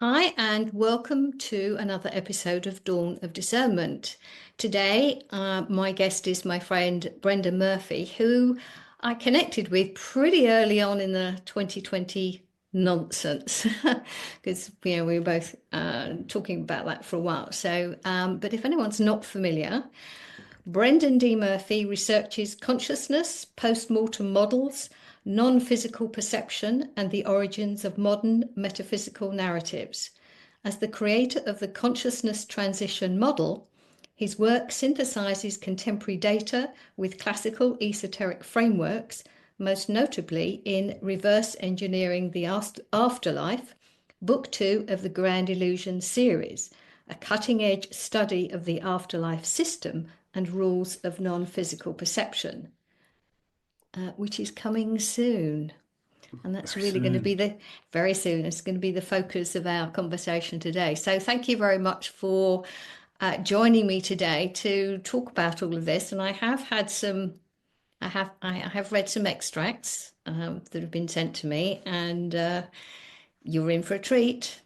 Hi, and welcome to another episode of Dawn of Discernment. Today, my guest is my friend Brenda Murphy, who I connected with pretty early on in the 2020 nonsense, because we were both talking about that for a while. But if anyone's not familiar, Brendan D. Murphy researches consciousness, post-mortem models, non-physical perception, and the origins of modern metaphysical narratives. As the creator of the consciousness transition model, his work synthesizes contemporary data with classical esoteric frameworks, most notably in Reverse Engineering the Afterlife, Book 2 of the Grand Illusion series, a cutting-edge study of the afterlife system and rules of non-physical perception, which is coming soon. And that's Very really going to be soon. the very soon. It's going to be the focus of our conversation today. So thank you very much for joining me today to talk about all of this. And I have had some, I have read some extracts that have been sent to me, and you're in for a treat.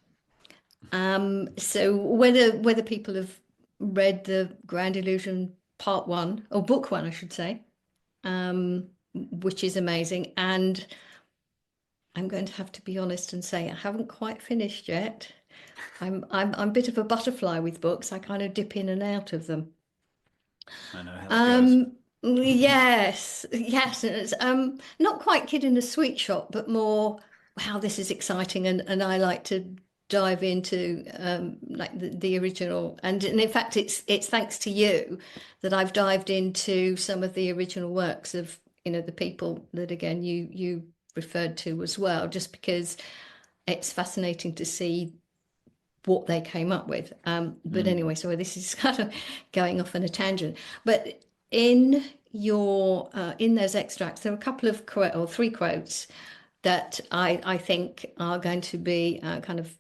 So whether people have read the Grand Illusion Part One or Book One, I should say, which is amazing. And I'm going to have to be honest and say I haven't quite finished yet. I'm a bit of a butterfly with books. I kind of dip in and out of them. I know how that goes. Um, yes, yes, and it's not quite kid in a sweet shop, but more, wow, this is exciting, and I like to dive into like the original, and in fact, it's thanks to you that I've dived into some of the original works of the people that again you referred to as well, just because it's fascinating to see what they came up with. But Mm. anyway, so this is kind of going off on a tangent. But in your in those extracts, there are a couple of quote or three quotes that I think are going to be kind of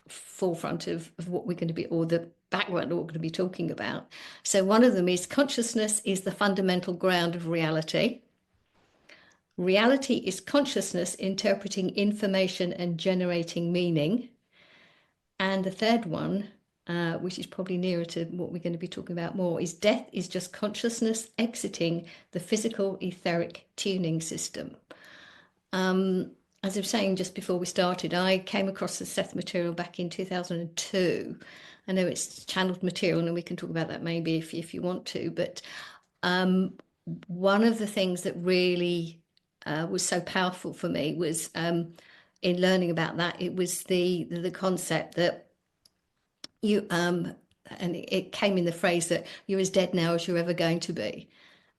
forefront of what we're going to be, or the background of what we're going to be talking about. So one of them is consciousness is the fundamental ground of reality. Reality is consciousness interpreting information and generating meaning. And the third one, which is probably nearer to what we're going to be talking about more, is death is just consciousness exiting the physical etheric tuning system. As I was saying just before we started, I came across the Seth material back in 2002. I know it's channeled material, and we can talk about that maybe if you want to. But one of the things that really was so powerful for me was in learning about that. It was the concept that you and it came in the phrase that you're as dead now as you're ever going to be,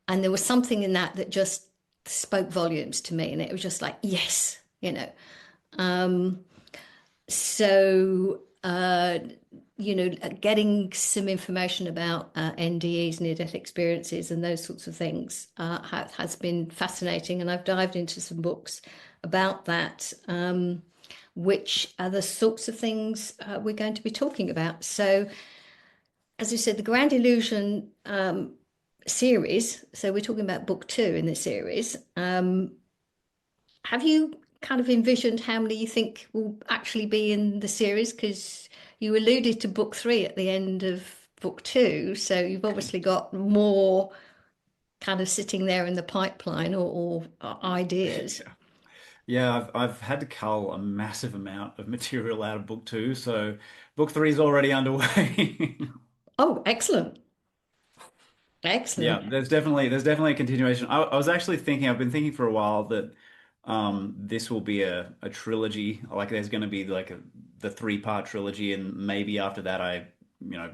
and there was something in that that just spoke volumes to me, and it was just like yes. um so getting some information about NDEs, near-death experiences, and those sorts of things has been fascinating, and I've dived into some books about that, which are the sorts of things we're going to be talking about. So, as you said, the Grand Illusion series. So we're talking about book two in this series. Have you kind of envisioned how many you think will actually be in the series? Because you alluded to book three at the end of book two, so you've obviously got more kind of sitting there in the pipeline, or ideas. Yeah. Yeah, I've had to cull a massive amount of material out of book two, so book three is already underway. Oh, excellent, Yeah, excellent. there's definitely a continuation. I was actually thinking, I've been thinking for a while that this will be a trilogy. Like there's going to be like the three-part trilogy, and maybe after that you know,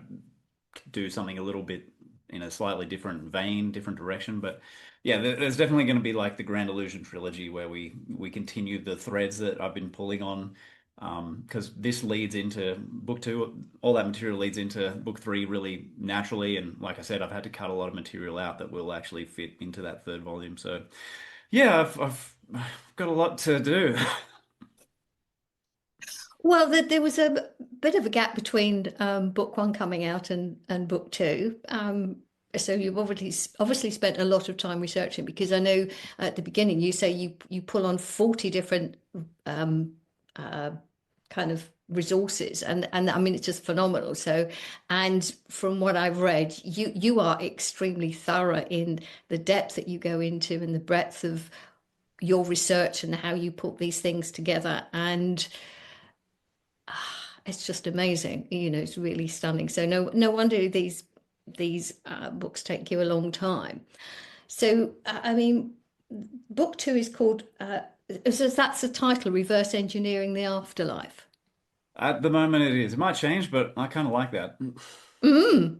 do something a little bit in a slightly different vein, different direction. But yeah, there's definitely going to be like the Grand Illusion trilogy where we continue the threads that I've been pulling on. Because this leads into book two, all that material leads into book three really naturally. And like I said, I've had to cut a lot of material out that will actually fit into that third volume. So yeah, I've got a lot to do. Well, there was a bit of a gap between book one coming out and book two. So you've obviously spent a lot of time researching, because I know at the beginning you say you pull on 40 different um, uh, kind of resources, and I mean it's just phenomenal. So, and from what I've read, you are extremely thorough in the depth that you go into and the breadth of your research and how you put these things together, and it's just amazing. It's really stunning. So no wonder these books take you a long time. So I mean, book two is called. So that's the title, Reverse Engineering the Afterlife. At the moment, it is. It might change, but I kind of like that. Mm.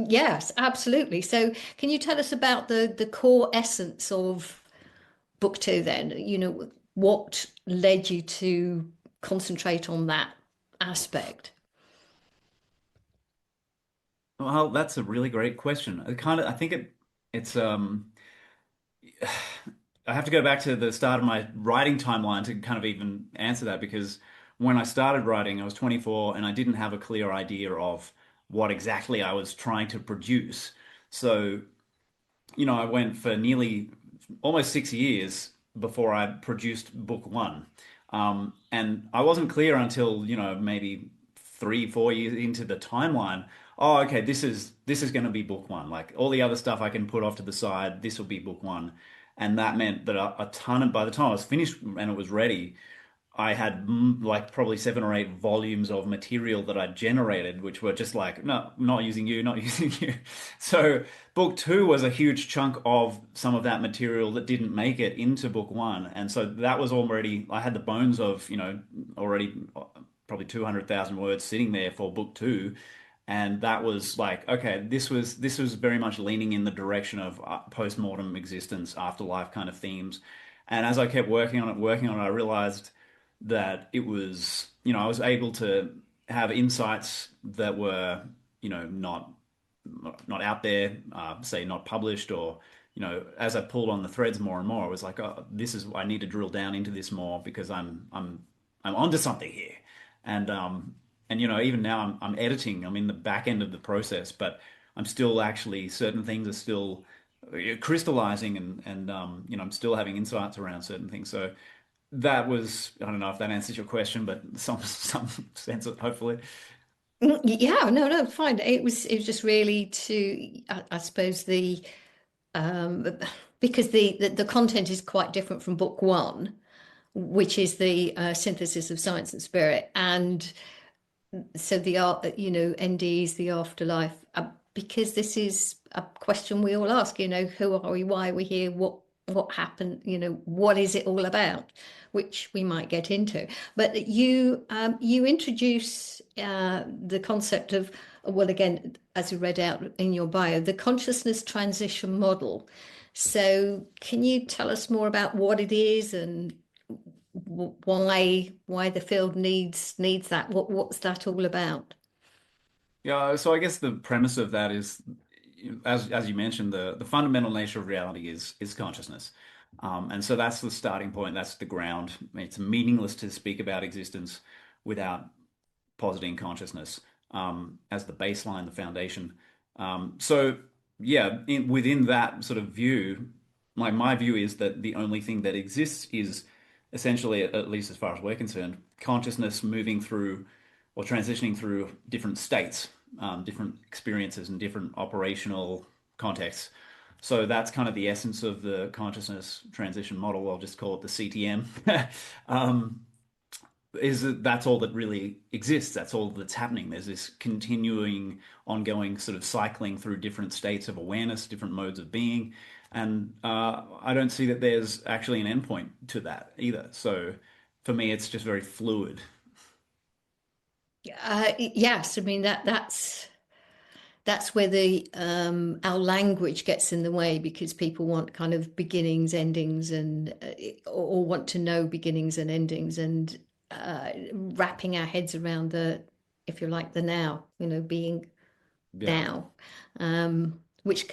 Yes, absolutely. So, can you tell us about the core essence of book two then? What led you to concentrate on that aspect? Well, that's a really great question. I think it's I have to go back to the start of my writing timeline to kind of even answer that because when I started writing, I was 24 and I didn't have a clear idea of what exactly I was trying to produce. So, I went for nearly almost 6 years before I produced book one. And I wasn't clear until, maybe 3, 4 years into the timeline. Oh, okay, this is going to be book one. Like all the other stuff I can put off to the side, this will be book one. And that meant that a ton of, by the time I was finished and it was ready, I had like probably 7 or 8 volumes of material that I generated, which were just like, no, not using you, not using you. So book two was a huge chunk of some of that material that didn't make it into book one. And so that was already, I had the bones of, already probably 200,000 words sitting there for book two. And that was like, okay, this was very much leaning in the direction of post-mortem existence, afterlife kind of themes. And as I kept working on it, I realized that it was, I was able to have insights that were, not out there, say not published or, as I pulled on the threads more and more, I was like, oh, I need to drill down into this more because I'm onto something here. And, even now I'm editing, I'm in the back end of the process, but I'm still actually, certain things are still crystallizing and I'm still having insights around certain things. So, that was, I don't know if that answers your question, but some sense of hopefully. Yeah, no, fine. It was just really to, I suppose um, because the content is quite different from book one, which is the synthesis of science and spirit, and so the art, NDEs, the afterlife, because this is a question we all ask, who are we, why are we here, what happened, what is it all about, which we might get into. But you introduce the concept of, well, again, as you read out in your bio, the consciousness transition model. So can you tell us more about what it is and why the field needs that? What's that all about? Yeah, so I guess the premise of that is, as you mentioned, the fundamental nature of reality is consciousness. And so that's the starting point, that's the ground. It's meaningless to speak about existence without positing consciousness as the baseline, the foundation. So yeah, within that sort of view, my view is that the only thing that exists is essentially, at least as far as we're concerned, consciousness moving through or transitioning through different states, different experiences, and different operational contexts. So that's kind of the essence of the consciousness transition model. I'll just call it the CTM. um, is that that's all that really exists. That's all that's happening. There's this continuing, ongoing sort of cycling through different states of awareness, different modes of being. And I don't see that there's actually an endpoint to that either. So for me, it's just very fluid. Yes, I mean that's where the our language gets in the way because people want kind of beginnings, endings, and or want to know beginnings and endings, and wrapping our heads around the, if you like, the now, being Yeah. now, which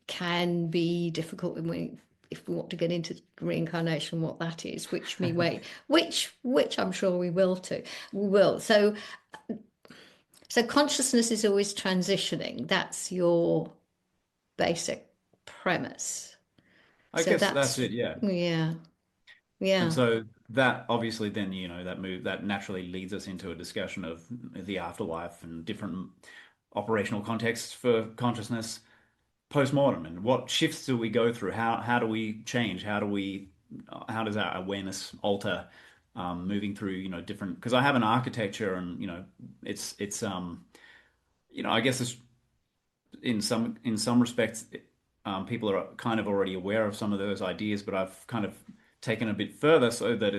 can be difficult when if we want to get into reincarnation, what that is, which me way, which I'm sure we will. So consciousness is always transitioning. That's your basic premise. I So guess that's that's it. Yeah. yeah, And yeah. so that obviously then, that naturally leads us into a discussion of the afterlife and different operational contexts for consciousness post-mortem and what shifts do we go through? How do we change? How does our awareness alter moving through, different, because I have an architecture and, I guess it's in some respects, people are kind of already aware of some of those ideas, but I've kind of taken a bit further so that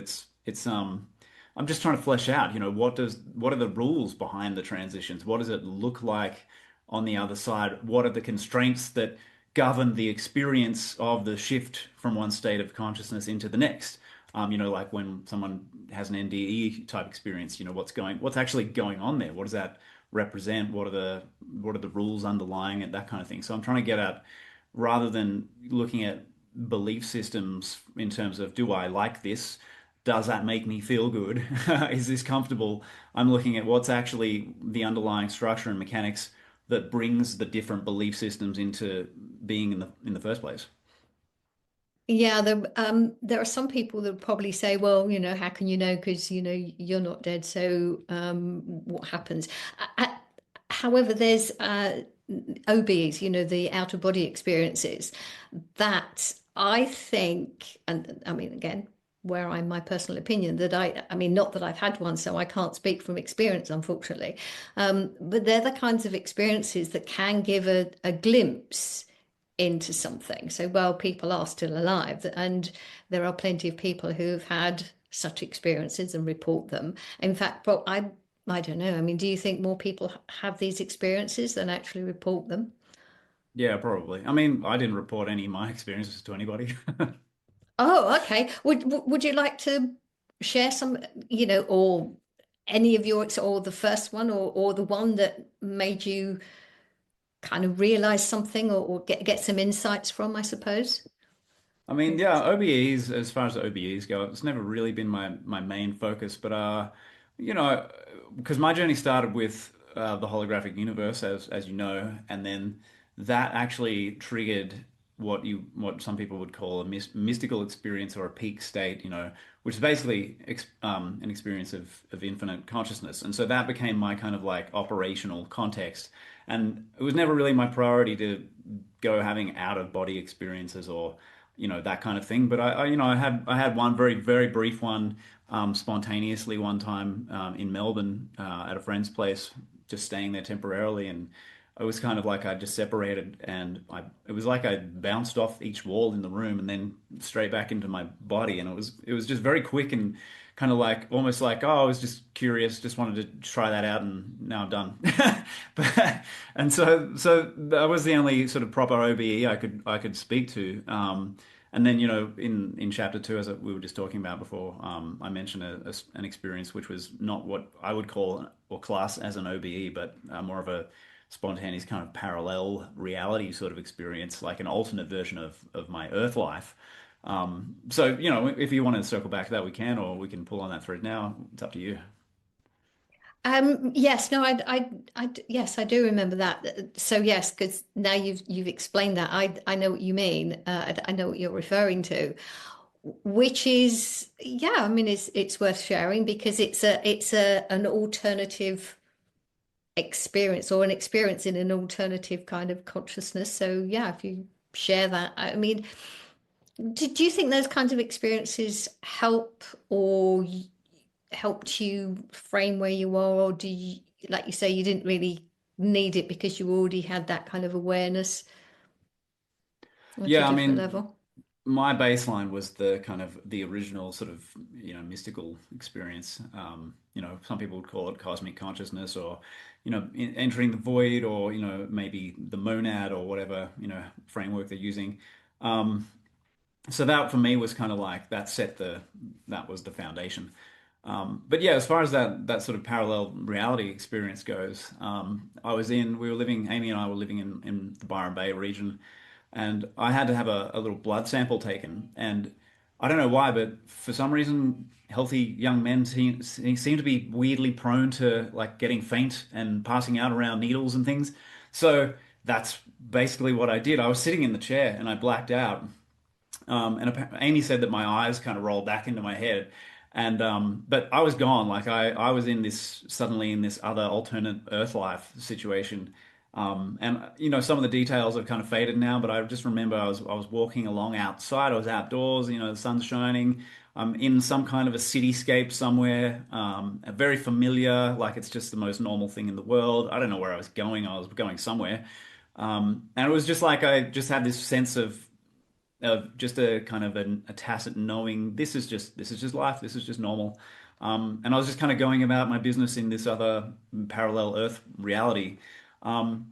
I'm just trying to flesh out, what are the rules behind the transitions? What does it look like on the other side? What are the constraints that govern the experience of the shift from one state of consciousness into the next? Like when someone has an NDE type experience, what's actually going on there? What does that represent? What are the rules underlying it? That kind of thing. So I'm trying to get at, rather than looking at belief systems in terms of, do I like this? Does that make me feel good? Is this comfortable? I'm looking at what's actually the underlying structure and mechanics that brings the different belief systems into being in the first place. Yeah, there are some people that would probably say, well, how can you know? Because, you're not dead. So what happens? Uh, However, there's OBs, the out of body experiences that I think, and I mean, again, where I'm my personal opinion, that I mean, not that I've had one, so I can't speak from experience, unfortunately. But they're the kinds of experiences that can give a glimpse into something. So, well, people are still alive, and there are plenty of people who've had such experiences and report them. In fact, well, I don't know. I mean, do you think more people have these experiences than actually report them? Yeah, probably. I mean, I didn't report any of my experiences to anybody. Oh, okay. Would you like to share some, or any of your, or the first one, or the one that made you kind of realize something, or get some insights from, I suppose? I mean, yeah, OBEs, as far as the OBEs go, it's never really been my main focus, but you know, because my journey started with the holographic universe, as you know, and then that actually triggered what some people would call a mystical experience or a peak state, which is basically an experience of infinite consciousness, and so that became my kind of like operational context, and it was never really my priority to go having out of body experiences or that kind of thing. But I had one very very brief one spontaneously one time in Melbourne at a friend's place, just staying there temporarily, and it was kind of like I just separated, and it was like I bounced off each wall in the room and then straight back into my body, and it was just very quick and kind of like almost like, oh, I was just curious, just wanted to try that out, and now I'm done. But and so that was the only sort of proper OBE I could speak to. And then, in chapter two, as we were just talking about before, I mentioned an experience which was not what I would call or class as an OBE, but more of a spontaneous kind of parallel reality sort of experience, like an alternate version of my Earth life. So, if you want to circle back to that, we can, or we can pull on that thread now. It's up to you. Yes, no, yes, I do remember that. So yes, because now you've explained that, I know what you mean. I know what you're referring to, which is, yeah, I mean, it's worth sharing because it's an alternative experience or an experience in an alternative kind of consciousness. So yeah, if you share that, I mean, do you think those kinds of experiences help or helped you frame where you are, or do you, like you say, you didn't really need it because you already had that kind of awareness at a Yeah, I different mean, level? my baseline was the kind of the original sort of mystical experience. Some people would call it cosmic consciousness, or entering the void, or maybe the monad, or whatever framework they're using. Um, so that for me was kind of like that was the foundation. But yeah, as far as that sort of parallel reality experience goes, Amy and I were living in the Byron Bay region, and I had to have a little blood sample taken. And I don't know why, but for some reason, healthy young men seem to be weirdly prone to like getting faint and passing out around needles and things. So that's basically what I did. I was sitting in the chair and I blacked out. And Amy said that my eyes kind of rolled back into my head. And but I was gone. Like I was in this suddenly in this other alternate Earth life situation. And some of the details have kind of faded now, but I just remember I was walking along outside. I was outdoors. The sun's shining. I'm in some kind of a cityscape somewhere. Very familiar, like it's just the most normal thing in the world. I don't know where I was going. I was going somewhere. And it was just like I just had this sense of just a kind of a tacit knowing this is just life, this is just normal. And I was just kind of going about my business in this other parallel Earth reality. And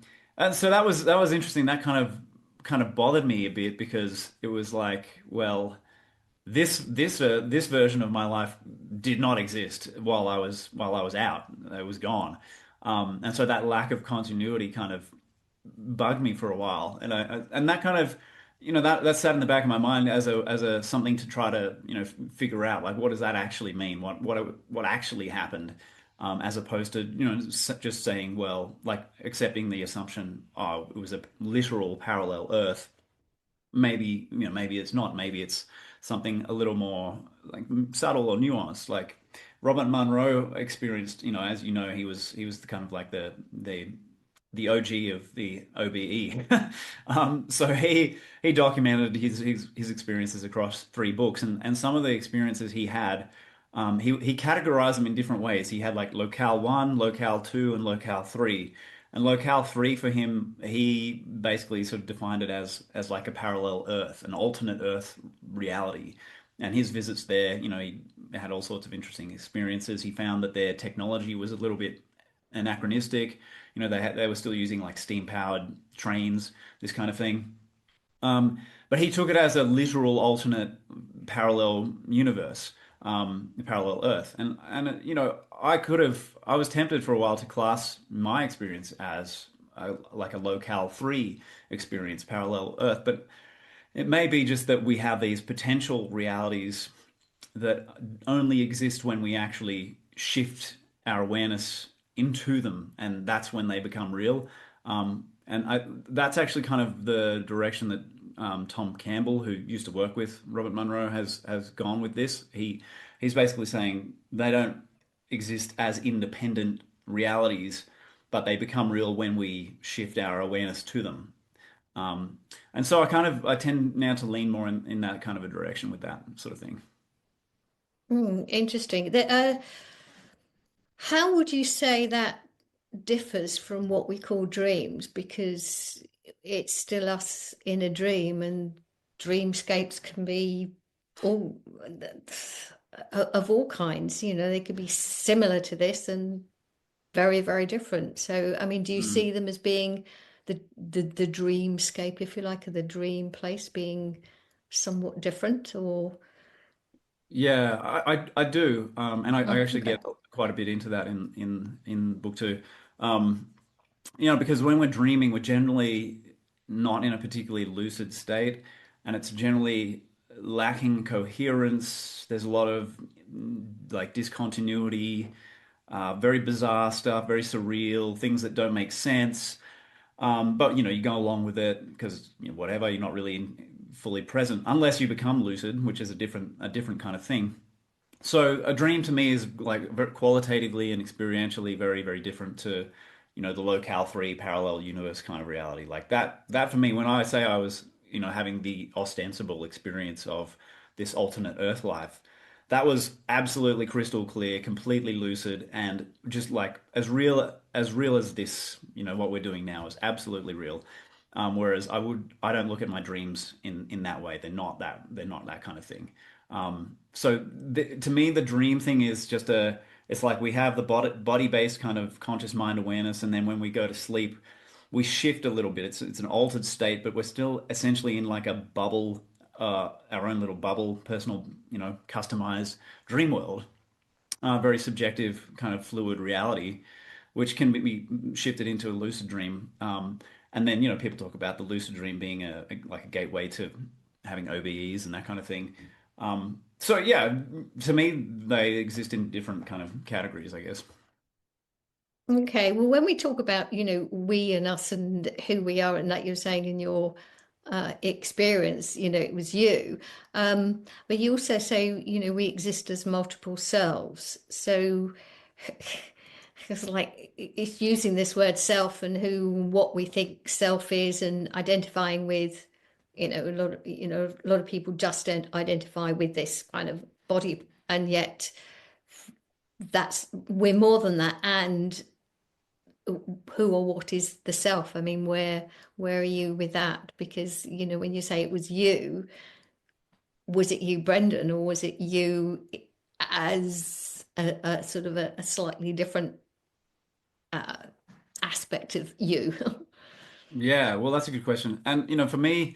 so that was interesting. That kind of bothered me a bit because it was like, well, this version of my life did not exist while I was out. It was gone. And so that lack of continuity kind of bugged me for a while, and that kind of that sat in the back of my mind as a something to try to figure out, like, what does that actually mean? What actually happened, as opposed to just saying, well, like accepting the assumption, oh, it was a literal parallel Earth. Maybe it's not. Maybe it's something a little more like subtle or nuanced. Like Robert Monroe experienced, as he was the kind of like the OG of the OBE. So he documented his experiences across 3 books, and some of the experiences he had, he categorized them in different ways. He had like locale 1, locale 2, and locale 3. And locale 3 for him, he basically sort of defined it as like a parallel Earth, an alternate Earth reality. And his visits there, he had all sorts of interesting experiences. He found that their technology was a little bit anachronistic. They were still using like steam powered trains, this kind of thing. But he took it as a literal alternate parallel universe, parallel Earth, and I was tempted for a while to class my experience as like a locale 3 experience, parallel Earth, but it may be just that we have these potential realities that only exist when we actually shift our awareness into them, and that's when they become real. That's actually kind of the direction that Tom Campbell, who used to work with Robert Monroe, has gone with this. He's basically saying they don't exist as independent realities, but they become real when we shift our awareness to them. Um, and so I tend now to lean more in that kind of a direction with that sort of thing. Interesting. How would you say that differs from what we call dreams? Because it's still us in a dream, and dreamscapes can be all of all kinds. They could be similar to this and very, very different. So, I mean, do you Mm. see them as being the dreamscape, if you like, or the dream place being somewhat different, or Yeah, I do, and I actually okay. get quite a bit into that in book 2. Um, because when we're dreaming, we're generally not in a particularly lucid state, and it's generally lacking coherence. There's a lot of like discontinuity, very bizarre stuff, very surreal, things that don't make sense. But you go along with it because whatever, you're not really fully present unless you become lucid, which is a different kind of thing. So a dream to me is like qualitatively and experientially very, very different to, the locale 3 parallel universe kind of reality. Like that for me, when I say I was, having the ostensible experience of this alternate Earth life, that was absolutely crystal clear, completely lucid, and just like as real as this, what we're doing now is absolutely real. Whereas I don't look at my dreams in that way. They're not that kind of thing. So to me, the dream thing is it's like we have the body-based kind of conscious mind awareness, and then when we go to sleep, we shift a little bit. It's an altered state, but we're still essentially in like a bubble, our own little bubble, personal, customized dream world, very subjective kind of fluid reality, which can be shifted into a lucid dream. And then, people talk about the lucid dream being like a gateway to having OBEs and that kind of thing. So yeah, to me, they exist in different kind of categories, I guess. Okay, well, when we talk about, we and us and who we are, and that you're saying in your experience, it was you. But you also say, we exist as multiple selves. So it's like it's using this word self and what we think self is, and identifying with, a lot of people just don't identify with this kind of body, and yet we're more than that. And who or what is the self? I mean, where are you with that? Because when you say it was you, was it you, Brendan, or was it you as a sort of a slightly different uh, aspect of you? Yeah, well, that's a good question. And for me,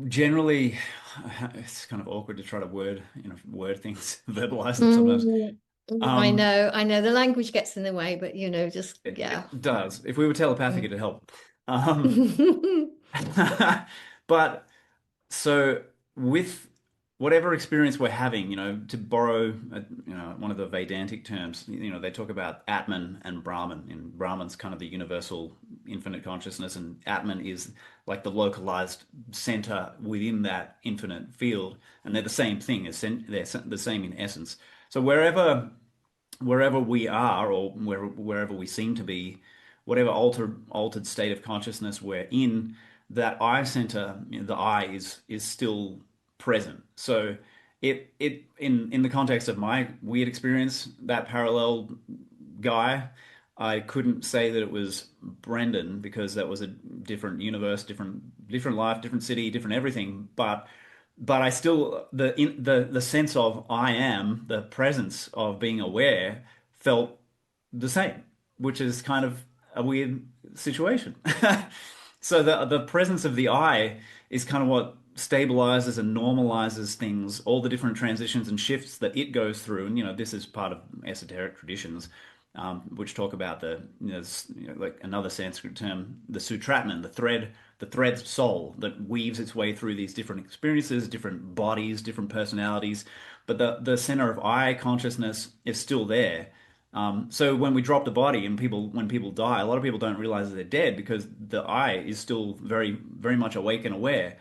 generally, it's kind of awkward to try to word things, verbalize them sometimes. Mm, Um, I know the language gets in the way, but just yeah. it does. If we were telepathic, Mm. it'd help. Um, but so with whatever experience we're having, to borrow, one of the Vedantic terms, they talk about Atman and Brahman. And Brahman's kind of the universal infinite consciousness, and Atman is like the localized center within that infinite field, and they're the same thing. They're the same in essence. So wherever we are, or wherever we seem to be, whatever altered state of consciousness we're in, that eye center, the eye is still present. So it in the context of my weird experience, that parallel guy, I couldn't say that it was Brendan because that was a different universe, different life, different city, different everything. But I still the sense of I am, the presence of being aware felt the same, which is kind of a weird situation. So the presence of the I is kind of what stabilizes and normalizes things, all the different transitions and shifts that it goes through. And this is part of esoteric traditions, which talk about like another Sanskrit term, the Sutratman, the thread soul that weaves its way through these different experiences, different bodies, different personalities. But the center of I consciousness is still there. So when we drop the body and when people die, a lot of people don't realize that they're dead because the I is still very, very much awake and aware.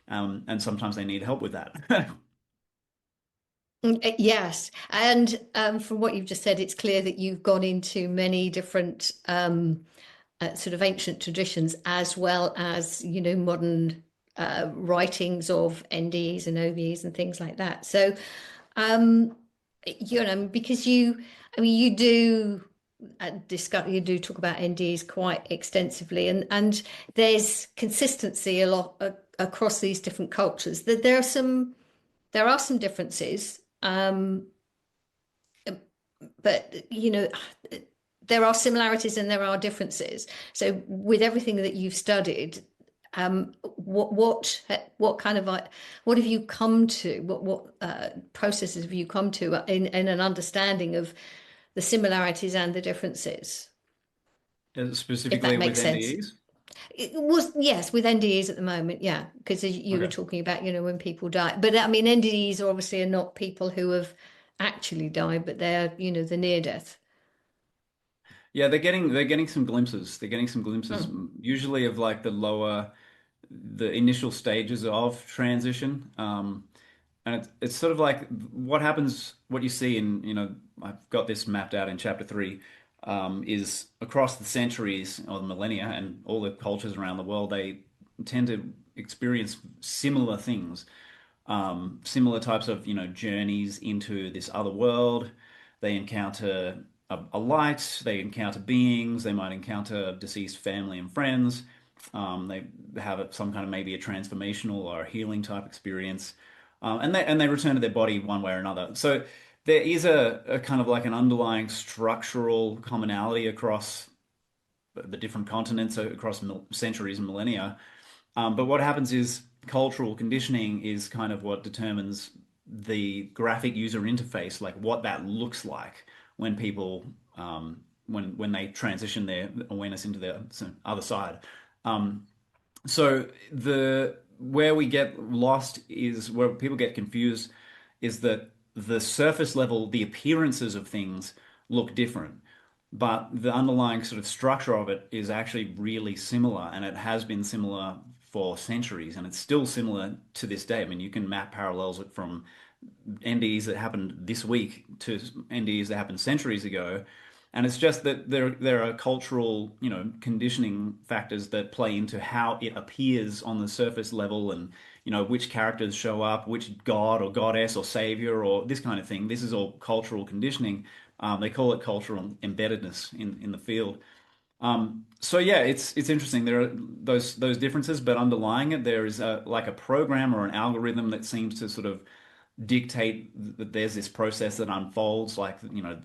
And sometimes they need help with that. Yes, and from what you've just said, it's clear that you've gone into many different sort of ancient traditions, as well as modern writings of NDEs and OVs and things like that. So, um, because I mean, you do talk about NDEs quite extensively, and there's consistency a lot across these different cultures. That there are some differences, but there are similarities and there are differences. So with everything that you've studied, what kind of what have you come to? What processes have you come to in an understanding of the similarities and the differences? If Specifically that with makes sense. NDEs. It was, yes, with NDEs at the moment, yeah, because you were Okay. talking about, when people die. But I mean, NDEs obviously are not people who have actually died, but they're, the near death. Yeah, they're getting some glimpses. They're getting some glimpses, Mm. usually of like the initial stages of transition. And it's sort of like what happens, what you see in, I've got this mapped out in chapter three, is across the centuries or the millennia and all the cultures around the world, they tend to experience similar things, similar types of, journeys into this other world. They encounter a light, they encounter beings, they might encounter deceased family and friends. They have some kind of maybe a transformational or a healing type experience, and they return to their body one way or another. So there is a kind of like an underlying structural commonality across the different continents, across centuries and millennia. But what happens is cultural conditioning is kind of what determines the graphic user interface, like what that looks like when people when they transition their awareness into the other side. Um, so the where we get lost is where people get confused is that the surface level, the appearances of things look different, but the underlying sort of structure of it is actually really similar, and it has been similar for centuries, and it's still similar to this day. I mean, you can map parallels from NDEs that happened this week to NDEs that happened centuries ago. And it's just that there are cultural, conditioning factors that play into how it appears on the surface level, and which characters show up, which god or goddess or savior or this kind of thing. This is all cultural conditioning. They call it cultural embeddedness in the field. So yeah, it's interesting. There are those differences, but underlying it, there is like a program or an algorithm that seems to sort of dictate that there's this process that unfolds. Like,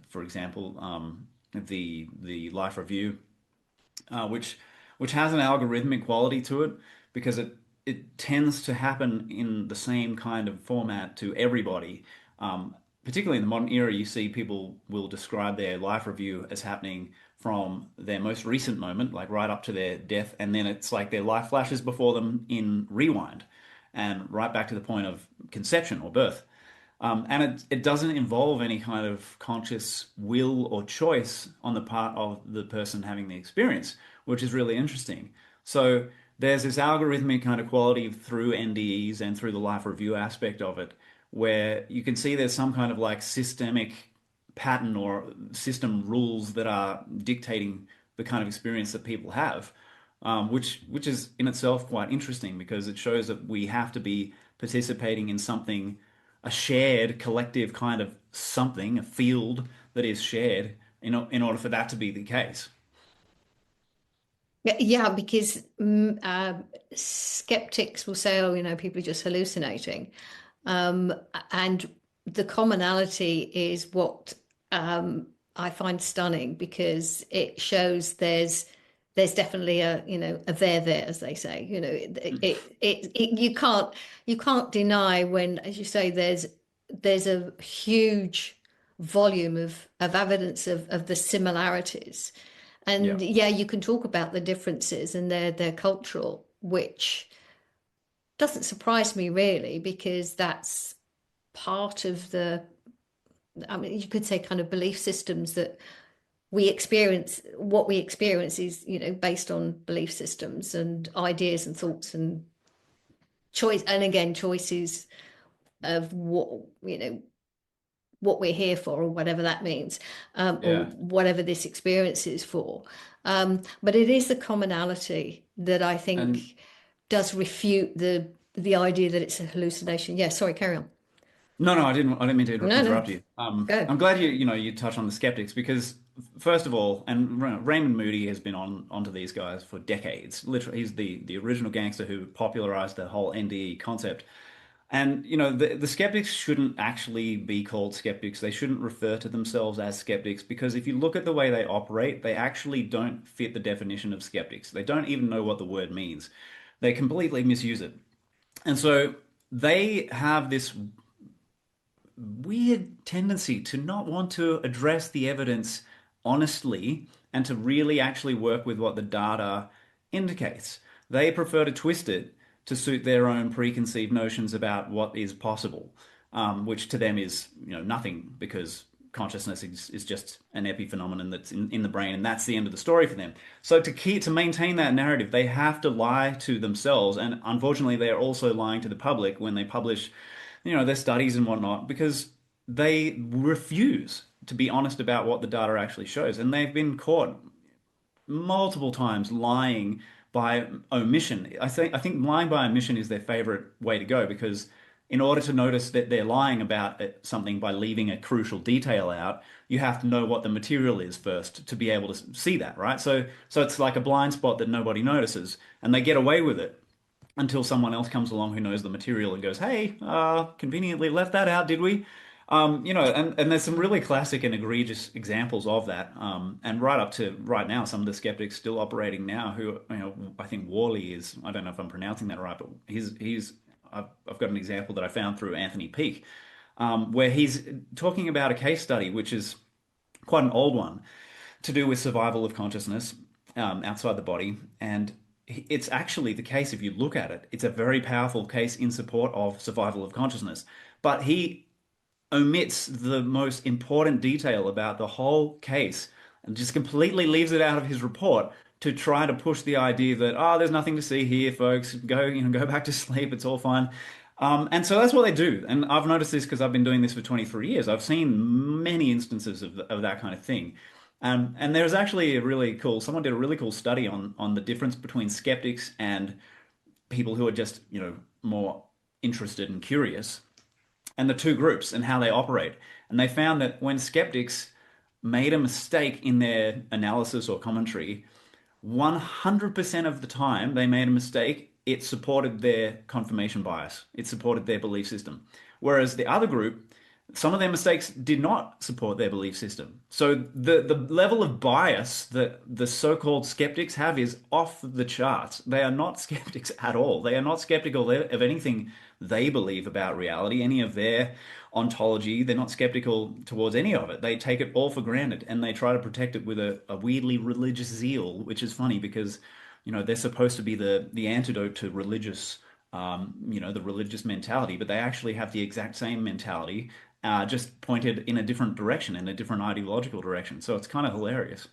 for example, the life review, which has an algorithmic quality to it, because it tends to happen in the same kind of format to everybody. Particularly in the modern era, you see people will describe their life review as happening from their most recent moment, like right up to their death, and then it's like their life flashes before them in rewind, and right back to the point of conception or birth. And it doesn't involve any kind of conscious will or choice on the part of the person having the experience, which is really interesting. So there's this algorithmic kind of quality through NDEs and through the life review aspect of it, where you can see there's some kind of like systemic pattern or system rules that are dictating the kind of experience that people have, which is in itself quite interesting, because it shows that we have to be participating in something, a shared collective kind of something, a field that is shared in order for that to be the case. Yeah, because skeptics will say, oh, people are just hallucinating. Um, and the commonality is what I find stunning, because it shows there's definitely a there, as they say. You can't deny when, as you say, there's a huge volume of evidence of the similarities. Yeah. And yeah, you can talk about the differences, and they're cultural, which doesn't surprise me really, because that's part of the, I mean, you could say kind of belief systems that we experience. What we experience is, based on belief systems and ideas and thoughts and choice, and again, choices of what we're here for, or whatever that means, or Yeah. whatever this experience is for. But it is the commonality that I And think does refute the idea that it's a hallucination. Yeah, sorry, carry on. no, I didn't mean to No, no, interrupt you. go. I'm glad you touch on the skeptics, because first of all, and Raymond Moody has been onto these guys for decades. Literally, he's the original gangster who popularized the whole NDE concept. And the skeptics shouldn't actually be called skeptics. They shouldn't refer to themselves as skeptics, because if you look at the way they operate, they actually don't fit the definition of skeptics. They don't even know what the word means. They completely misuse it. And so they have this weird tendency to not want to address the evidence honestly, and to really actually work with what the data indicates. They prefer to twist it to suit their own preconceived notions about what is possible, which to them is nothing, because consciousness is just an epiphenomenon that's in the brain, and that's the end of the story for them. So to maintain that narrative, they have to lie to themselves, and unfortunately, they are also lying to the public when they publish their studies and whatnot, because they refuse to be honest about what the data actually shows. And they've been caught multiple times lying by omission. I think lying by omission is their favorite way to go, because in order to notice that they're lying about something by leaving a crucial detail out, you have to know what the material is first to be able to see that, right? So it's like a blind spot that nobody notices, and they get away with it until someone else comes along who knows the material and goes, "Hey, conveniently left that out, did we?" And there's some really classic and egregious examples of that. And right up to right now, some of the skeptics still operating now, who, I think Worley is, I don't know if I'm pronouncing that right, but I've got an example that I found through Anthony Peake, where he's talking about a case study, which is quite an old one, to do with survival of consciousness outside the body. And it's actually the case, if you look at it, it's a very powerful case in support of survival of consciousness. But he omits the most important detail about the whole case, and just completely leaves it out of his report, to try to push the idea that, oh, there's nothing to see here, folks. Go, go back to sleep. It's all fine. And so that's what they do. And I've noticed this because I've been doing this for 23 years. I've seen many instances of that kind of thing. And there's actually someone did a really cool study on the difference between skeptics and people who are just, more interested and curious, and the two groups and how they operate. And they found that when skeptics made a mistake in their analysis or commentary, 100% of the time they made a mistake, it supported their confirmation bias. It supported their belief system. Whereas the other group, some of their mistakes did not support their belief system. So the level of bias that the so-called skeptics have is off the charts. They are not skeptics at all. They are not skeptical of anything they believe about reality, any of their ontology. They're not skeptical towards any of it. They take it all for granted and they try to protect it with a weirdly religious zeal, which is funny because, they're supposed to be the antidote to the religious mentality, but they actually have the exact same mentality, just pointed in a different direction, in a different ideological direction. So it's kind of hilarious.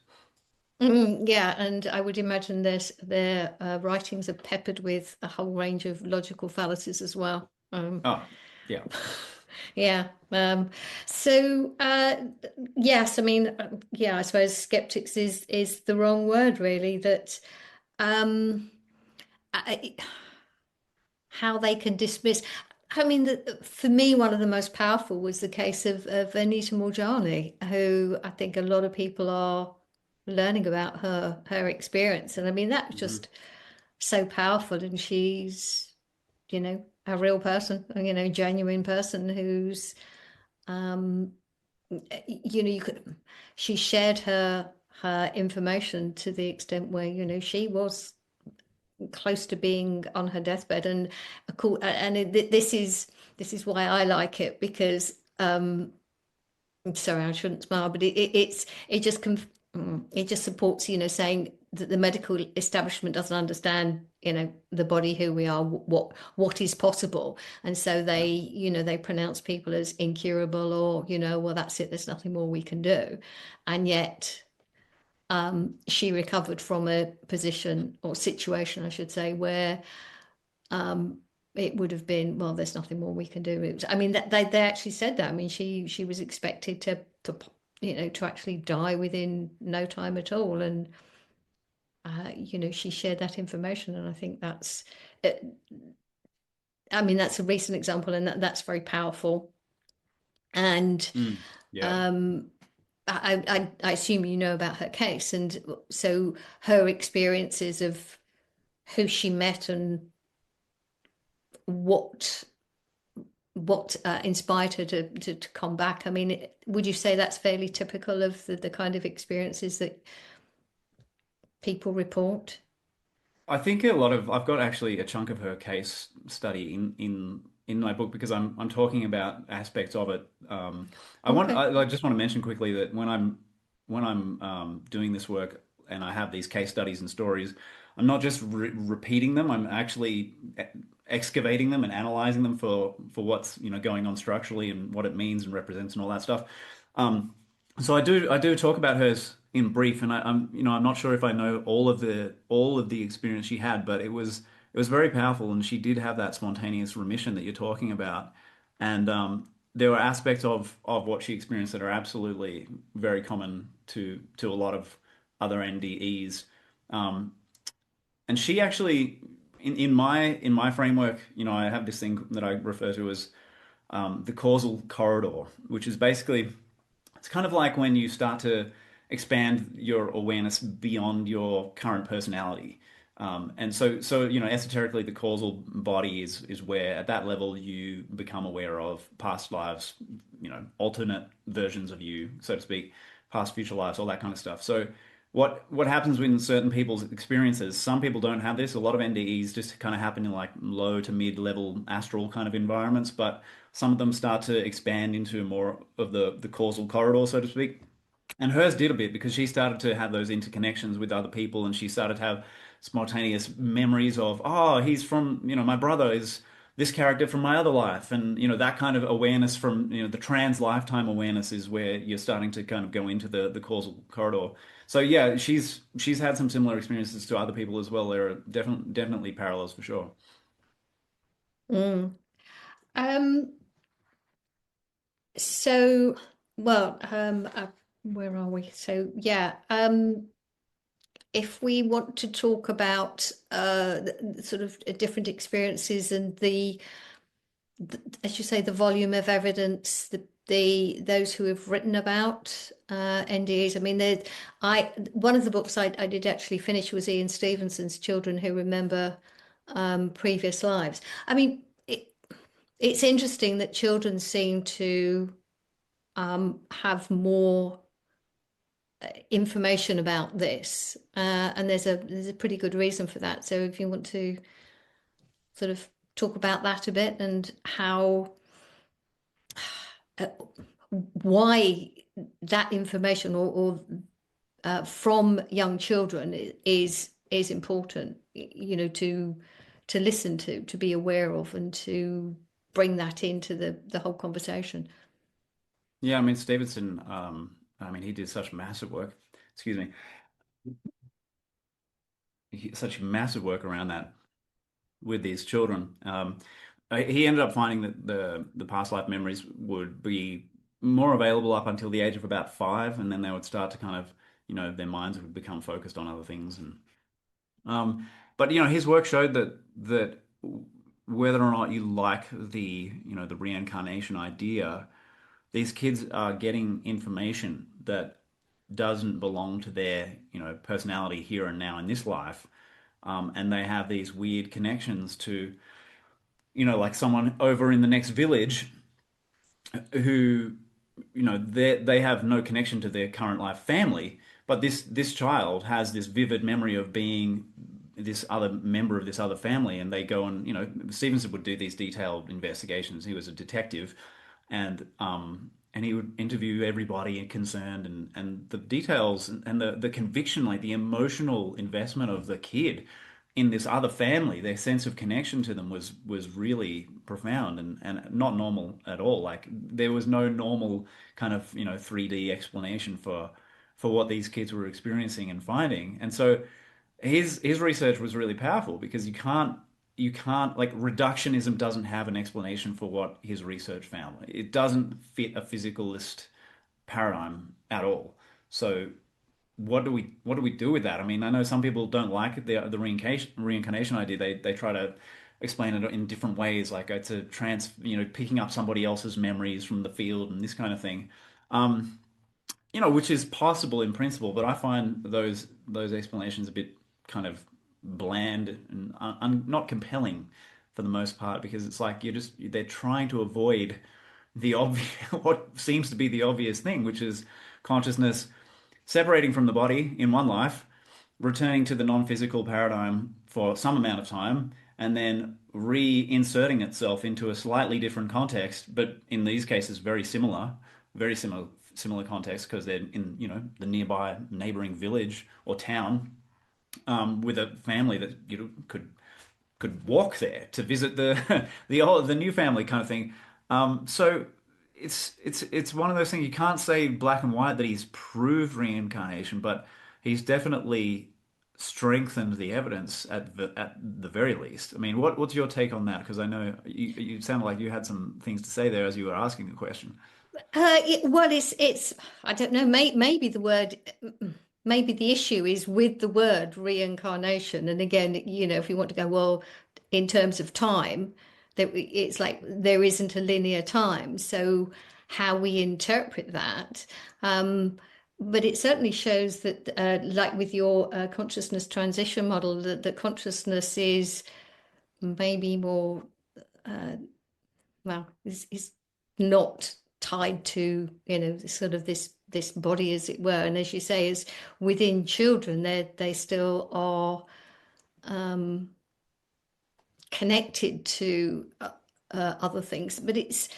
Yeah, and I would imagine their writings are peppered with a whole range of logical fallacies as well. Oh, yeah. Yeah. So yes, I mean, yeah, I suppose skeptics is the wrong word, really. That um, I, how they can dismiss. I mean, for me, one of the most powerful was the case of Anita Moorjani, who I think a lot of people are learning about her experience. And I mean, that was Mhm. just so powerful. And she's, a real person, genuine person who's, um, you could, she shared her information to the extent where, she was close to being on her deathbed, and cool. And this is why I like it, because I'm sorry, I shouldn't smile, but it just it just supports, saying that the medical establishment doesn't understand, the body, who we are, what is possible, and so they, Yeah. they pronounce people as incurable, or, well, that's it, there's nothing more we can do, and yet she recovered from a position or situation, I should say, where it would have been, well, there's nothing more we can do. I mean, they actually said that. I mean, she was expected to actually die within no time at all, and she shared that information, and I think uh, I mean, that's a recent example, and that's very powerful. And Mm. Yeah. um, I assume you know about her case, and so her experiences of who she met and what inspired her to come back. I mean, would you say that's fairly typical of the kind of experiences that people report? I think I've got actually a chunk of her case study in my book because I'm talking about aspects of it. Okay. I just want to mention quickly that when I'm doing this work and I have these case studies and stories, I'm not just repeating them. I'm actually excavating them and analyzing them for what's going on structurally and what it means and represents and all that stuff. Um, so I do talk about hers in brief, and I'm not sure if I know all of the experience she had, but it was very powerful, and she did have that spontaneous remission that you're talking about, and there were aspects of what she experienced that are absolutely very common to a lot of other NDEs, um, and she actually in my framework, I have this thing that I refer to as the causal corridor, which is basically it's kind of like when you start to expand your awareness beyond your current personality. And so esoterically, the causal body is where at that level you become aware of past lives, alternate versions of you, so to speak, past, future lives, all that kind of stuff. So what happens when certain people's experiences, some people don't have this. A lot of NDEs just kind of happen in like low to mid-level astral kind of environments, but some of them start to expand into more of the causal corridor, so to speak. And hers did a bit because she started to have those interconnections with other people and she started to have spontaneous memories of, oh, he's from, my brother is this character from my other life, and that kind of awareness from the trans lifetime awareness is where you're starting to kind of go into the causal corridor. So yeah, she's had some similar experiences to other people as well. There are definitely parallels for sure. Mm. Um, so, well, where are we? So, yeah, if we want to talk about sort of different experiences and as you say, the volume of evidence, the those who have written about NDEs. I mean, I one of the books I did actually finish was Ian Stevenson's Children Who Remember Previous Lives. I mean, it's interesting that children seem to have more information about this, and there's a pretty good reason for that. So if you want to sort of talk about that a bit and how uh, why that information or from young children is important, to listen to be aware of, and to bring that into the whole conversation. Yeah, I mean Stevenson, I mean he did such massive work. Excuse me, such massive work around that with these children. He ended up finding that the past life memories would be more available up until the age of about 5, and then they would start to kind of, their minds would become focused on other things. And but his work showed that whether or not you like the reincarnation idea, these kids are getting information that doesn't belong to their personality here and now in this life, and they have these weird connections to like someone over in the next village who they have no connection to their current life family, but this child has this vivid memory of being this other member of this other family, and they go and Stevenson would do these detailed investigations. He was a detective, and he would interview everybody concerned, and the details and the conviction, like the emotional investment of the kid in this other family, their sense of connection to them was really profound and not normal at all. Like there was no normal kind of 3D explanation for what these kids were experiencing and finding. And so his research was really powerful because you can't like reductionism doesn't have an explanation for what his research found. It doesn't fit a physicalist paradigm at all. So what do we do with that? I mean, I know some people don't like the reincarnation idea. They try to explain it in different ways, like it's a picking up somebody else's memories from the field and this kind of thing. Um, which is possible in principle, but I find those explanations a bit kind of bland and not compelling for the most part, because it's like they're trying to avoid the obvious what seems to be the obvious thing, which is consciousness separating from the body in one life, returning to the non-physical paradigm for some amount of time, and then reinserting itself into a slightly different context, but in these cases very similar context because they're in the nearby neighboring village or town, with a family that could walk there to visit the new family kind of thing. So it's one of those things you can't say black and white that he's proved reincarnation, but he's definitely strengthened the evidence at the very least. I mean, what's your take on that? Because I know you sounded like you had some things to say there as you were asking the question. Well, it's I don't know. Maybe the word, maybe the issue is with the word reincarnation. And again, if you want to go, well, in terms of time, that it's like there isn't a linear time. So how we interpret that. But it certainly shows that, like with your consciousness transition model, that the consciousness is maybe more, well, is not tied to, sort of this body, as it were. And as you say, is within children, they still are connected to other things. But it's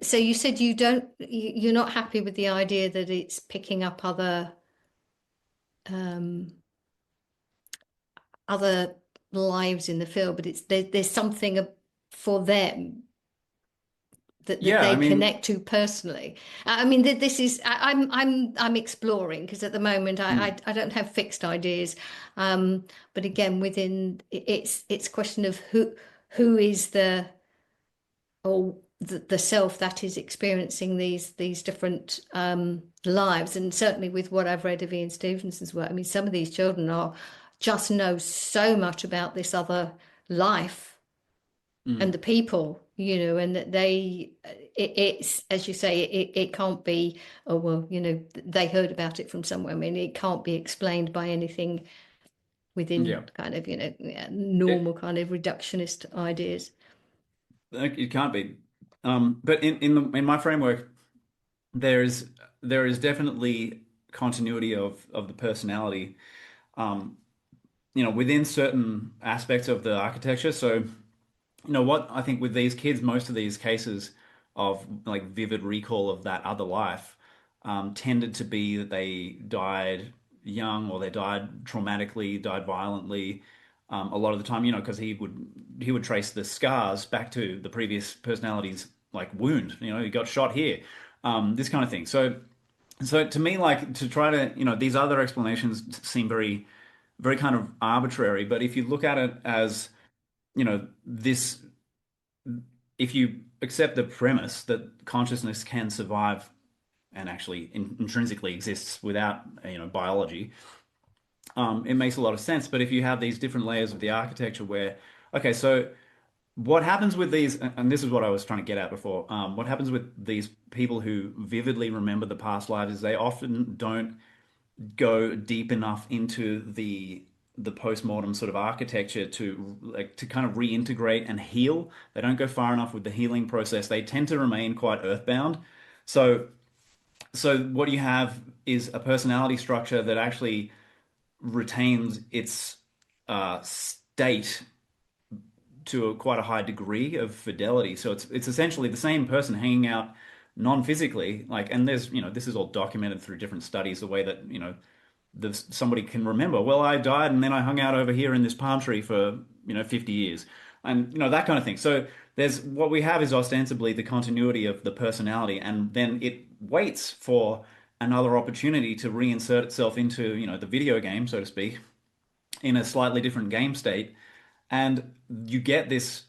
so you said you're not happy with the idea that it's picking up other lives in the field, but there's something for them that Yeah, I they mean, connect to personally. I mean, this is I'm exploring, because at the moment mm, I don't have fixed ideas, but again, within it's a question of who is or the self that is experiencing these different lives. And certainly with what I've read of Ian Stevenson's work, I mean, some of these children are just know so much about this other life and mm, the people, and that it's, as you say, it can't be, oh well, they heard about it from somewhere. I mean, it can't be explained by anything yeah. within kind of, normal It, kind of reductionist ideas. it can't be. But in my framework, there's there is definitely continuity of the personality, um, within certain aspects of the architecture. So, what I think with these kids, most of these cases of like vivid recall of that other life, tended to be that they died young or they died traumatically, died violently. A lot of the time, because he would trace the scars back to the previous personality's like wound. He got shot here, this kind of thing. So to me, like to try to, these other explanations seem very, very kind of arbitrary. But if you look at it as, this, if you accept the premise that consciousness can survive and actually intrinsically exists without, biology, it makes a lot of sense. But if you have these different layers of the architecture where, okay, so what happens with these, and this is what I was trying to get at before, what happens with these people who vividly remember the past lives is they often don't go deep enough into the post-mortem sort of architecture to kind of reintegrate and heal. They don't go far enough with the healing process. They tend to remain quite earthbound. So so what you have is a personality structure that actually retains its state to quite a high degree of fidelity. So it's essentially the same person hanging out non-physically, like, and there's, this is all documented through different studies, the way that, somebody can remember, well, I died and then I hung out over here in this palm tree for, 50 years. And, that kind of thing. So there's what we have is ostensibly the continuity of the personality, and then it waits for another opportunity to reinsert itself into, the video game, so to speak, in a slightly different game state. And you get this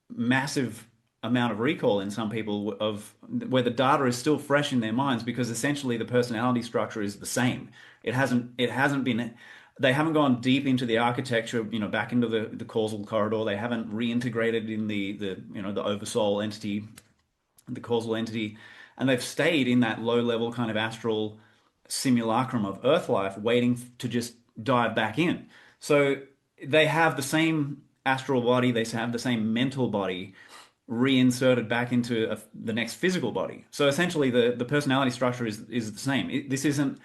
massive amount of recall in some people of where the data is still fresh in their minds because essentially the personality structure is the same. It hasn't been they haven't gone deep into the architecture, back into the causal corridor. They haven't reintegrated in the oversoul entity, the causal entity, and they've stayed in that low level kind of astral simulacrum of Earth life, waiting to just dive back in. So they have the same astral body, they have the same mental body reinserted back into the next physical body. So essentially, the personality structure is the same. This isn't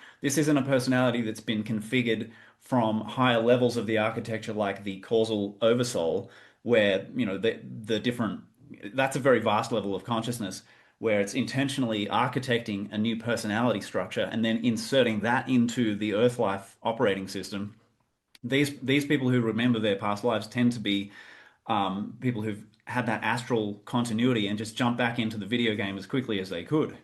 a personality that's been configured from higher levels of the architecture, like the causal oversoul, where the different. That's a very vast level of consciousness where it's intentionally architecting a new personality structure and then inserting that into the Earth life operating system. These people who remember their past lives tend to be people who've had that astral continuity and just jump back into the video game as quickly as they could.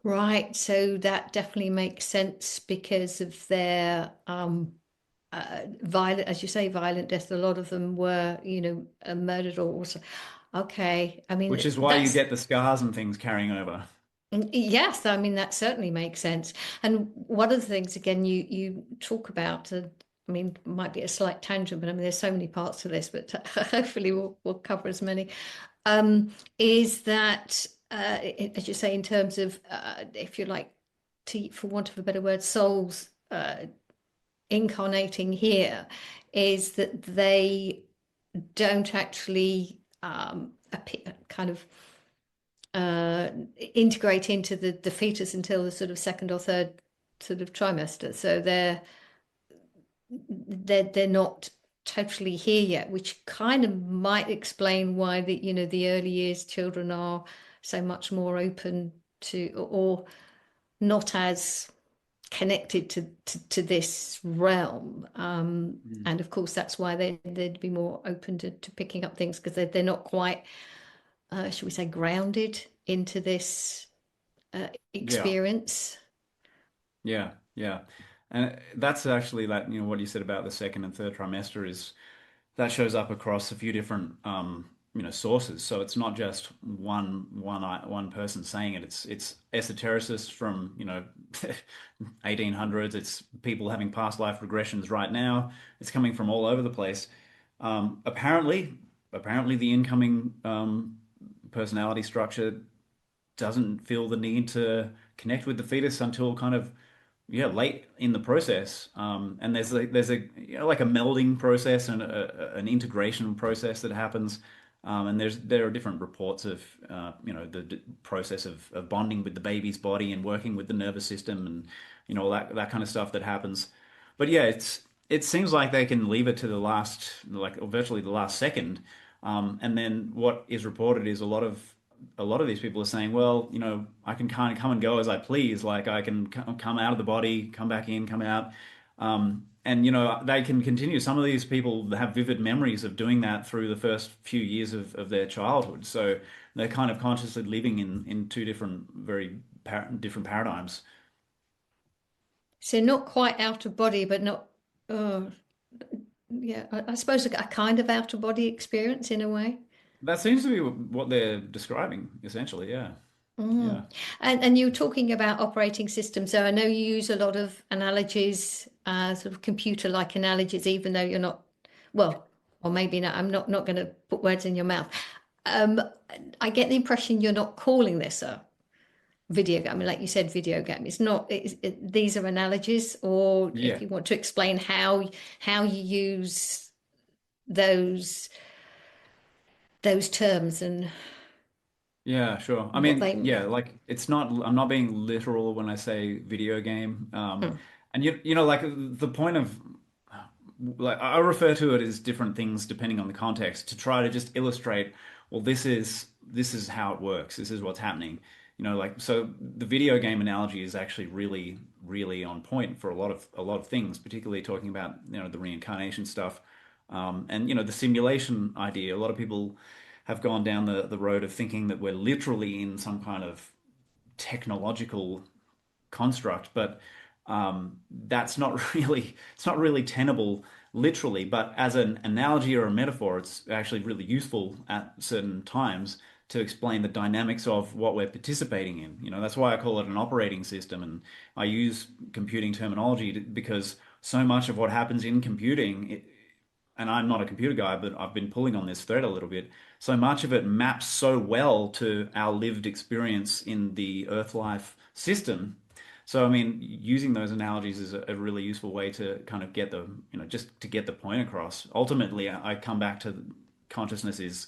Right, so that definitely makes sense because of their violent, as you say, violent death. A lot of them were, murdered or also. Okay, I Which mean is why you that's get the scars and things carrying over. yes, I mean that certainly makes sense. And one of the things again you talk about, I mean, might be a slight tangent, but I mean there's so many parts to this, but hopefully we'll cover as many. Is that as you say, in terms of if you like, for want of a better word, souls incarnating here, is that they don't actually kind of integrate into the fetus until the sort of second or third sort of trimester. So they're not totally here yet, which kind of might explain why the early years children are so much more open to or not as connected to this realm. Mm. And of course, that's why they'd be more open to picking up things because they're not quite, should we say, grounded into this Yeah, experience. yeah, yeah. And that's actually that, what you said about the second and third trimester is that shows up across a few different sources. So it's not just one person saying it. It's esotericists from 1800s. It's people having past life regressions right now. It's coming from all over the place. Apparently the incoming personality structure doesn't feel the need to connect with the fetus until kind of late in the process. And there's a like a melding process and an integration process that happens. And there are different reports of the process of bonding with the baby's body and working with the nervous system and all that kind of stuff that happens. But yeah, it seems like they can leave it to the last, like virtually the last second. And then what is reported is a lot of these people are saying, well, I can kind of come and go as I please. Like I can come out of the body, come back in, come out. And, they can continue. Some of these people have vivid memories of doing that through the first few years of their childhood. So they're kind of consciously living in two different, very different paradigms. So not quite out of body, but not, uh, yeah, I suppose a kind of out of body experience in a way. That seems to be what they're describing, essentially. Yeah. Yeah. Mm. And you were talking about operating systems. So I know you use a lot of analogies, sort of computer-like analogies, even though you're not, well, or maybe not. I'm not going to put words in your mouth. Um, I get the impression you're not calling this a video game. I mean, like you said, video game. It's not. These are analogies, or if Yeah. you want to explain how you use those those terms and Yeah, sure. I what mean, they. yeah, like it's not, I'm not being literal when I say video game. Hmm. And like the point of like I refer to it as different things depending on the context to try to just illustrate, well, this is how it works. This is what's happening. Like so the video game analogy is actually really, really on point for a lot of things, particularly talking about, the reincarnation stuff. And the simulation idea. A lot of people have gone down the road of thinking that we're literally in some kind of technological construct, but that's not really it's not really tenable literally. But as an analogy or a metaphor, it's actually really useful at certain times to explain the dynamics of what we're participating in. That's why I call it an operating system, and I use computing terminology because so much of what happens in computing, and I'm not a computer guy, but I've been pulling on this thread a little bit. So much of it maps so well to our lived experience in the Earth life system. So, I mean, using those analogies is a really useful way to kind of get just to get the point across. Ultimately, I come back to consciousness is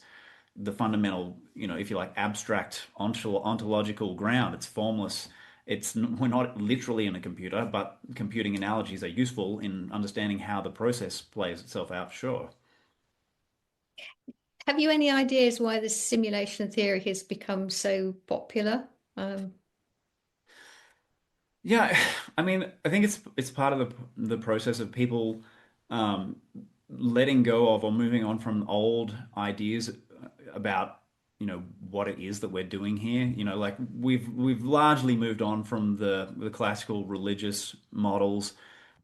the fundamental, if you like, abstract ontological ground. It's formless. We're not literally in a computer, but computing analogies are useful in understanding how the process plays itself out, sure. Have you any ideas why the simulation theory has become so popular? Um, Yeah, I mean, I think it's part of the process of people um, letting go of or moving on from old ideas about what it is that we're doing here. Like we've largely moved on from the classical religious models.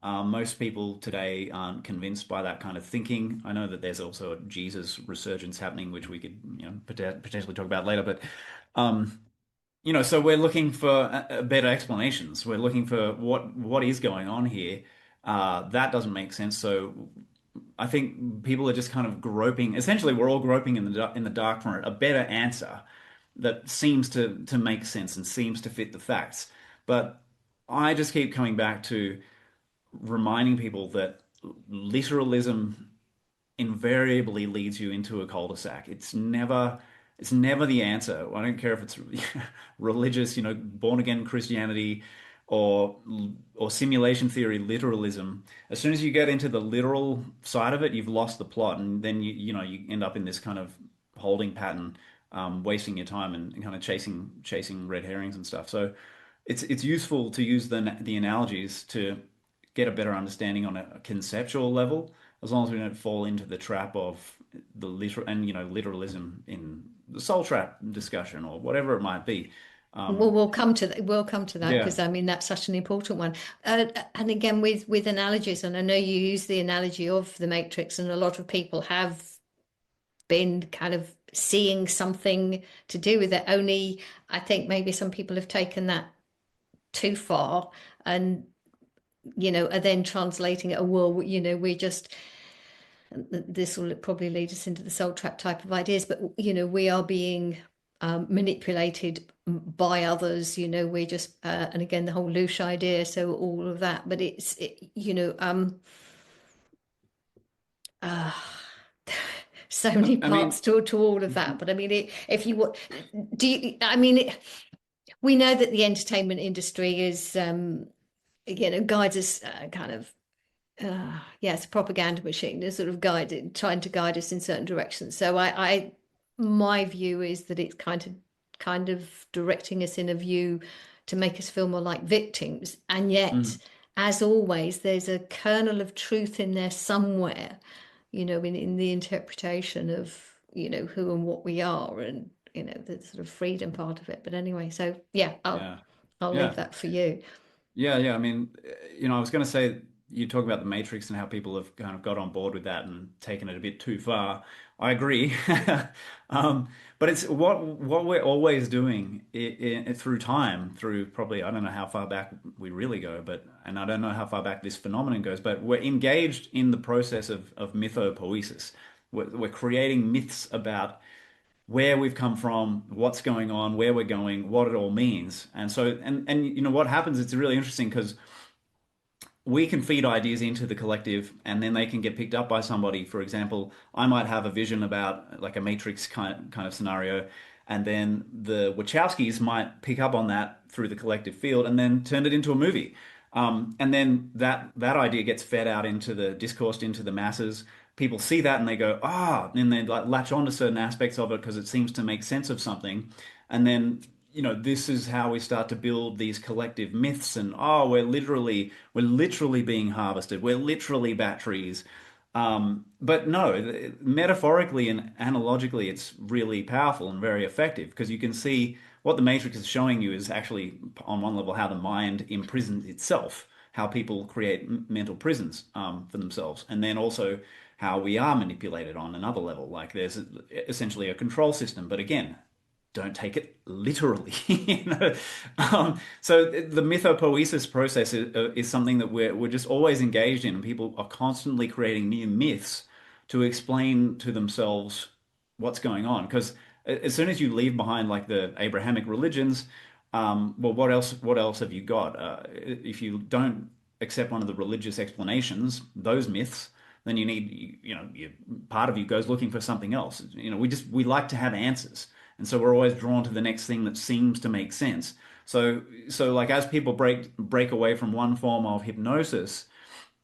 Most people today aren't convinced by that kind of thinking. I know that there's also a Jesus resurgence happening, which we could potentially talk about later, but. Um, so we're looking for better explanations. We're looking for what is going on here. That doesn't make sense. So I think people are just kind of groping. Essentially, we're all groping in the dark for a better answer that seems to make sense and seems to fit the facts. But I just keep coming back to reminding people that literalism invariably leads you into a cul-de-sac. It's never the answer. I don't care if it's religious, born again Christianity or or simulation theory literalism. As soon as you get into the literal side of it, you've lost the plot, and then you end up in this kind of holding pattern, wasting your time and kind of chasing red herrings and stuff. So it's useful to use the analogies to get a better understanding on a conceptual level, as long as we don't fall into the trap of the literal and literalism in the soul trap discussion or whatever it might be. Well, Um, we'll come to that yeah. because I mean that's such an important one. And again, with analogies, and I know you use the analogy of the Matrix, and a lot of people have been kind of seeing something to do with it. Only I think maybe some people have taken that too far, and are then translating it. Oh, well, we're just, this will probably lead us into the soul trap type of ideas, but we are being manipulated by others. We're just and again the whole loosh idea, so all of that, but uh, so many I mean, parts to all of that. But I mean, if you want, do you? I mean, we know that the entertainment industry is, guides us kind of. Yeah, it's a propaganda machine. They're sort of trying to guide us in certain directions. So my view is that it's kind of directing us in a view to make us feel more like victims. And yet, mm, as always, there's a kernel of truth in there somewhere, in the interpretation of, who and what we are, and, the sort of freedom part of it. But anyway, so yeah, I'll yeah, I'll leave yeah. that for you. Yeah, yeah. I mean, I was going to say you talk about the Matrix and how people have kind of got on board with that and taken it a bit too far. I agree. Um, but it's what we're always doing through time, through probably I don't know how far back we really go, but and I don't know how far back this phenomenon goes, but we're engaged in the process of mythopoesis. We're creating myths about where we've come from, what's going on, where we're going, what it all means. And so, and what happens, it's really interesting because we can feed ideas into the collective and then they can get picked up by somebody. For example, I might have a vision about like a matrix kind of scenario, and then the Wachowskis might pick up on that through the collective field and then turn it into a movie. And then that idea gets fed out into the discourse, into the masses. People see that and they go, ah, and they like latch on to certain aspects of it because it seems to make sense of something. And then this is how we start to build these collective myths, and oh, we're literally being harvested, we're literally batteries. But no, metaphorically and analogically, it's really powerful and very effective because you can see what the Matrix is showing you is actually, on one level, how the mind imprisons itself, how people create mental prisons for themselves, and then also how we are manipulated on another level. Like there's essentially a control system, but again, don't take it literally. So the mythopoesis process is something that we're just always engaged in, and people are constantly creating new myths to explain to themselves what's going on. Because as soon as you leave behind like the Abrahamic religions, well, what else have you got? If you don't accept one of the religious explanations, those myths, then part of you goes looking for something else. We like to have answers. And so we're always drawn to the next thing that seems to make sense. So like as people break away from one form of hypnosis,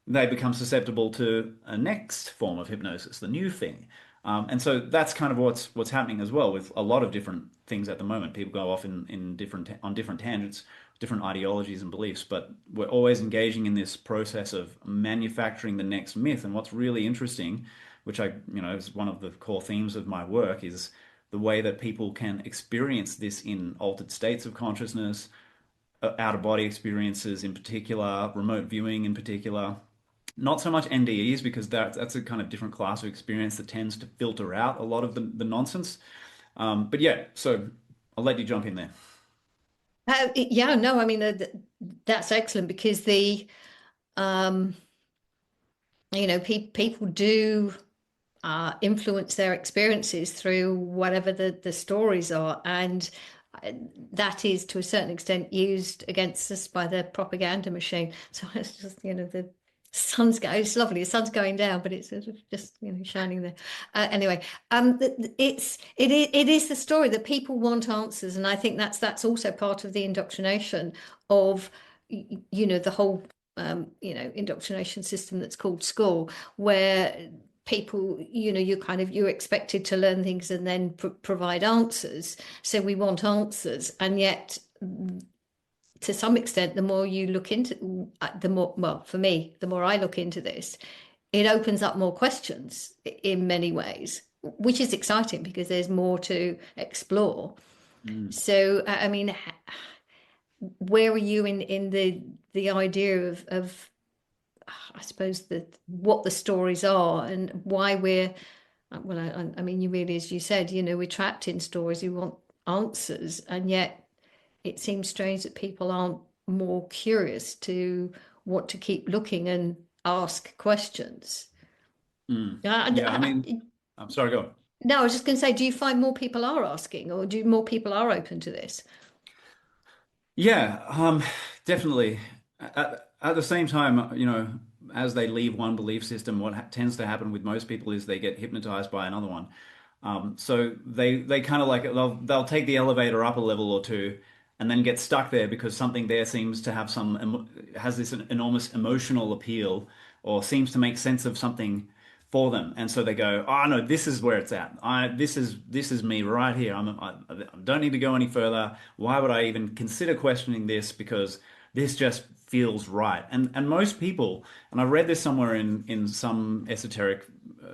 they become susceptible to a next form of hypnosis, the new thing. And so that's kind of what's happening as well with a lot of different things at the moment. People go off in different tangents, different ideologies and beliefs, but we're always engaging in this process of manufacturing the next myth. And what's really interesting, which is one of the core themes of my work, is the way that people can experience this in altered states of consciousness, out of body experiences in particular, remote viewing in particular. Not so much NDEs because that's a kind of different class of experience that tends to filter out a lot of the nonsense. But yeah, so I'll let you jump in there. Yeah, no, I mean that's excellent because um, people do influence their experiences through whatever the stories are, and uh, that is to a certain extent used against us by the propaganda machine. So it's just the sun's going. It's lovely. The sun's going down, but it's sort of just shining there. Anyway, it is the story that people want answers, and I think that's also part of the indoctrination of the whole indoctrination system that's called school, where people you're expected to learn things and then provide answers, so we want answers, and yet to some extent, the more you look into, the more, well, for me, the more I look into this, it opens up more questions in many ways, which is exciting because there's more to explore. Mm. So, I mean, where are you in the idea of I suppose that what the stories are and why we're well, I mean, you really, as you said, we're trapped in stories. We want answers, and yet it seems strange that people aren't more curious to want to keep looking and ask questions. Mm. Uh, Yeah, I mean, I'm sorry, go on. no, I was just going to say, do you find more people are asking, or do more people are open to this? Yeah, definitely. At the same time, as they leave one belief system, what ha tends to happen with most people is they get hypnotized by another one. So they kind of like they'll take the elevator up a level or two, and then get stuck there because something there seems to have has this enormous emotional appeal, or seems to make sense of something for them, and so they go, "Oh no, this is where it's at. This is me right here. I don't need to go any further. Why would I even consider questioning this? Because this just feels right." And most people, and I read this somewhere in some esoteric,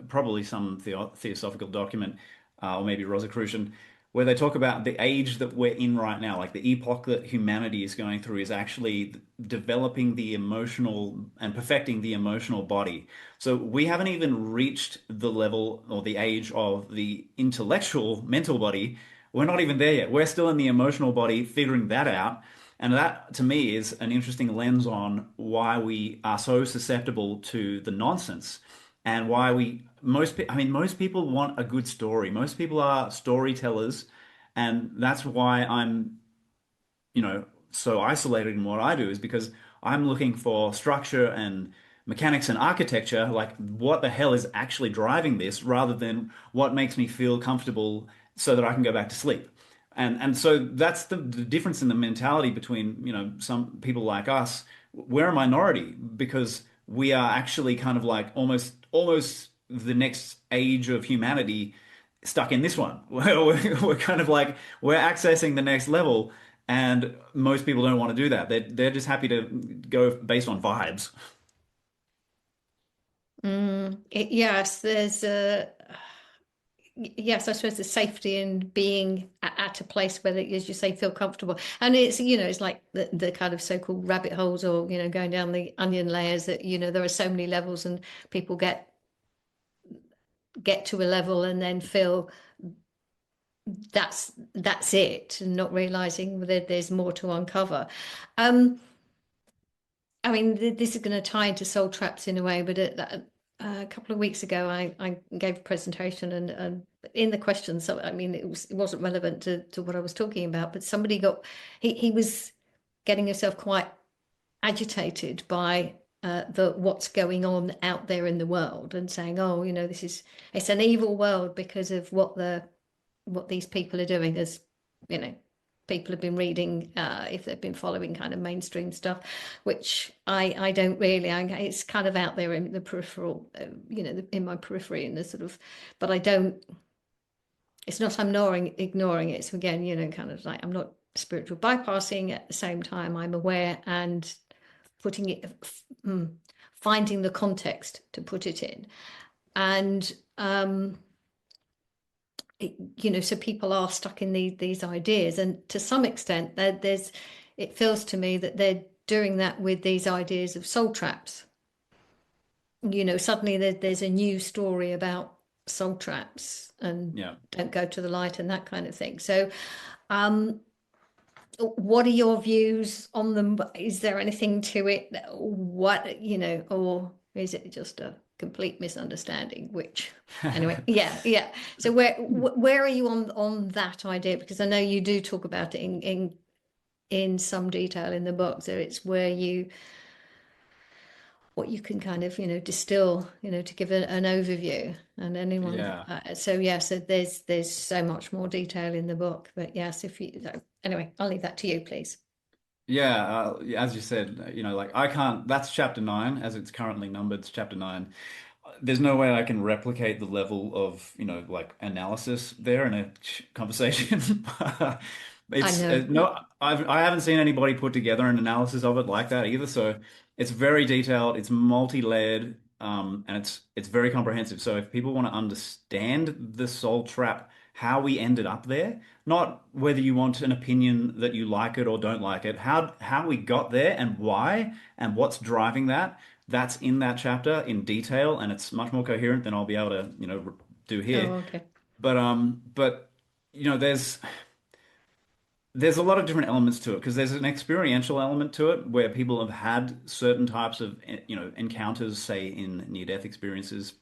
probably some theosophical document, or maybe Rosicrucian, where they talk about the age that we're in right now, like the epoch that humanity is going through is actually developing the emotional and perfecting the emotional body. So we haven't even reached the level or the age of the intellectual mental body. We're not even there yet. We're still in the emotional body, figuring that out. And that, to me, is an interesting lens on why we are so susceptible to the nonsense, and why I mean, most people want a good story. Most people are storytellers, and that's why I'm, so isolated in what I do, is because I'm looking for structure and mechanics and architecture, like what the hell is actually driving this, rather than what makes me feel comfortable so that I can go back to sleep. And so that's the difference in the mentality between, some people like us. We're a minority because we are actually kind of like almost the next age of humanity stuck in this one. We're kind of like we're accessing the next level, and most people don't want to do that. They're just happy to go based on vibes. Yes, there's a yes, I suppose the safety in being at a place where, as you say, feel comfortable. And it's, it's like the kind of so-called rabbit holes, or, going down the onion layers, that, there are so many levels, and people get to a level and then feel that's it, and not realizing that there's more to uncover. Um, I mean, this is going to tie into soul traps in a way, but a couple of weeks ago, I gave a presentation, and in the questions, so I mean, it wasn't relevant to what I was talking about, but somebody he was getting himself quite agitated by the what's going on out there in the world, and saying, oh, it's an evil world because of what these people are doing. As you know people have been reading, if they've been following kind of mainstream stuff, which I don't really. It's kind of out there in the peripheral, in my periphery, in the sort of, but I don't. It's not I'm ignoring it. So again, kind of like I'm not spiritual bypassing. At the same time, I'm aware and putting it, finding the context to put it in, and so people are stuck in these ideas, and to some extent, it feels to me that they're doing that with these ideas of soul traps. Suddenly there's a new story about soul traps and Yeah. don't go to the light and that kind of thing. So, um, what are your views on them? Is there anything to it? What, or is it just a complete misunderstanding? Which, anyway, yeah, yeah. So where are you on that idea? Because I know you do talk about it in some detail in the book. So it's where what you can kind of distill, to give an overview, and anyone. Yeah. So yeah, so there's so much more detail in the book. But yes, if you so anyway, I'll leave that to you, please. Yeah, as you said, like I can't, that's chapter nine, as it's currently numbered, it's chapter nine. There's no way I can replicate the level of, like analysis there in a conversation. I It's know. no, I haven't seen anybody put together an analysis of it like that either. So it's very detailed, it's multi-layered, and it's very comprehensive. So if people want to understand the soul trap, how we ended up there, not whether you want an opinion that you like it or don't like it, how we got there and why and what's driving that, that's in that chapter in detail, and it's much more coherent than I'll be able to, do here. Oh, okay. But there's a lot of different elements to it because there's an experiential element to it where people have had certain types of encounters, say in near-death experiences,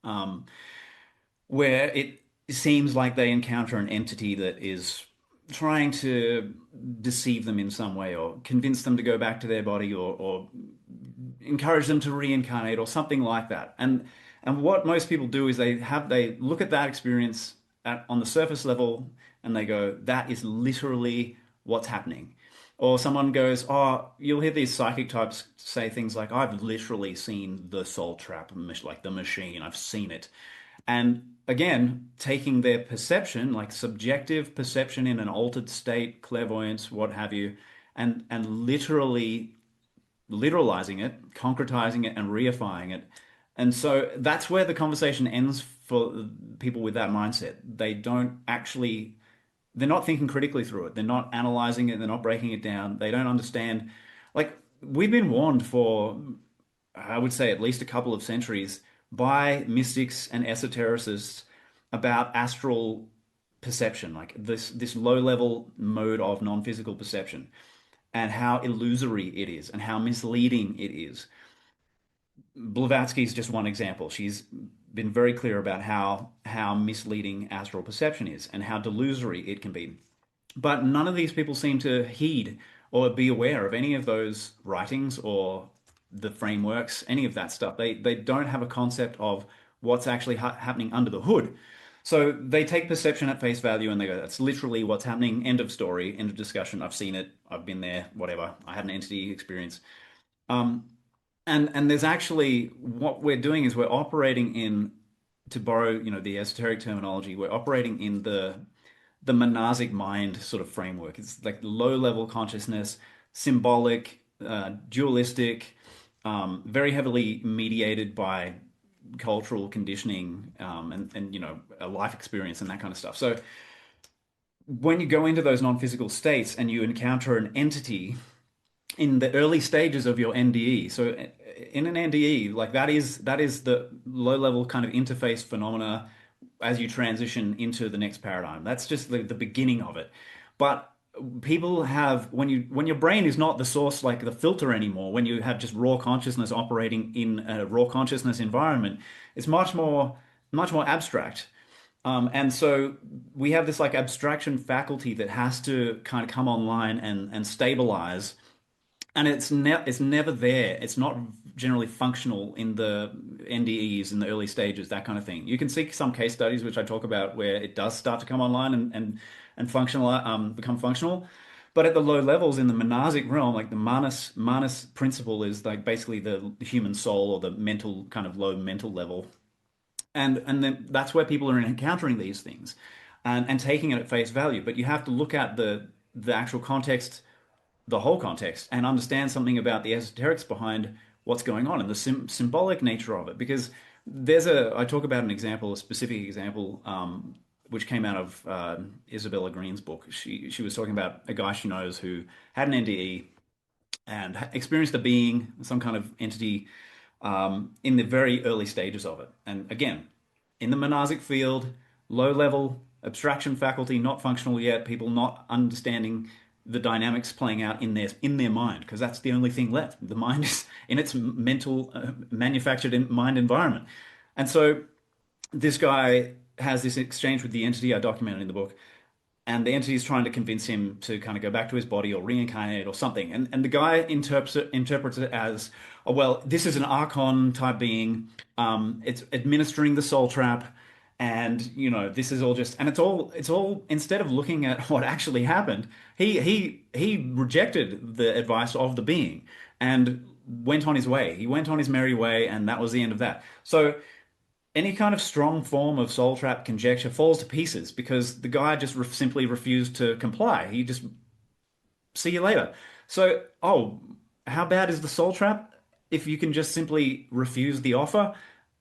um, where it seems like they encounter an entity that is trying to deceive them in some way or convince them to go back to their body or encourage them to reincarnate or something like that. And what most people do is they look at that experience on the surface level and they go, that is literally what's happening. Or someone goes, oh, you'll hear these psychic types say things like, I've literally seen the soul trap, like the machine, I've seen it. And again, taking their perception, like subjective perception in an altered state, clairvoyance, what have you, and literally literalizing it, concretizing it, and reifying it. And so that's where the conversation ends for people with that mindset. They're not thinking critically through it. They're not analyzing it. They're not breaking it down. They don't understand. Like, we've been warned for, I would say, at least a couple of centuries by mystics and esotericists about astral perception, like this low level mode of non-physical perception, and how illusory it is and how misleading it is. Blavatsky is just one example. She's been very clear about how misleading astral perception is and how delusory it can be. But none of these people seem to heed or be aware of any of those writings or the frameworks, any of that stuff. They don't have a concept of what's actually happening under the hood. So they take perception at face value and they go, that's literally what's happening. End of story, end of discussion. I've seen it. I've been there, whatever. I had an entity experience. Um, and there's actually what we're doing is we're operating in, to borrow, the esoteric terminology, we're operating in the monasic mind sort of framework. It's like low level consciousness, symbolic, dualistic, very heavily mediated by cultural conditioning, and a life experience and that kind of stuff. So when you go into those non-physical states and you encounter an entity in the early stages of your NDE. So in an NDE, like that is the low level kind of interface phenomena as you transition into the next paradigm. That's just the beginning of it. But people have when your brain is not the source, like the filter anymore, when you have just raw consciousness operating in a raw consciousness environment, it's much more abstract. And so we have this like abstraction faculty that has to kind of come online and stabilize, and it's never there. It's not generally functional in the NDEs in the early stages, that kind of thing. You can see some case studies which I talk about where it does start to come online and functional, become functional. But at the low levels in the monasic realm, like the manas principle is like basically the human soul or the mental kind of low mental level, and then that's where people are encountering these things and taking it at face value. But you have to look at the actual context, the whole context, and understand something about the esoterics behind what's going on and the symbolic nature of it. Because I talk about an example, a specific example, which came out of Isabella Green's book. She was talking about a guy she knows who had an NDE and experienced a being, some kind of entity, in the very early stages of it. And again, in the monasic field, low level abstraction faculty, not functional yet, people not understanding the dynamics playing out in their mind, because that's the only thing left. The mind is in its mental, manufactured mind environment. And so this guy has this exchange with the entity I documented in the book, and the entity is trying to convince him to kind of go back to his body or reincarnate or something. And the guy interprets it as, oh, well, this is an archon type being. It's administering the soul trap, and this is all just, and it's all instead of looking at what actually happened, he rejected the advice of the being and went on his way. He went on his merry way, and that was the end of that. So any kind of strong form of soul trap conjecture falls to pieces because the guy just simply refused to comply. He just see you later. So, oh, how bad is the soul trap? If you can just simply refuse the offer,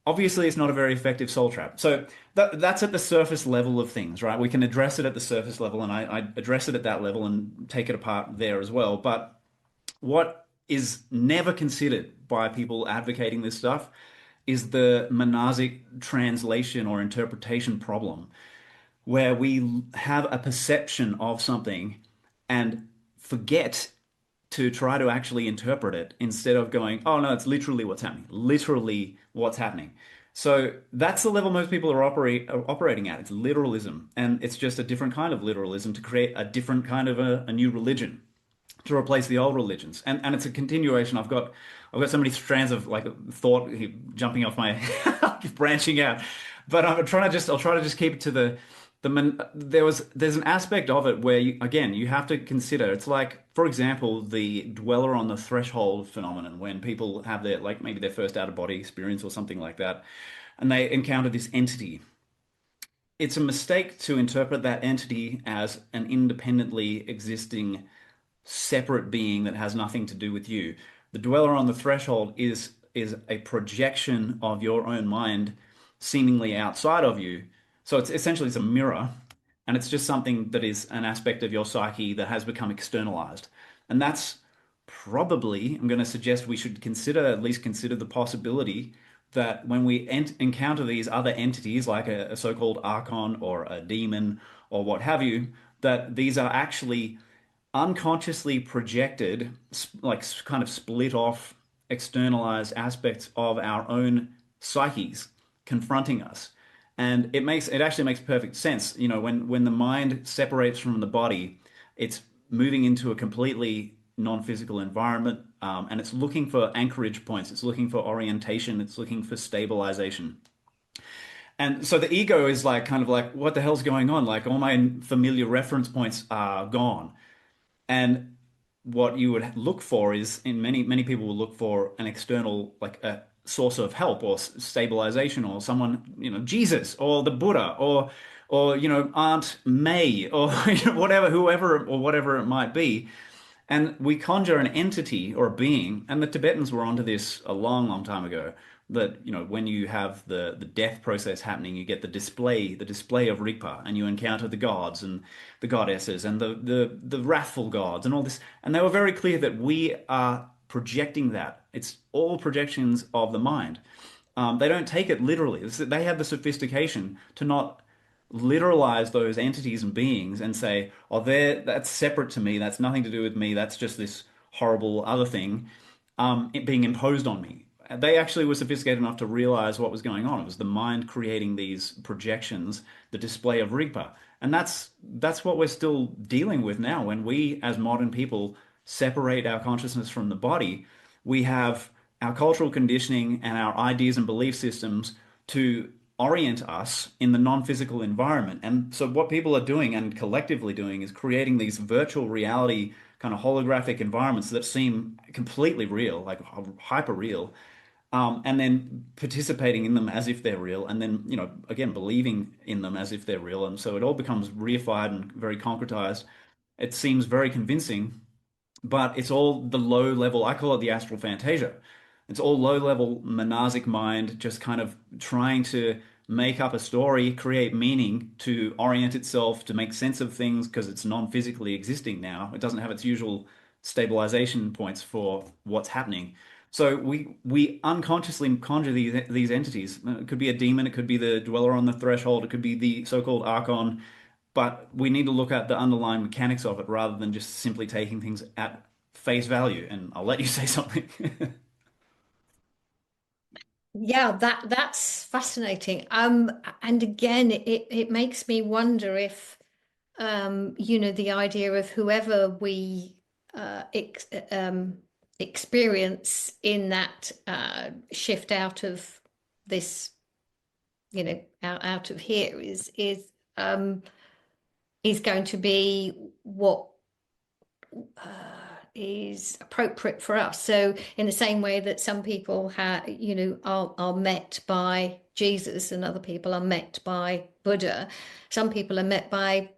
obviously it's not a very effective soul trap. So that's at the surface level of things, right? We can address it at the surface level, and I address it at that level and take it apart there as well. But what is never considered by people advocating this stuff is the monastic translation or interpretation problem, where we have a perception of something and forget to try to actually interpret it instead of going, oh no, it's literally what's happening, literally what's happening. So that's the level most people are operating at. It's literalism, and it's just a different kind of literalism to create a different kind of a new religion to replace the old religions. And it's a continuation. I've got so many strands of like thought jumping off my branching out. But I'll try to just keep it to there's an aspect of it where again you have to consider, it's like, for example, the dweller on the threshold phenomenon, when people have their, like, maybe their first out of body experience or something like that, and they encounter this entity. It's a mistake to interpret that entity as an independently existing separate being that has nothing to do with you. The dweller on the threshold is a projection of your own mind seemingly outside of you. So it's essentially, it's a mirror, and it's just something that is an aspect of your psyche that has become externalized. And that's probably, I'm going to suggest we should consider, at least consider the possibility that when we encounter these other entities like a so-called archon or a demon or what have you, that these are actually unconsciously projected, like kind of split off, externalized aspects of our own psyches confronting us. And it actually makes perfect sense. You know, when the mind separates from the body, it's moving into a completely non-physical environment, and it's looking for anchorage points. It's looking for orientation. It's looking for stabilization. And so the ego is like, kind of like, what the hell's going on? Like, all my familiar reference points are gone. And what you would look for is, in many people will look for an external, like a source of help or stabilization, or someone, Jesus or the Buddha, or Aunt May, or whatever, whoever or whatever it might be. And we conjure an entity or a being, and the Tibetans were onto this a long, long time ago. That when you have the death process happening, you get the display of Rigpa, and you encounter the gods and the goddesses and the wrathful gods and all this. And they were very clear that we are projecting that. It's all projections of the mind. They don't take it literally. They have the sophistication to not literalize those entities and beings and say, "Oh, that's separate to me. That's nothing to do with me. That's just this horrible other thing, it being imposed on me." They actually were sophisticated enough to realize what was going on. It was the mind creating these projections, the display of Rigpa, and that's what we're still dealing with now. When we, as modern people, separate our consciousness from the body, we have our cultural conditioning and our ideas and belief systems to orient us in the non-physical environment. And so what people are doing, and collectively doing, is creating these virtual reality kind of holographic environments that seem completely real, like hyper real, and then participating in them as if they're real, and then, again, believing in them as if they're real. And so it all becomes reified and very concretized. It seems very convincing, but it's all the low level. I call it the astral fantasia. It's all low level monastic mind just kind of trying to make up a story, create meaning, to orient itself, to make sense of things, because it's non-physically existing now. It doesn't have its usual stabilization points for what's happening. So we unconsciously conjure these entities. It could be a demon, it could be the dweller on the threshold, it could be the so-called archon, but we need to look at the underlying mechanics of it rather than just simply taking things at face value. And I'll let you say something. Yeah, that's fascinating. And again, it makes me wonder if the idea of whoever we experience in that shift out of this, out of here is going to be what is appropriate for us. So in the same way that some people are met by Jesus and other people are met by Buddha, some people are met by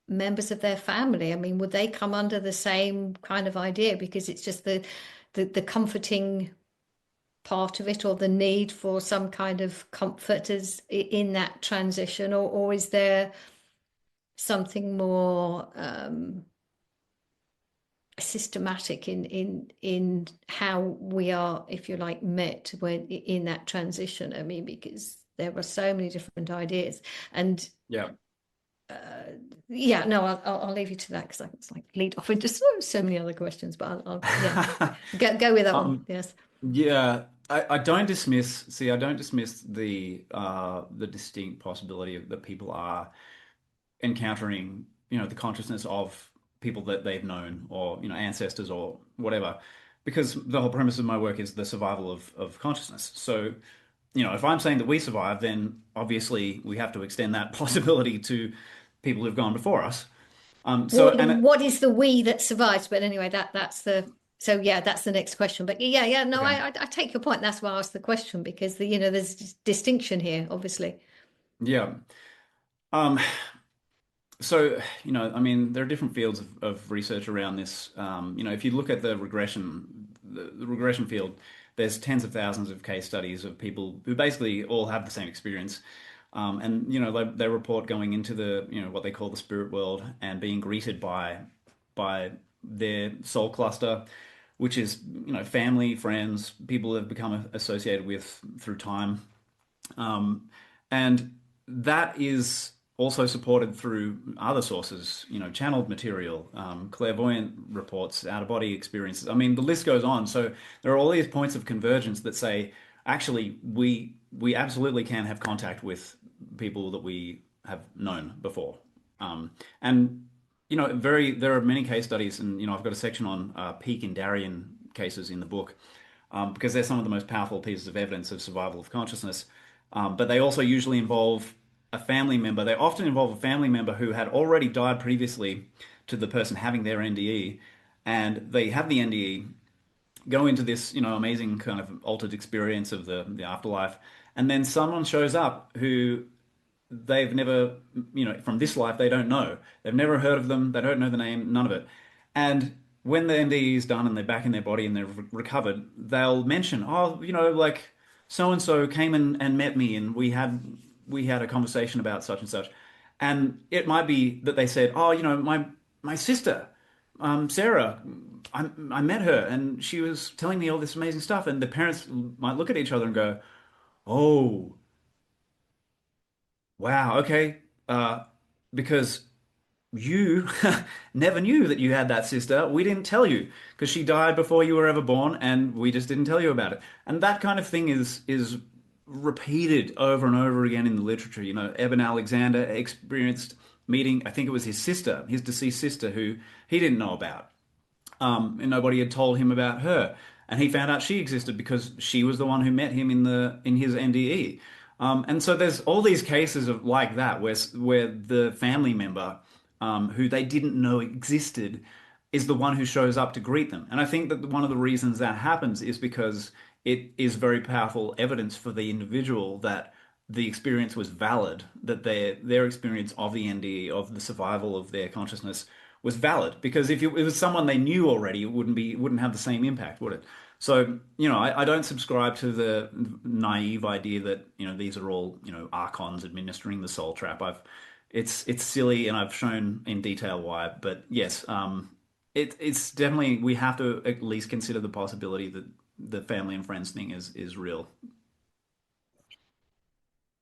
members of their family? I mean, would they come under the same kind of idea? Because it's just the comforting part of it, or the need for some kind of comfort as in that transition, or is there something more systematic in how we are, if you like, met when in that transition? I mean, because there are so many different ideas, and Yeah. yeah, no, I'll leave you to that because I can like lead off into so many other questions, but I'll yeah, go with that one. Um, Yes. yeah, I don't dismiss, see, I don't dismiss the distinct possibility of that people are encountering, the consciousness of people that they've known or, ancestors or whatever. Because the whole premise of my work is the survival of consciousness. So, if I'm saying that we survive, then obviously we have to extend that possibility to people who've gone before us. What is the we that survives? But anyway, that's the so yeah, that's the next question. But yeah, no, Okay. I take your point. That's why I asked the question because there's distinction here, obviously. Yeah. Um, So, I mean, there are different fields of research around this. If you look at the regression field, there's tens of thousands of case studies of people who basically all have the same experience. And, they report going into what they call the spirit world and being greeted by their soul cluster, which is, family, friends, people they've become associated with through time. And that is also supported through other sources, channeled material, clairvoyant reports, out of body experiences. I mean, the list goes on. So there are all these points of convergence that say, actually, we absolutely can have contact with people that we have known before. And there are many case studies, and I've got a section on peak and Darien cases in the book, because they're some of the most powerful pieces of evidence of survival of consciousness. But they also usually involve a family member. They often involve a family member who had already died previously to the person having their NDE, and they have the NDE, go into this, amazing kind of altered experience of the afterlife, and then someone shows up who they've never, from this life, they don't know. They've never heard of them. They don't know the name, none of it. And when the NDE is done and they're back in their body and they've recovered, they'll mention, oh, like so and so came and met me, and we had a conversation about such and such. And it might be that they said, oh, my sister, Sarah, I met her and she was telling me all this amazing stuff. And the parents might look at each other and go, oh, wow, okay. Because you never knew that you had that sister. We didn't tell you because she died before you were ever born, and we just didn't tell you about it. And that kind of thing is repeated over and over again in the literature. Eben Alexander experienced meeting, I think it was his sister, his deceased sister, who he didn't know about, and nobody had told him about her. And he found out she existed because she was the one who met him in his NDE. And so there's all these cases of like that where the family member, who they didn't know existed, is the one who shows up to greet them. And I think that one of the reasons that happens is because it is very powerful evidence for the individual that the experience was valid, that their experience of the NDE, of the survival of their consciousness, was valid. Because if it was someone they knew already, it wouldn't have the same impact, would it? So, I don't subscribe to the naive idea that, these are all, archons administering the soul trap. It's silly, and I've shown in detail why. But yes, it's definitely, we have to at least consider the possibility that the family and friends thing is real.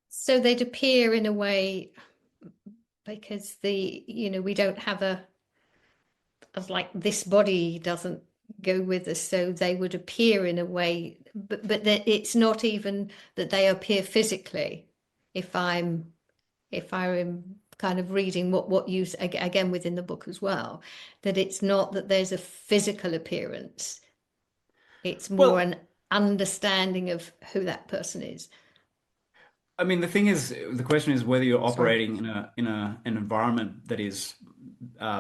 So they'd appear in a way because we don't have a of like this body doesn't go with us, so they would appear in a way, but that it's not even that they appear physically. If I'm kind of reading what you again within the book as well, that it's not that there's a physical appearance, it's more Well, an understanding of who that person is. I mean, the question is whether you're Sorry. operating in an environment that is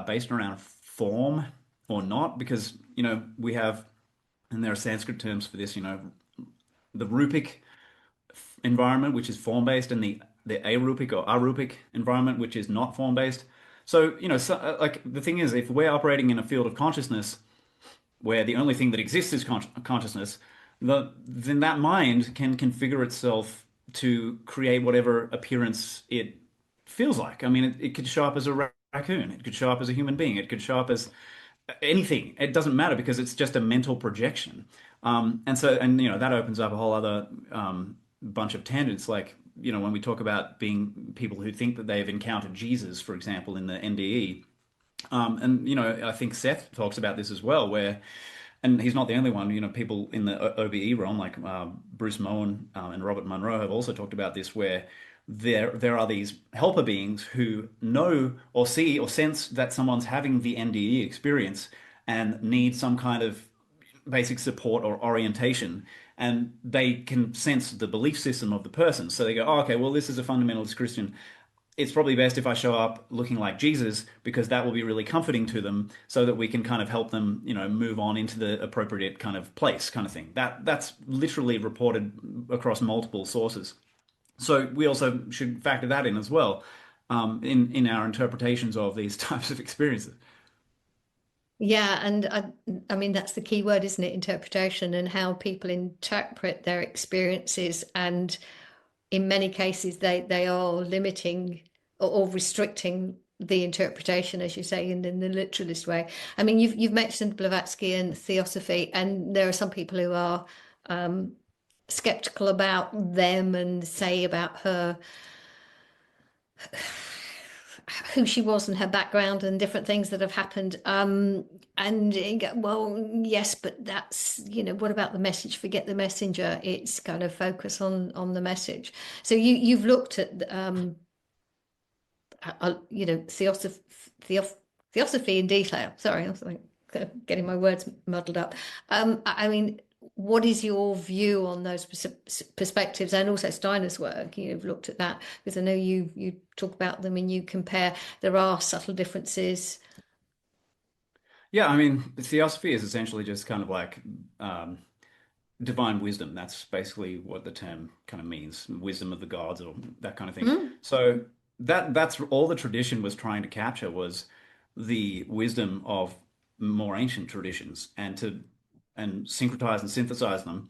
based around form or not, because we have, and there are Sanskrit terms for this, the rupic environment, which is form based, and the arupic or arupic environment, which is not form based. So, like the thing is, if we're operating in a field of consciousness where the only thing that exists is consciousness, then that mind can configure itself to create whatever appearance it feels like. I mean, it could show up as a raccoon, it could show up as a human being, it could show up as anything. It doesn't matter because it's just a mental projection. And that opens up a whole other bunch of tangents. Like, when we talk about being people who think that they've encountered Jesus, for example, in the NDE. I think Seth talks about this as well, and he's not the only one. People in the OBE realm, like Bruce Moen and Robert Monroe, have also talked about this, where there are these helper beings who know or see or sense that someone's having the NDE experience and need some kind of basic support or orientation, and they can sense the belief system of the person. So they go, oh, okay, well, this is a fundamentalist Christian. It's probably best if I show up looking like Jesus because that will be really comforting to them so that we can kind of help them, move on into the appropriate kind of place kind of thing. That's literally reported across multiple sources. So we also should factor that in as well, in our interpretations of these types of experiences. Yeah, and I mean that's the key word, isn't it? Interpretation and how people interpret their experiences, and in many cases they are limiting or restricting the interpretation, as you say, in the literalist way. I mean, you've mentioned Blavatsky and theosophy, and there are some people who are skeptical about them and say about her who she was and her background and different things that have happened. And you go, well, yes, but that's, what about the message? Forget the messenger. It's kind of focus on the message. So you've looked at, theosophy, theosophy in detail. Sorry, I was like getting my words muddled up. I mean, what is your view on those perspectives, and also Steiner's work? You've looked at that because I know you talk about them and you compare. There are subtle differences. Yeah, I mean, theosophy is essentially just kind of like um, divine wisdom. That's basically what the term kind of means, wisdom of the gods or that kind of thing. Mm. So that's all the tradition was trying to capture, was the wisdom of more ancient traditions, and syncretize and synthesize them,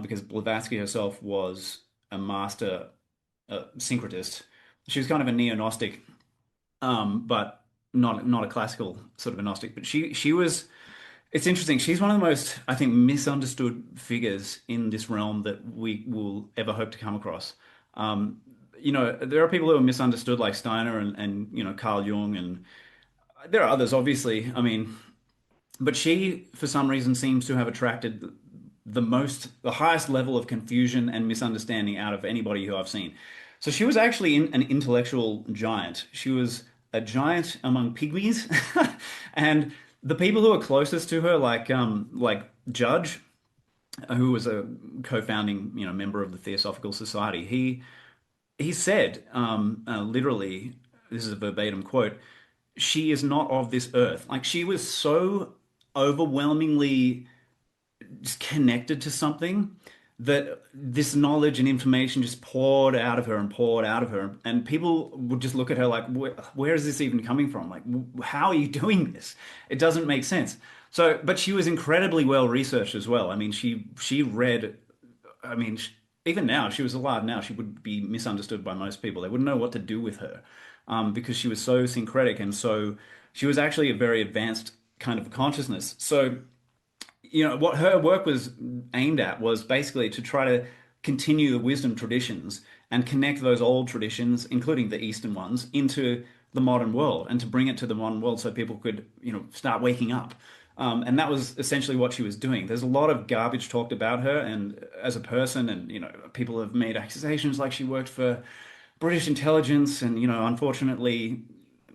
because Blavatsky herself was a master syncretist. She was kind of a neo-Gnostic, but not a classical sort of a Gnostic. But she was. It's interesting. She's one of the most, I think, misunderstood figures in this realm that we will ever hope to come across. There are people who are misunderstood, like Steiner and Carl Jung, and there are others, obviously. I mean, but she, for some reason, seems to have attracted the highest level of confusion and misunderstanding out of anybody who I've seen. So she was actually an intellectual giant. She was a giant among pygmies, and the people who are closest to her, like Judge, who was a co-founding member of the Theosophical Society, he said, literally, this is a verbatim quote, she is not of this earth. Like, she was so overwhelmingly just connected to something that this knowledge and information just poured out of her and poured out of her, and people would just look at her like, where is this even coming from? Like, how are you doing this? It doesn't make sense. So, but she was incredibly well researched as well. I mean, she read, I mean, even now, if she was alive now, she would be misunderstood by most people. They wouldn't know what to do with her, because she was so syncretic, and so she was actually a very advanced kind of consciousness. So, what her work was aimed at was basically to try to continue the wisdom traditions and connect those old traditions, including the Eastern ones, into the modern world, and to bring it to the modern world so people could, start waking up. And that was essentially what she was doing. There's a lot of garbage talked about her and as a person, and people have made accusations like she worked for British intelligence, and unfortunately,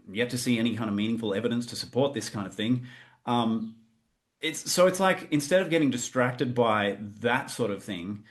yet to see any kind of meaningful evidence to support this kind of thing. It's like, instead of getting distracted by that sort of thing,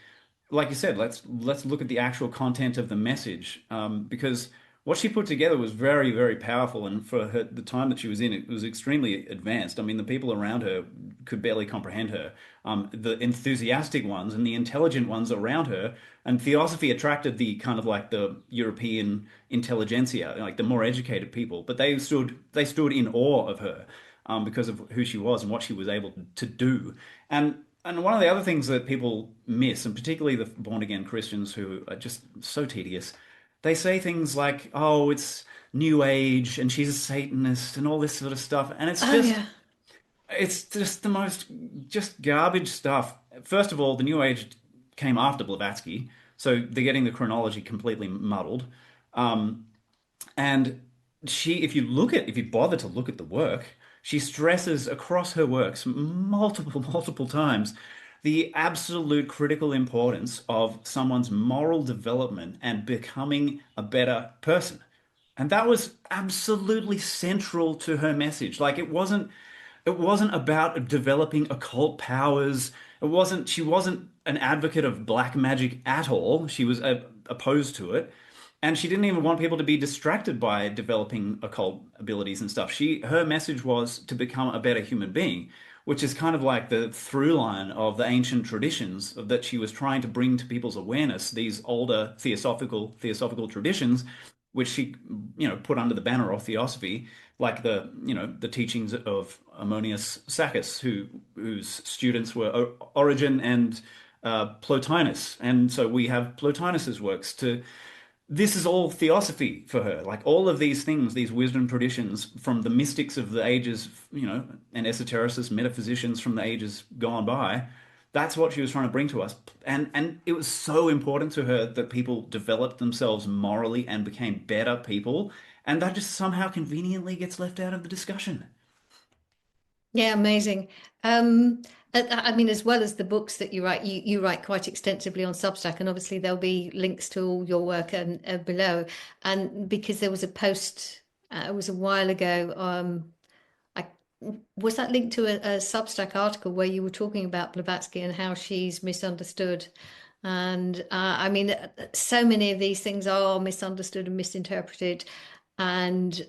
like you said, let's look at the actual content of the message, because what she put together was very, very powerful, and for the time that she was in, it was extremely advanced. I mean, the people around her could barely comprehend her. The enthusiastic ones and the intelligent ones around her, and Theosophy attracted the kind of like the European intelligentsia, like the more educated people. But they stood in awe of her because of who she was and what she was able to do. And one of the other things that people miss, and particularly the born again Christians who are just so tedious, they say things like, "Oh, it's New Age, and she's a Satanist, and all this sort of stuff," and Oh yeah. it's just the most just garbage stuff. First of all, the New Age came after Blavatsky, so they're getting the chronology completely muddled. Um, and if you bother to look at the work, she stresses across her works multiple times the absolute critical importance of someone's moral development and becoming a better person. And that was absolutely central to her message. Like it wasn't about developing occult powers. She wasn't an advocate of black magic at all. She was opposed to it. And she didn't even want people to be distracted by developing occult abilities and stuff. Her message was to become a better human being, which is kind of like the through line of the ancient traditions that she was trying to bring to people's awareness, these older theosophical traditions, which she, put under the banner of theosophy, like the teachings of Ammonius Saccas, whose students were Origen and Plotinus. And so we have Plotinus's works to this is all theosophy for her. Like all of these things, these wisdom traditions from the mystics of the ages, and esotericists, metaphysicians from the ages gone by, that's what she was trying to bring to us. And it was so important to her that people developed themselves morally and became better people. And that just somehow conveniently gets left out of the discussion. Yeah, amazing. I mean, as well as the books that you write, you write quite extensively on Substack, and obviously there'll be links to all your work and below. And because there was a post, it was a while ago. I was that linked to a Substack article where you were talking about Blavatsky and how she's misunderstood. And I mean, so many of these things are misunderstood and misinterpreted, and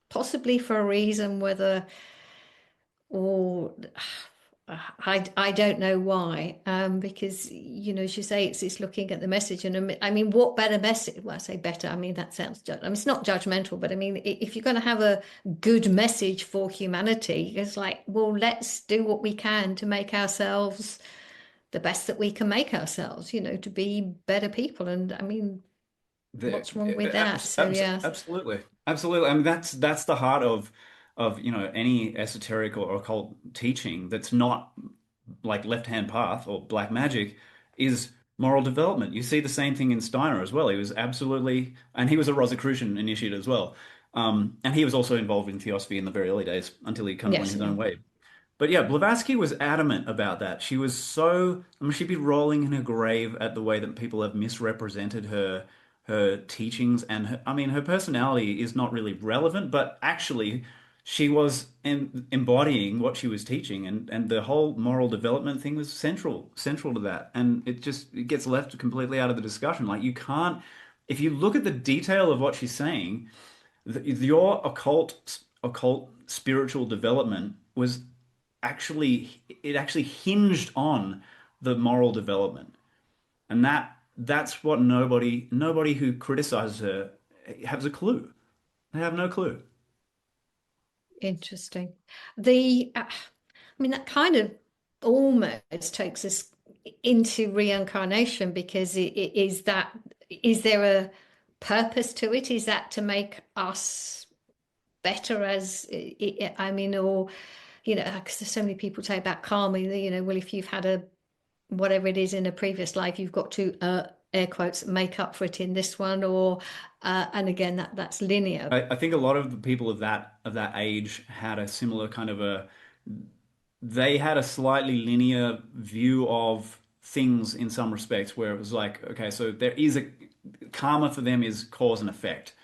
possibly for a reason, whether or I don't know why, because as you say, it's looking at the message, and I mean, what better message? Well, I say better. I mean, that sounds. I mean, it's not judgmental, but I mean, if you're going to have a good message for humanity, it's like, well, let's do what we can to make ourselves the best that we can make ourselves. To be better people, and I mean, The, what's wrong with that? So yeah, absolutely, absolutely. I mean, that's the heart of any esoteric or occult teaching that's not like left hand path or black magic is moral development. You see the same thing in Steiner as well. He was absolutely, and he was a Rosicrucian initiate as well. And he was also involved in theosophy in the very early days until he kind of went yes, his yeah. own way. But yeah, Blavatsky was adamant about that. She was so, I mean, she'd be rolling in her grave at the way that people have misrepresented her teachings and I mean, her personality is not really relevant, but actually she was embodying what she was teaching and the whole moral development thing was central to that. And it gets left completely out of the discussion. Like you can't, if you look at the detail of what she's saying, your occult spiritual development was actually hinged on the moral development, and that's what nobody who criticizes her has a clue. They have no clue. Interesting. I mean, that kind of almost takes us into reincarnation because is there a purpose to it? Is that to make us better I mean, or, because there's so many people talk about karma, well, if you've had whatever it is in a previous life, you've got to, air quotes, make up for it in this one, and again, that's linear. I think a lot of the people of that age had a similar kind of they had a slightly linear view of things in some respects where it was like, okay, so there is a karma for them is cause and effect.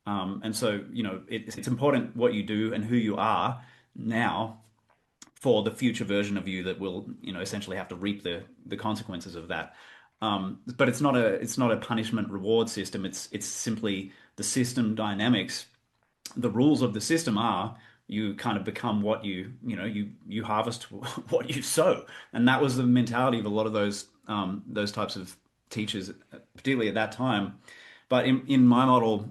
And so, it's important what you do and who you are now for the future version of you that will, essentially have to reap the consequences of that. But it's not a punishment reward system. It's simply the system dynamics. The rules of the system are you kind of become what you harvest what you sow. And that was the mentality of a lot of those types of teachers, particularly at that time. But in my model,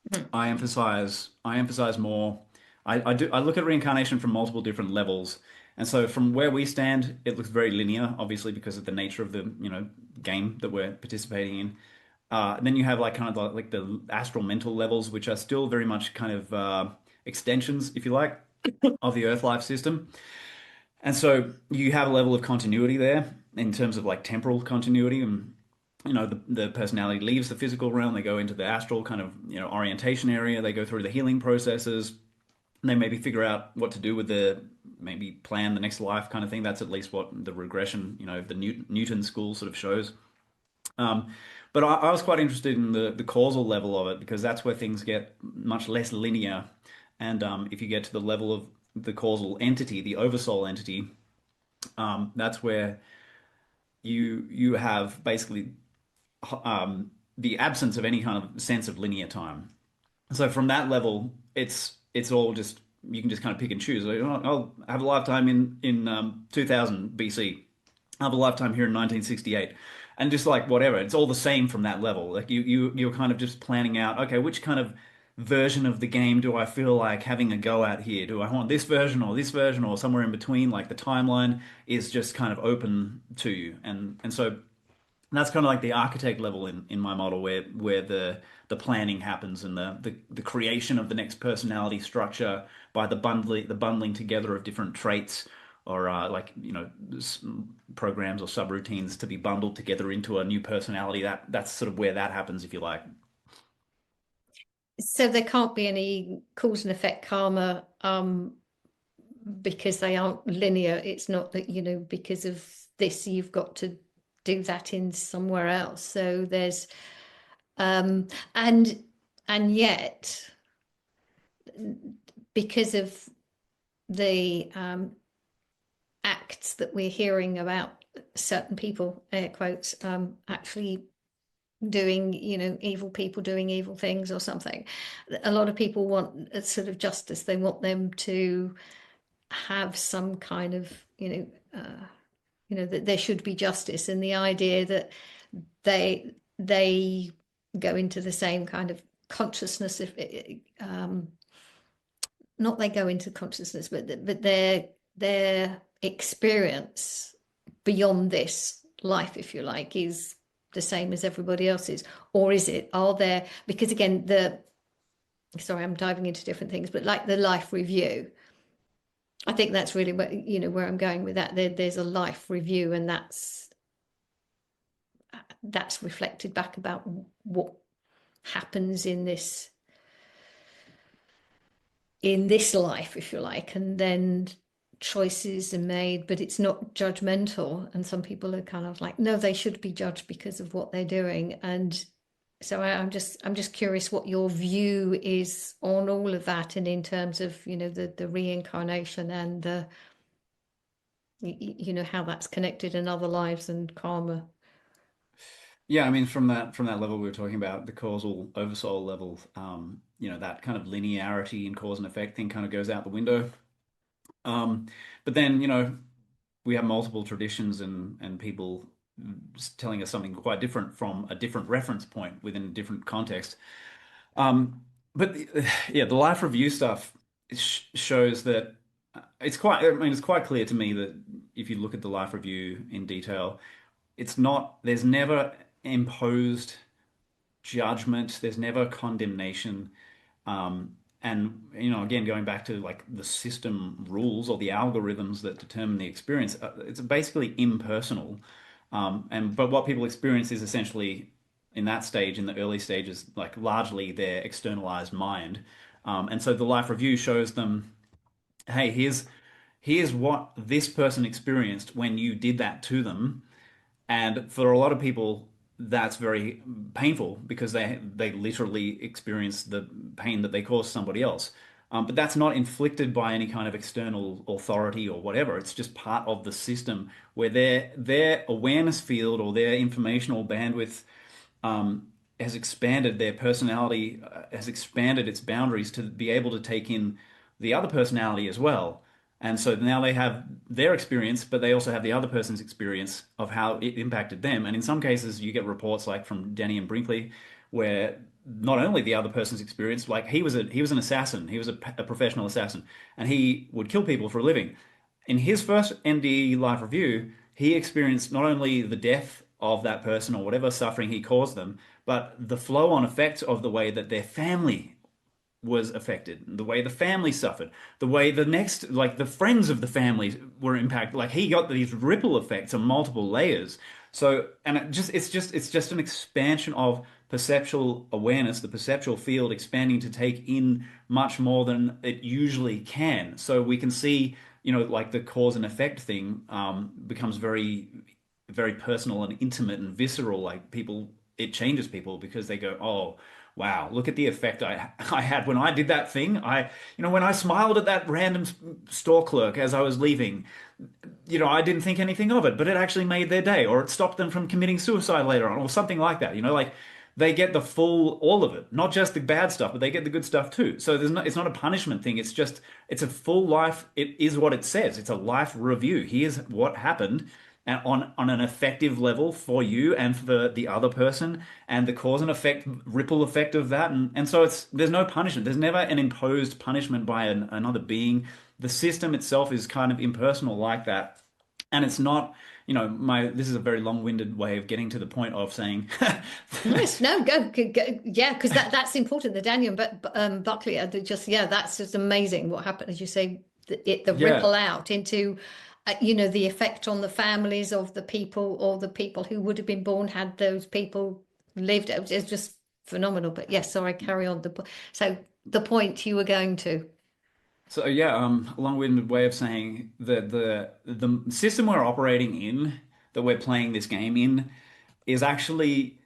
Mm. I emphasize more. I look at reincarnation from multiple different levels. And so from where we stand, it looks very linear, obviously because of the nature of the game that we're participating in. And then you have like kind of like the astral mental levels, which are still very much kind of extensions, if you like, of the Earth life system. And so you have a level of continuity there in terms of like temporal continuity, and the personality leaves the physical realm, they go into the astral kind of orientation area, they go through the healing processes, and they maybe figure out what to do with the maybe plan the next life kind of thing. That's at least what the regression, the Newton school sort of shows. Um, but I was quite interested in the causal level of it because that's where things get much less linear. And if you get to the level of the causal entity, the oversoul entity, that's where you have basically the absence of any kind of sense of linear time. So from that level, it's all just you can just kind of pick and choose. Like, "Oh, I'll have a lifetime in 2000 BC. I'll have a lifetime here in 1968." And just like whatever, it's all the same from that level. Like you're kind of just planning out, okay, which kind of version of the game do I feel like having a go at here? Do I want this version or somewhere in between? Like the timeline is just kind of open to you. And so that's kind of like the architect level in my model where the planning happens and the creation of the next personality structure by the bundling together of different traits or like programs or subroutines to be bundled together into a new personality. That's sort of where that happens, if you like. So there can't be any cause and effect karma, because they aren't linear. It's not that, because of this, you've got to do that in somewhere else. So there's, um, and and yet, because of the acts that we're hearing about certain people, air quotes, actually doing, evil people doing evil things or something. A lot of people want a sort of justice. They want them to have some kind of, that there should be justice, and the idea that they go into the same kind of consciousness, if not they go into consciousness, but their experience beyond this life, if you like, is the same as everybody else's. Or is it, are there, because again, sorry, I'm diving into different things, but like the life review, I think that's really where I'm going with that. There's a life review, and that's reflected back about what happens in this life, if you like, and then choices are made, but it's not judgmental. And some people are kind of like, no, they should be judged because of what they're doing. And so I'm just curious what your view is on all of that, and in terms of the reincarnation and how that's connected in other lives and karma. Yeah, I mean, from that level we were talking about, the causal oversoul level, that kind of linearity and cause and effect thing kind of goes out the window. Um, but then, we have multiple traditions and people telling us something quite different from a different reference point within a different context. But yeah, the life review stuff shows that it's quite clear to me that if you look at the life review in detail, there's never imposed judgment, there's never condemnation. And again, going back to like the system rules or the algorithms that determine the experience, it's basically impersonal. And but what people experience is essentially in that stage, in the early stages, like largely their externalized mind. And so the life review shows them, hey, here's what this person experienced when you did that to them. And for a lot of people, that's very painful because they literally experience the pain that they caused somebody else. But that's not inflicted by any kind of external authority or whatever. It's just part of the system where their awareness field or their informational bandwidth has expanded, their personality has expanded its boundaries to be able to take in the other personality as well. And so now they have their experience, but they also have the other person's experience of how it impacted them. And in some cases, you get reports like from Denny and Brinkley, where not only the other person's experience, like he was an assassin, he was a professional assassin, and he would kill people for a living. In his first NDE life review, he experienced not only the death of that person or whatever suffering he caused them, but the flow-on effects of the way that their family was affected, the way the family suffered, the way the next, like the friends of the family were impacted. Like he got these ripple effects on multiple layers. So, and it's just an expansion of perceptual awareness, the perceptual field expanding to take in much more than it usually can. So we can see, like the cause and effect thing becomes very, very personal and intimate and visceral. Like people, it changes people because they go, oh, wow, look at the effect I had when I did that thing. When I smiled at that random store clerk as I was leaving, I didn't think anything of it, but it actually made their day, or it stopped them from committing suicide later on, or something like that. Like they get the full, all of it, not just the bad stuff, but they get the good stuff too. So it's not a punishment thing. It's a full life. It is what it says. It's a life review. Here's what happened. And on an effective level for you and for the other person, and the cause and effect ripple effect of that, and so there's no punishment. There's never an imposed punishment by another being. The system itself is kind of impersonal like that, and it's not. My this is a very long-winded way of getting to the point of saying Nice. No, go. Yeah, because that's important. The Daniel Buckley, that's just amazing. What happened, as you say, the yeah. ripple out into, the effect on the families of the people, or the people who would have been born had those people lived. It's just phenomenal. But yes, sorry, carry on. So the point you were going to. So yeah, a long-winded way of saying that the system we're operating in, that we're playing this game in, is actually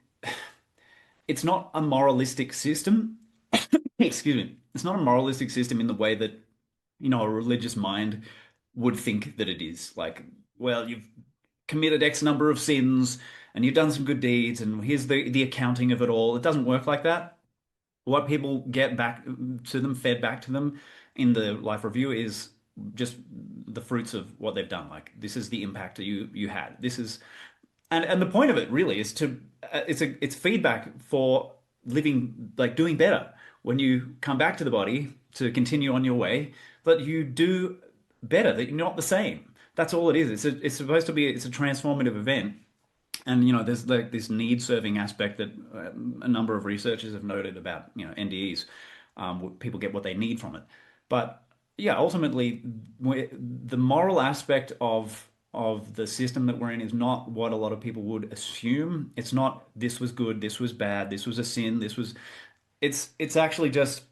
it's not a moralistic system. Excuse me. It's not a moralistic system in the way that, a religious mind would think that it is. Like, well, you've committed X number of sins and you've done some good deeds, and here's the accounting of it all. It doesn't work like that. What people get back to them, fed back to them in the life review is just the fruits of what they've done. Like, this is the impact that you had. This is and the point of it really is to it's feedback for living, like doing better when you come back to the body to continue on your way, that you do better, that you're not the same. That's all it is. It's supposed to be, it's a transformative event. And there's like this need serving aspect that a number of researchers have noted about NDEs. People get what they need from it, but yeah, ultimately, the moral aspect of the system that we're in is not what a lot of people would assume. It's not this was good, this was bad, this was a sin, this was. It's actually just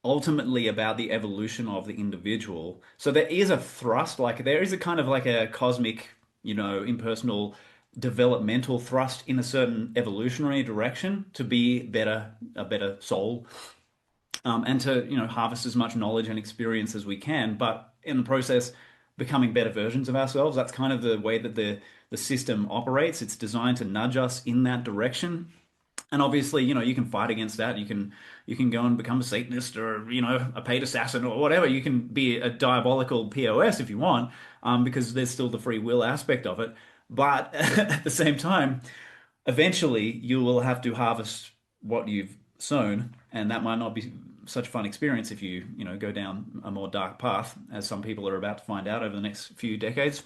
ultimately about the evolution of the individual. So there is a thrust, like there is a kind of like a cosmic, impersonal developmental thrust in a certain evolutionary direction to be a better soul, and to harvest as much knowledge and experience as we can, but in the process becoming better versions of ourselves. That's kind of the way that the system operates. It's designed to nudge us in that direction. And obviously, you can fight against that. You can go and become a Satanist, or a paid assassin, or whatever. You can be a diabolical POS if you want, because there's still the free will aspect of it. But at the same time, eventually you will have to harvest what you've sown, and that might not be such a fun experience if you go down a more dark path, as some people are about to find out over the next few decades.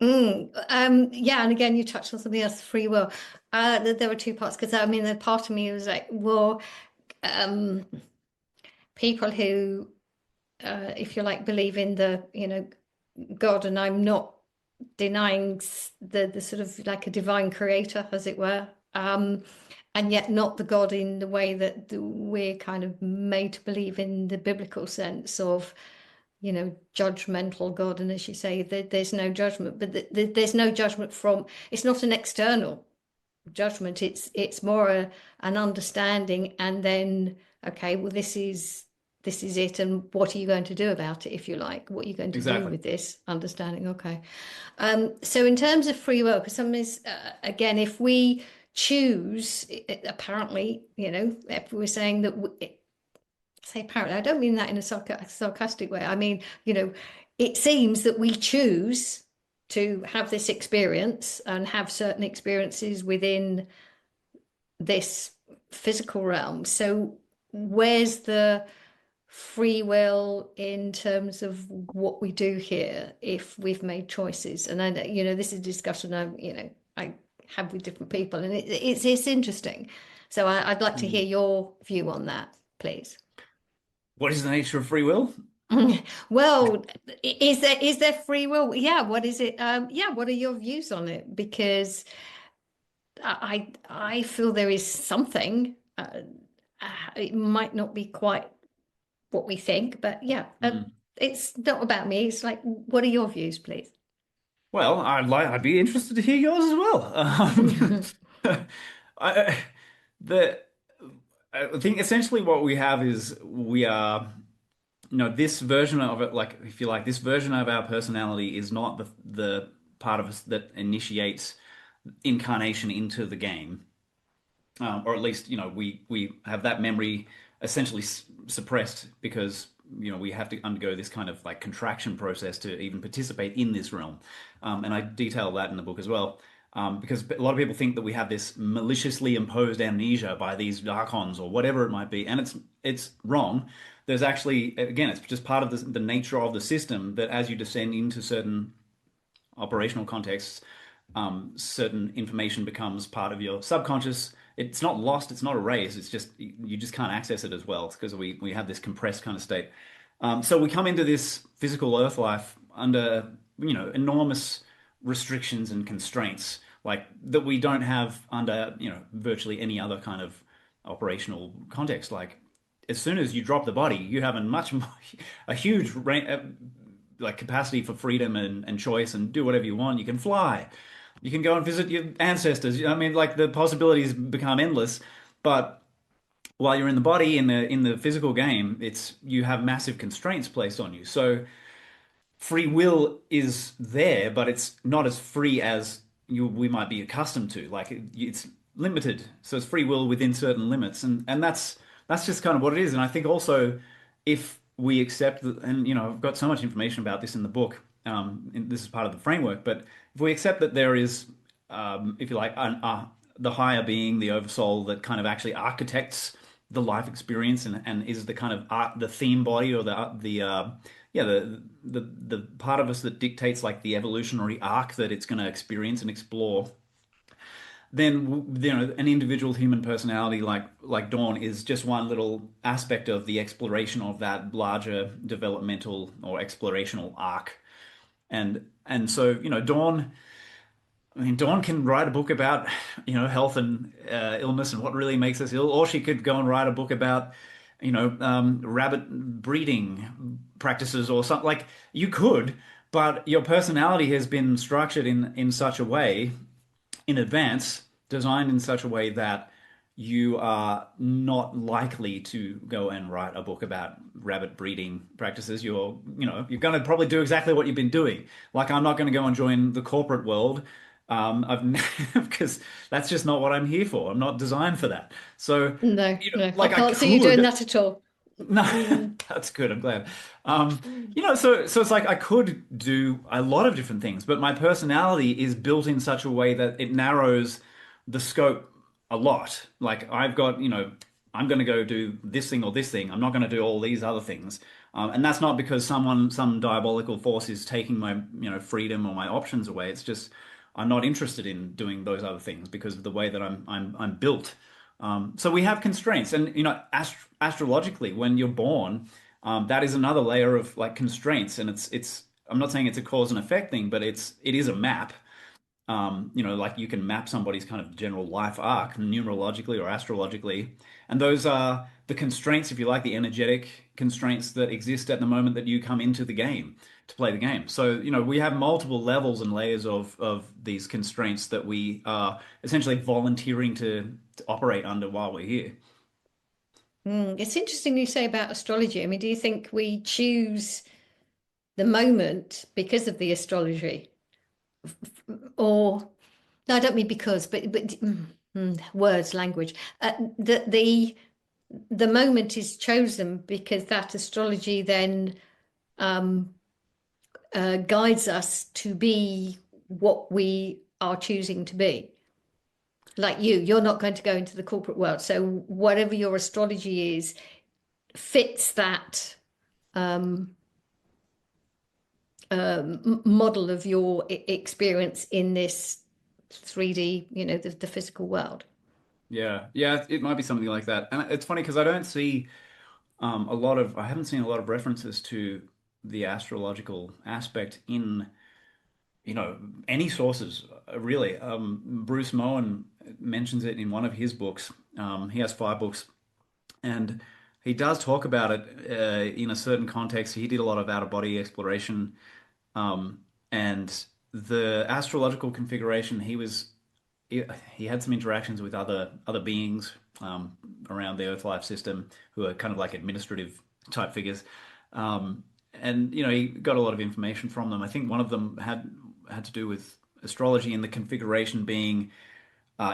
Yeah, and again, you touched on something else, free will. There were two parts, because I mean, the part of me was like, well, um, people who, if you like, believe in the, God, and I'm not denying the sort of like a divine creator, as it were, and yet not the God in the way that we're kind of made to believe in the biblical sense of, judgmental God. And as you say, there's no judgment, but there's no judgment from, it's not an external judgment. It's more an understanding, and then, okay, well, this is it, and what are you going to do about it, if you like? What are you going to do Exactly. with this understanding? Okay. So in terms of free will, because some is, again, if we choose, apparently, if we're saying that say parrot. I don't mean that in a sarcastic way. I mean, it seems that we choose to have this experience and have certain experiences within this physical realm. So where's the free will in terms of what we do here if we've made choices? And I know, this is a discussion I have with different people, and it's interesting. So I'd like to hear Hmm. your view on that, please. What is the nature of free will? Well, is there free will? Yeah, what is it? Yeah, what are your views on it? Because I feel there is something. It might not be quite what we think, but yeah, Hmm. it's not about me. It's like, what are your views, please? Well, I'd be interested to hear yours as well. I, the I think essentially what we have is we are, this version of it, like if you like, this version of our personality is not the part of us that initiates incarnation into the game, or at least we have that memory essentially suppressed because we have to undergo this kind of like contraction process to even participate in this realm, and I detail that in the book as well. Because a lot of people think that we have this maliciously imposed amnesia by these archons or whatever it might be, and it's wrong. There's actually, again, it's just part of the nature of the system that as you descend into certain operational contexts, certain information becomes part of your subconscious. It's not lost, it's not erased. It's just you just can't access it as well because we have this compressed kind of state. So we come into this physical earth life under enormous restrictions and constraints like that we don't have under virtually any other kind of operational context. Like as soon as you drop the body, you have a much more, a huge like capacity for freedom and choice and do whatever you want. You can fly. You can go and visit your ancestors. I mean, like the possibilities become endless. But while you're in the body in the physical game, it's you have massive constraints placed on you. So free will is there, but it's not as free as we might be accustomed to. Like it's limited, so it's free will within certain limits, and that's just kind of what it is. And I think also if we accept that, and I've got so much information about this in the book, and this is part of the framework, but if we accept that there is, if you like, the higher being, the oversoul that kind of actually architects the life experience and is the kind of art, the theme body or the part of us that dictates like the evolutionary arc that it's going to experience and explore, then an individual human personality like Dawn is just one little aspect of the exploration of that larger developmental or explorational arc. And so Dawn, I mean, Dawn can write a book about, health and illness and what really makes us ill, or she could go and write a book about, rabbit breeding practices or something. Like you could, but your personality has been structured in such a way in advance, designed in such a way that you are not likely to go and write a book about rabbit breeding practices. You're going to probably do exactly what you've been doing. Like I'm not going to go and join the corporate world. I've because that's just not what I'm here for. I'm not designed for that. So, No, no, I like I can't see you doing could. that at all. No, Mm. that's good. I'm glad. So it's like I could do a lot of different things, but my personality is built in such a way that it narrows the scope a lot. Like I've got, I'm going to go do this thing or this thing. I'm not going to do all these other things. And that's not because some diabolical force is taking my, freedom or my options away. It's just I'm not interested in doing those other things because of the way that I'm built. So we have constraints, and astrologically, when you're born, that is another layer of like constraints, and it's. I'm not saying it's a cause and effect thing, but it is a map. Like you can map somebody's kind of general life arc numerologically or astrologically, and those are the constraints, if you like, the energetic constraints that exist at the moment that you come into the game to play the game. So, we have multiple levels and layers of these constraints that we are essentially volunteering to operate under while we're here. It's interesting you say about astrology. I mean, do you think we choose the moment because of the astrology? Or, no, I don't mean because, but words, language. The the moment is chosen because that astrology then um, guides us to be what we are choosing to be. Like you're not going to go into the corporate world. So whatever your astrology is fits that um, model of your experience in this 3D, the physical world. Yeah, yeah, it might be something like that. And it's funny because I don't see I haven't seen a lot of references to the astrological aspect in, any sources, really. Bruce Moen mentions it in one of his books. He has 5 books, and he does talk about it in a certain context. He did a lot of out-of-body exploration, um, and the astrological configuration, he had some interactions with other beings around the Earth life system who are kind of like administrative type figures, and he got a lot of information from them. I think one of them had to do with astrology and the configuration being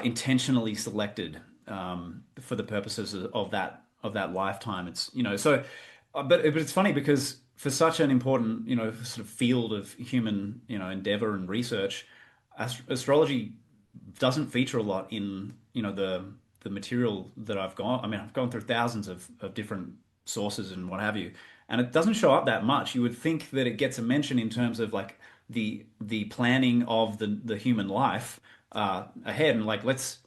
intentionally selected for the purposes of that lifetime. It's so, but it's funny because for such an important sort of field of human endeavor and research, astrology doesn't feature a lot in the material that I've gone. I mean, I've gone through thousands of different sources and what have you, and it doesn't show up that much. You would think that it gets a mention in terms of like the planning of the human life ahead, and like let's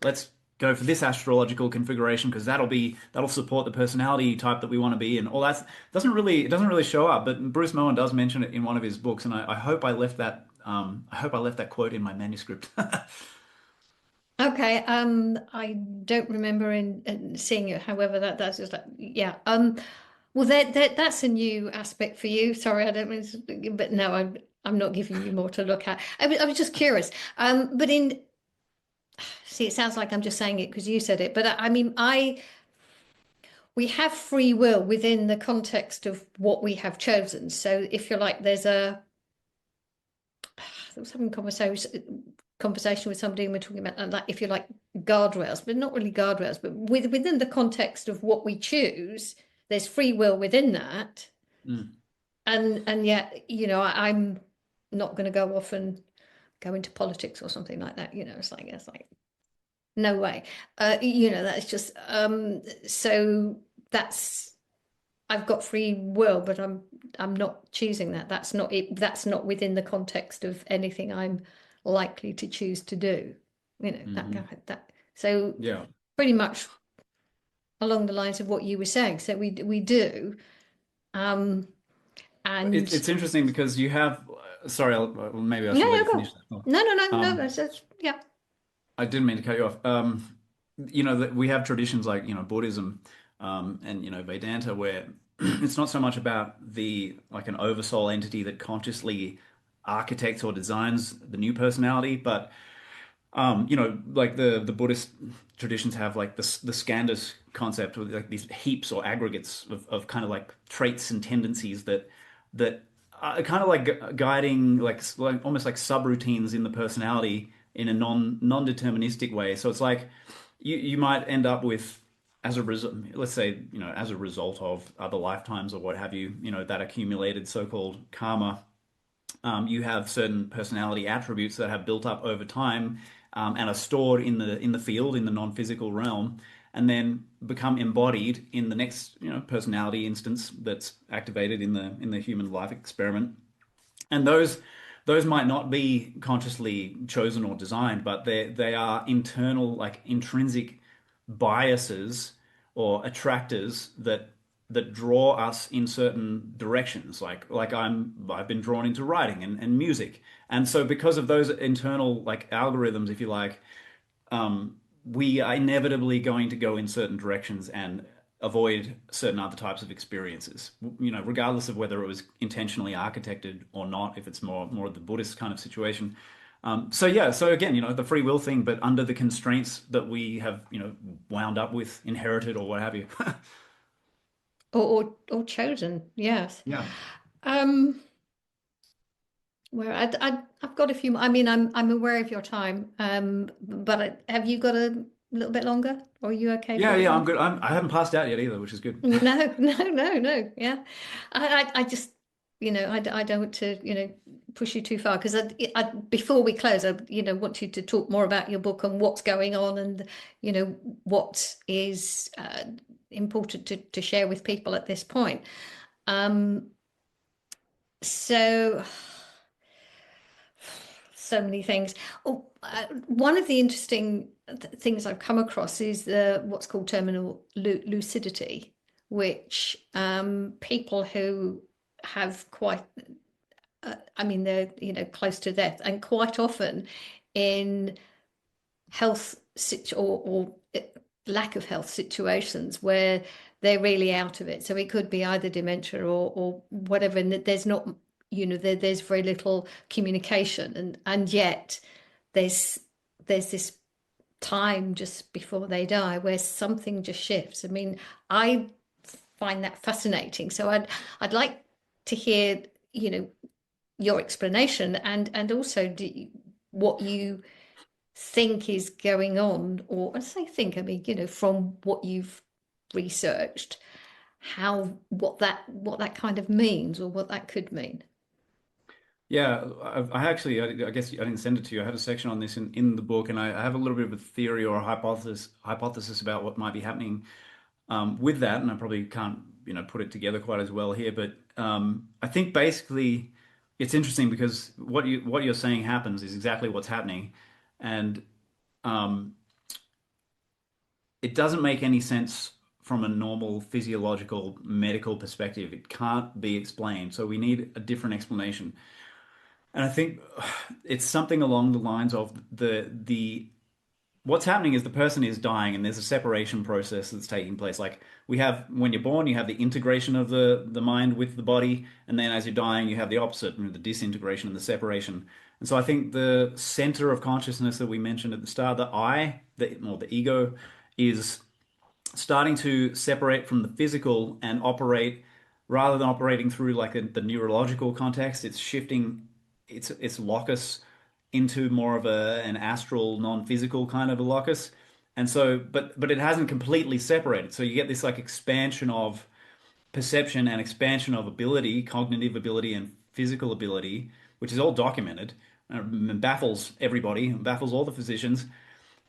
go for this astrological configuration because that'll support the personality type that we want to be, and all that it doesn't really show up. But Bruce Moen does mention it in one of his books, and I hope I left that I hope I left that quote in my manuscript. Okay, I don't remember in seeing it. However, that's just like, yeah. Well, that's a new aspect for you. Sorry, I don't mean, but no, I'm not giving you more to look at. I was just curious. But see, it sounds like I'm just saying it because you said it. But I mean, we have free will within the context of what we have chosen. So if you're like, I was having a conversation with somebody and we're talking about like if you like guardrails, but not really guardrails, but within the context of what we choose, there's free will within that. Mm, And yet, I'm not going to go off and go into politics or something like that. It's like no way. That's just so that's I've got free will, but I'm not choosing that. That's not it. That's not within the context of anything I'm likely to choose to do. That hmm. kind of that. So Yeah. pretty much along the lines of what you were saying. So we do, um, and It's interesting because you have. Sorry, maybe I no, should let no, you go. finish that thought. No, no, no, no. Um, That's yeah. I didn't mean to cut you off. That we have traditions like Buddhism, and Vedanta, where it's not so much about the like an oversoul entity that consciously architects or designs the new personality, but like the Buddhist traditions have like the skandhas concept with like these heaps or aggregates of kind of like traits and tendencies that are kind of like guiding like almost like subroutines in the personality in a non-deterministic way. So it's like you might end up with as a result, let's say, as a result of other lifetimes or what have you, that accumulated so-called karma, you have certain personality attributes that have built up over time, and are stored in the field in the non-physical realm, and then become embodied in the next personality instance that's activated in the human life experiment. And those might not be consciously chosen or designed, but they are internal, like intrinsic biases or attractors that draw us in certain directions. Like I've been drawn into writing and music. And so because of those internal like algorithms, if you like, we are inevitably going to go in certain directions and avoid certain other types of experiences, regardless of whether it was intentionally architected or not, if it's more of the Buddhist kind of situation. So yeah, so again, the free will thing, but under the constraints that we have, wound up with, inherited or what have you. Or chosen. Yes. Yeah. Um. Where I've got a few. I mean, I'm aware of your time. But have you got a a little bit longer, or are you okay for Yeah, a bit yeah, I'm longer? good. I haven't passed out yet either, which is good. No, no, no, no. Yeah, I just, I don't want to, push you too far because before we close, I, want you to talk more about your book and what's going on, and what is important to share with people at this point. Um, so, so many things. Oh, one of the interesting things I've come across is the what's called terminal lucidity, which people who have quite, I mean, they're close to death, and quite often in health or lack of health situations where they're really out of it. So it could be either dementia or whatever, and there's not, there's very little communication, and yet there's this time just before they die where something just shifts. I mean, I find that fascinating. So I'd like to hear, your explanation, and also what you think is going on, or I say think, I mean, from what you've researched, how what that kind of means, or what that could mean. Yeah, I actually, I guess I didn't send it to you. I had a section on this in the book, and I have a little bit of a theory or a hypothesis about what might be happening with that, and I probably can't, put it together quite as well here. But I think basically it's interesting because what you're saying happens is exactly what's happening, and um, it doesn't make any sense from a normal physiological medical perspective. It can't be explained, so we need a different explanation. And I think it's something along the lines of the what's happening is the person is dying and there's a separation process that's taking place. Like we have when you're born, you have the integration of the mind with the body, and then as you're dying, you have the opposite, the disintegration and the separation. And so I think the center of consciousness that we mentioned at the start, the ego, is starting to separate from the physical and operate rather than operating through like the neurological context. It's shifting its locus into more of an astral, non-physical kind of a locus. And so, but it hasn't completely separated. So you get this like expansion of perception and expansion of ability, cognitive ability and physical ability, which is all documented, baffles everybody, baffles all the physicians.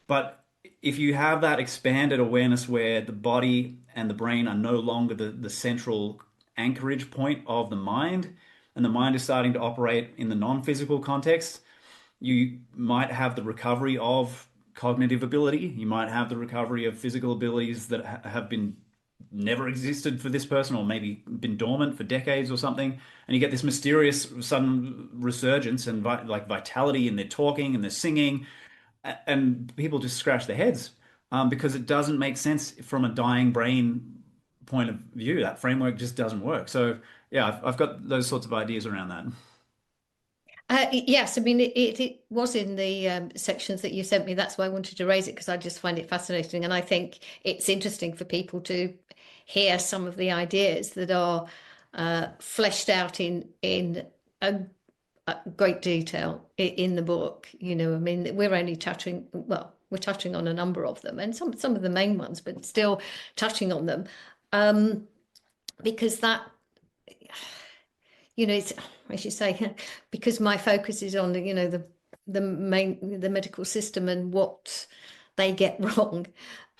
But if you have that expanded awareness where the body and the brain are no longer the central anchorage point of the mind, and the mind is starting to operate in the non-physical context, you might have the recovery of cognitive ability. You might have the recovery of physical abilities that have been never existed for this person, or maybe been dormant for decades or something. And you get this mysterious sudden resurgence and like vitality in their talking and their singing, and people just scratch their heads because it doesn't make sense from a dying brain point of view. That framework just doesn't work. So yeah, I've got those sorts of ideas around that. Yes, I mean it was in the sections that you sent me. That's why I wanted to raise it, because I just find it fascinating, and I think it's interesting for people to hear some of the ideas that are fleshed out in a, a great detail in the book. I mean, we're only touching, well, we're touching on a number of them, and some of the main ones, but still touching on them, um, because that, it's, as you say, because my focus is on the medical system and what they get wrong,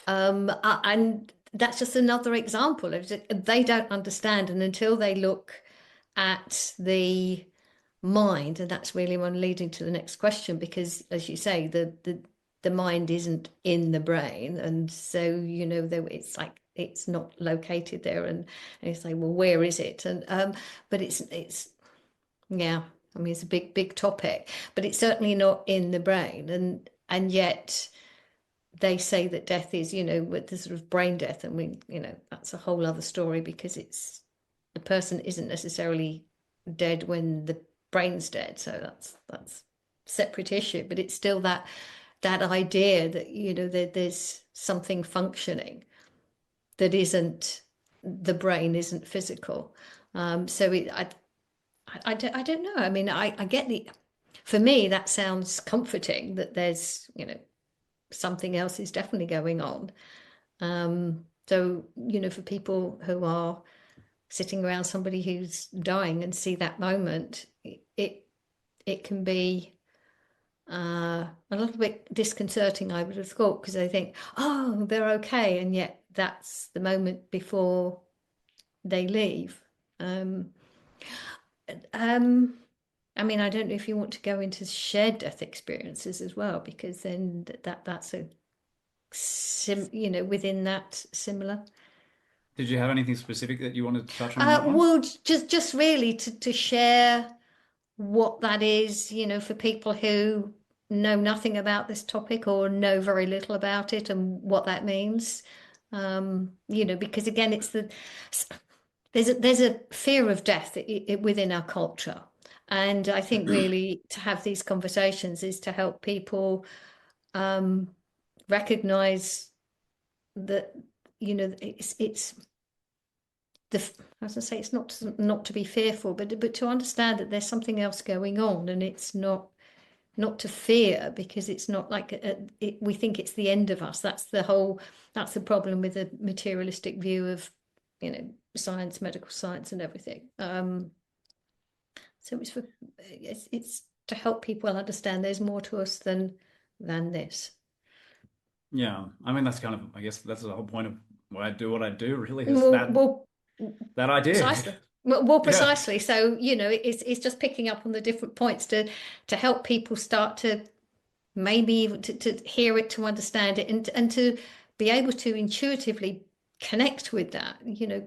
and that's just another example of they don't understand, and until they look at the mind, and that's really one leading to the next question, because as you say, the mind isn't in the brain, and so it's like it's not located there, and you say, well, where is it? And but it's yeah, I mean, it's a big topic, but it's certainly not in the brain, and yet they say that death is, with the sort of brain death, and that's a whole other story, because it's the person isn't necessarily dead when the brain's dead, so that's separate issue, but it's still that idea that there's something functioning that isn't, the brain isn't physical. So I don't know. I mean, I get for me, that sounds comforting that there's, something else is definitely going on. So, for people who are sitting around somebody who's dying and see that moment, it can be a little bit disconcerting, I would have thought, because they think, oh, they're okay, and yet that's the moment before they leave. Um, um, I mean, I don't know if you want to go into shared death experiences as well, because then that's a within that similar. Did you have anything specific that you wanted to touch on that one? Well, just really to share what that is, for people who know nothing about this topic or know very little about it and what that means. Because again, there's a fear of death within our culture. And I think really to have these conversations is to help people um, recognize that, it's the as I say, it's not to be fearful, but to understand that there's something else going on, and it's not to fear, because it's not like we think it's the end of us. That's the problem with the materialistic view of science, medical science, and everything. So it's to help people understand there's more to us than this. Yeah, I mean that's kind of, I guess that's the whole point of why I do what I do, really, is Well, well, that idea. precisely. Well, Yeah. precisely. So, it's just picking up on the different points to help people start to maybe even to hear it, to understand it, and to be able to intuitively connect with that,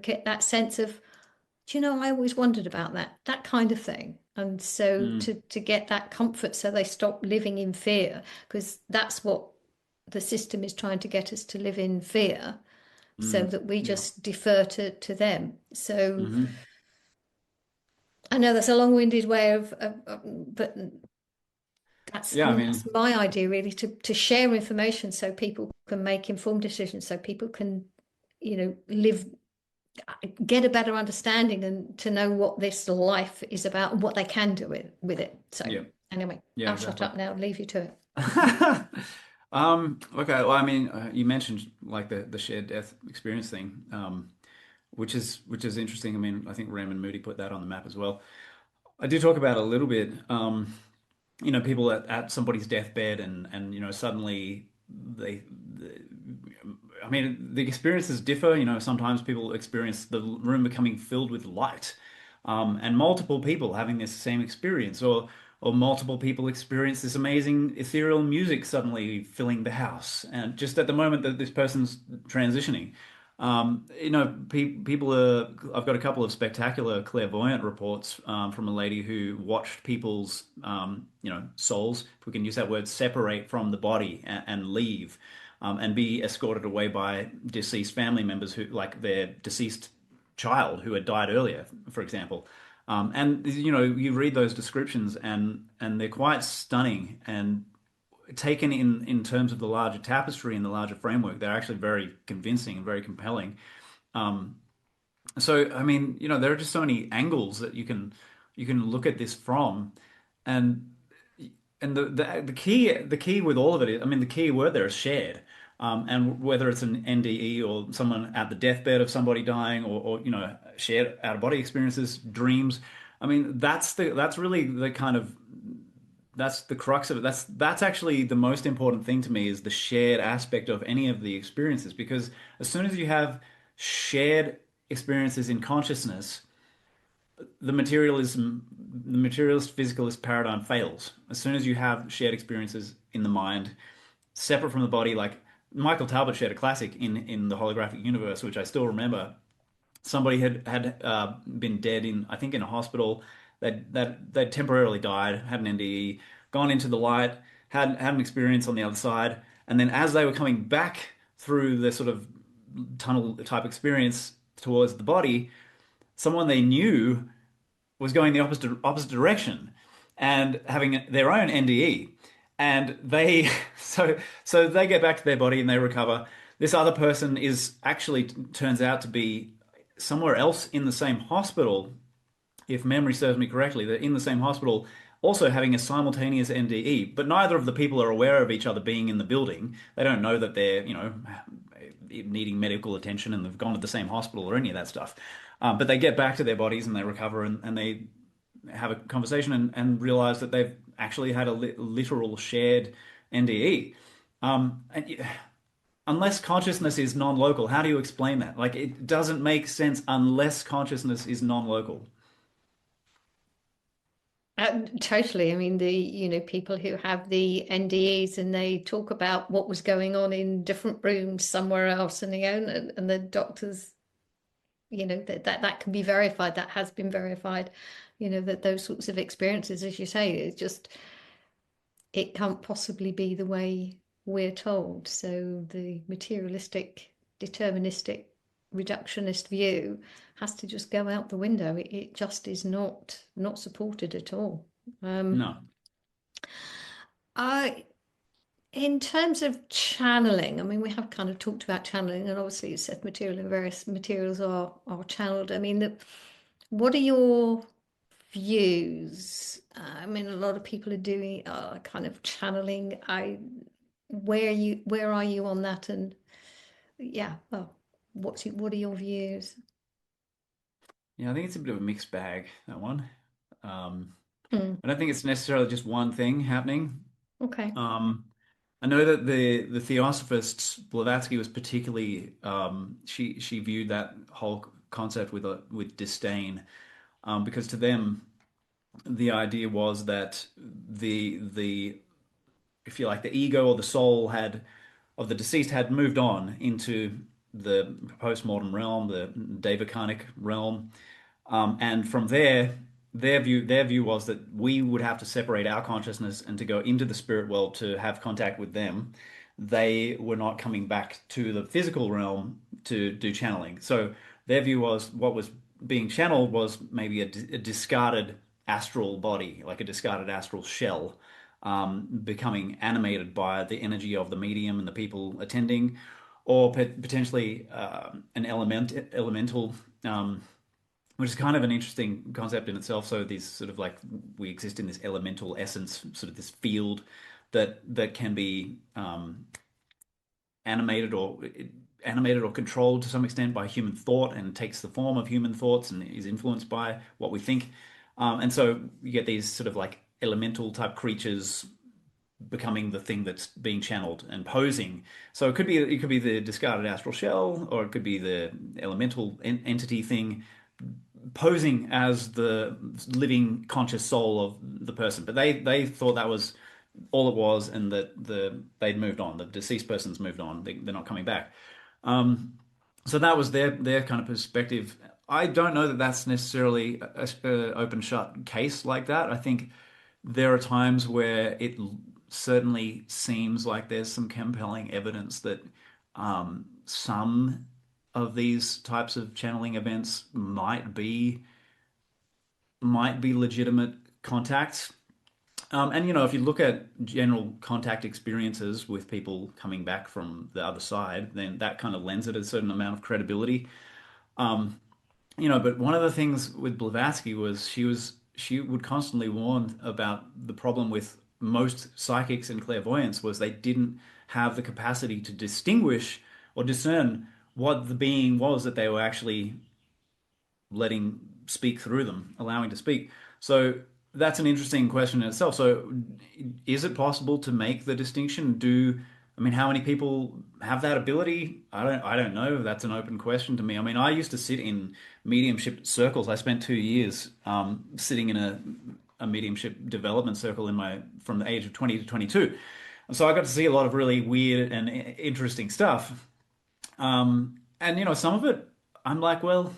get that sense of, I always wondered about that kind of thing. And so Mm, to get that comfort so they stop living in fear, because that's what the system is trying to get us to live in fear, so mm, that we yeah. just defer to them. So Hmm. I know that's a long-winded way but Yeah, I mean, that's my idea really, to share information so people can make informed decisions, so people can, live, get a better understanding, and to know what this life is about and what they can do with it. So yeah, anyway, yeah, I'll shut exactly. up now and leave you to it. Okay, well, I mean, you mentioned like the shared death experience thing, which is interesting. I mean, I think Ram and Moody put that on the map as well. I do talk about it a little bit. People at somebody's deathbed, and suddenly they, I mean, the experiences differ. Sometimes people experience the room becoming filled with light, and multiple people having this same experience, or multiple people experience this amazing ethereal music suddenly filling the house, and just at the moment that this person's transitioning. People are. I've got a couple of spectacular clairvoyant reports from a lady who watched people's, souls, if we can use that word, separate from the body and leave, and be escorted away by deceased family members who, like their deceased child who had died earlier, for example. And you read those descriptions, and they're quite stunning, and taken in terms of the larger tapestry and the larger framework, they're actually very convincing and very compelling. Um, so I mean, there are just so many angles that you can look at this from, and the key with all of it is, I mean, the key word there is shared. And whether it's an NDE or someone at the deathbed of somebody dying, or shared out of body experiences, dreams. I mean, that's really the kind of, that's the crux of it. That's actually the most important thing to me, is the shared aspect of any of the experiences, because as soon as you have shared experiences in consciousness, the materialist physicalist paradigm fails. As soon as you have shared experiences in the mind, separate from the body, like Michael Talbot shared a classic in the holographic universe, which I still remember. Somebody had been dead in, I think, in a hospital. That they'd temporarily died, had an NDE, gone into the light, had an experience on the other side, and then as they were coming back through the sort of tunnel type experience towards the body, someone they knew was going the opposite direction and having their own NDE. And they so they get back to their body and they recover. This other person is actually turns out to be somewhere else in the same hospital, if memory serves me correctly. They're in the same hospital also having a simultaneous NDE, but neither of the people are aware of each other being in the building. They don't know that they're, needing medical attention and they've gone to the same hospital or any of that stuff. But they get back to their bodies and they recover and they have a conversation and realize that they've actually had a literal shared NDE. And unless consciousness is non-local, how do you explain that? Like, it doesn't make sense unless consciousness is non-local. Totally. I mean, people who have the NDEs and they talk about what was going on in different rooms somewhere else, and the doctors, that can be verified. That has been verified. That those sorts of experiences, as you say, it can't possibly be the way we're told. So the materialistic, deterministic, reductionist view has to just go out the window. It just is not supported at all. No. I, in terms of channeling, I mean, we have kind of talked about channeling, and obviously you said material and various materials are channeled. I mean, what are your views? I mean, a lot of people are doing kind of channeling. Where are you on that? And yeah, well, what are your views? Yeah, I think it's a bit of a mixed bag, that one. Um, Hmm. I don't think it's necessarily just one thing happening. Okay. Um, I know that the Theosophists, Blavatsky was particularly she viewed that whole concept with disdain, because to them the idea was that the if you like the ego or the soul had of the deceased had moved on into the post-mortem realm, the Devacanic realm, and from there, their view was that we would have to separate our consciousness and to go into the spirit world to have contact with them. They were not coming back to the physical realm to do channeling. So their view was what was being channeled was maybe a discarded astral body, like a discarded astral shell, becoming animated by the energy of the medium and the people attending, or potentially an elemental. Which is kind of an interesting concept in itself. So these sort of like we exist in this elemental essence, sort of this field that can be animated or animated or controlled to some extent by human thought and takes the form of human thoughts and is influenced by what we think. And so you get these sort of like elemental type creatures becoming the thing that's being channeled and posing. So it could be the discarded astral shell, or it could be the elemental entity thing posing as the living conscious soul of the person. But they thought that was all it was, and that they'd moved on. The deceased person's moved on. They're not coming back. Um, so that was their kind of perspective. I don't know that that's necessarily a open shut case like that. I think there are times where it certainly seems like there's some compelling evidence that some of these types of channeling events might be legitimate contacts. And if you look at general contact experiences with people coming back from the other side, then that kind of lends it a certain amount of credibility. Um, but one of the things with Blavatsky was she would constantly warn about the problem with most psychics and clairvoyants was they didn't have the capacity to distinguish or discern what the being was that they were actually letting speak through them, allowing to speak. So that's an interesting question in itself. So is it possible to make the distinction? I mean, how many people have that ability? I don't know. That's an open question to me. I mean, I used to sit in mediumship circles. I spent 2 years sitting in a mediumship development circle from the age of 20 to 22. And so I got to see a lot of really weird and interesting stuff. And some of it, I'm like, well,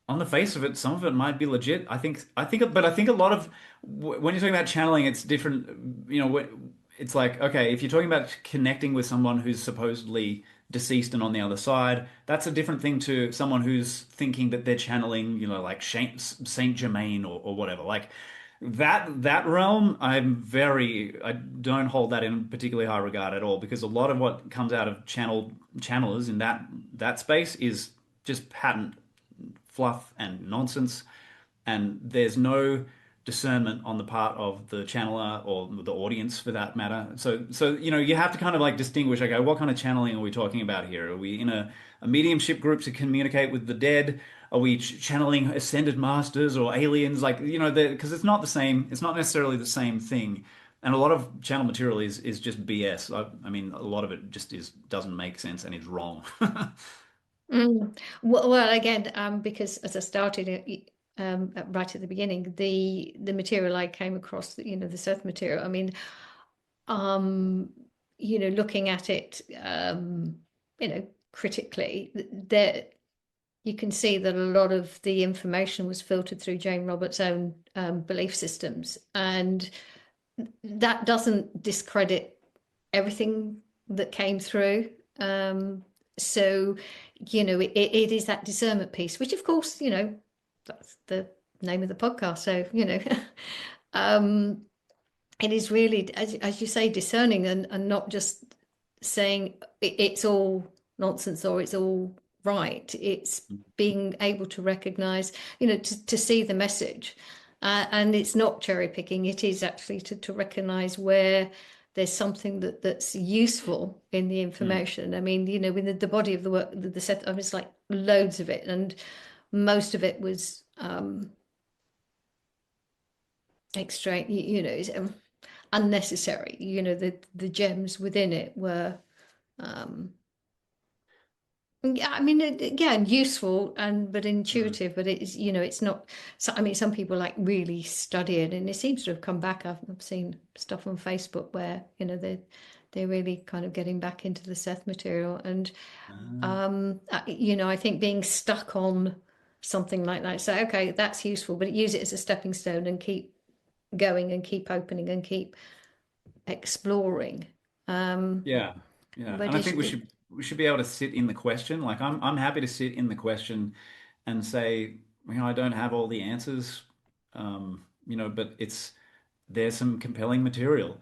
on the face of it, some of it might be legit. But I think a lot of when you're talking about channeling, it's different. It's like, okay, if you're talking about connecting with someone who's supposedly deceased and on the other side, that's a different thing to someone who's thinking that they're channeling, like Saint Germain or whatever. Like that realm, I don't hold that in particularly high regard at all, because a lot of what comes out of channelers in that space is just patent fluff and nonsense, and there's no discernment on the part of the channeler or the audience for that matter. So you have to kind of like distinguish, okay, what kind of channeling are we talking about here? Are we in a mediumship group to communicate with the dead? Are we channeling ascended masters or aliens? Like, because it's not the same, it's not necessarily the same thing. And a lot of channel material is just BS. I mean, a lot of it just doesn't make sense and is wrong. Well, again, because as I started right at the beginning, the material I came across, the Seth material. I mean, um, looking at it, critically, there you can see that a lot of the information was filtered through Jane Roberts' own belief systems, and that doesn't discredit everything that came through. So, it is that discernment piece, which of course, that's the name of the podcast. So, um, it is really, as you say, discerning and not just saying it's all nonsense or it's all right. It's being able to recognize, to see the message. And it's not cherry picking, it is actually to recognize where there's something that's useful in the Mm. information. I mean, with the body of the work, the set, I mean, it's like loads of it, and most of it was extra, unnecessary. The gems within it were, um, yeah, I mean, again, useful and but Mm. intuitive. But it's it's not. So, I mean, some people like really study it, and it seems to have come back. I've seen stuff on Facebook where they're really kind of getting back into the Seth material, and Uh, I think being stuck on something like that. So okay, that's useful, but use it as a stepping stone and keep going and keep opening and keep exploring. Um, yeah, yeah. but And I it's, think we should be able to sit in the question. Like I'm happy to sit in the question and say, I don't have all the answers, but there's some compelling material.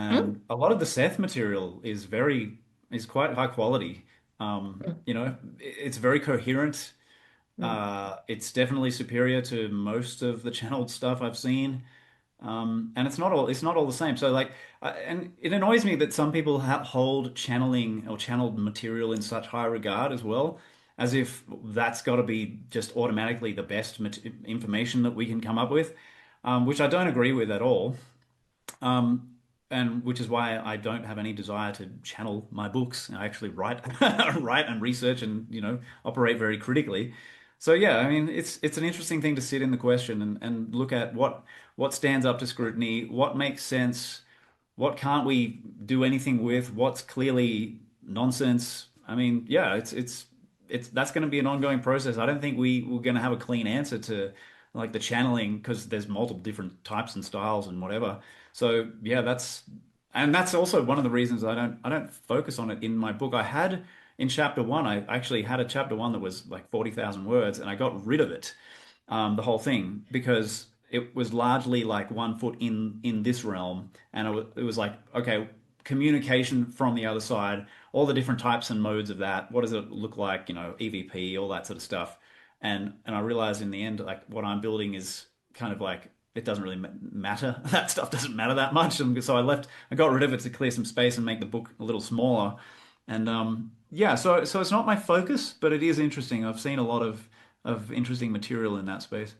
mm, And a lot of the Seth material is quite high quality. mm, It's very coherent. mm, It's definitely superior to most of the channeled stuff I've seen. And it's not all the same. So like, and it annoys me that some people hold channeling or channeled material in such high regard as well, as if that's got to be just automatically the best information that we can come up with, which I don't agree with at all. Um, and which is why I don't have any desire to channel my books. I actually write, write and research, and operate very critically. So yeah, I mean, it's an interesting thing to sit in the question and look at what stands up to scrutiny, what makes sense, what can't we do anything with, what's clearly nonsense. I mean, yeah, it's that's going to be an ongoing process. I don't think we're going to have a clean answer to like the channeling because there's multiple different types and styles and whatever. So yeah, that's also one of the reasons I don't focus on it in my book. I had in chapter one, I actually had a chapter one that was like 40,000 words, and I got rid of it, the whole thing, because it was largely like one foot in this realm, and it was like, okay, communication from the other side, all the different types and modes of that. What does it look like? EVP, all that sort of stuff. And I realized in the end, like what I'm building is kind of like it doesn't really matter. That stuff doesn't matter that much, and so I got rid of it to clear some space and make the book a little smaller. And yeah, so it's not my focus, but it is interesting. I've seen a lot of interesting material in that space.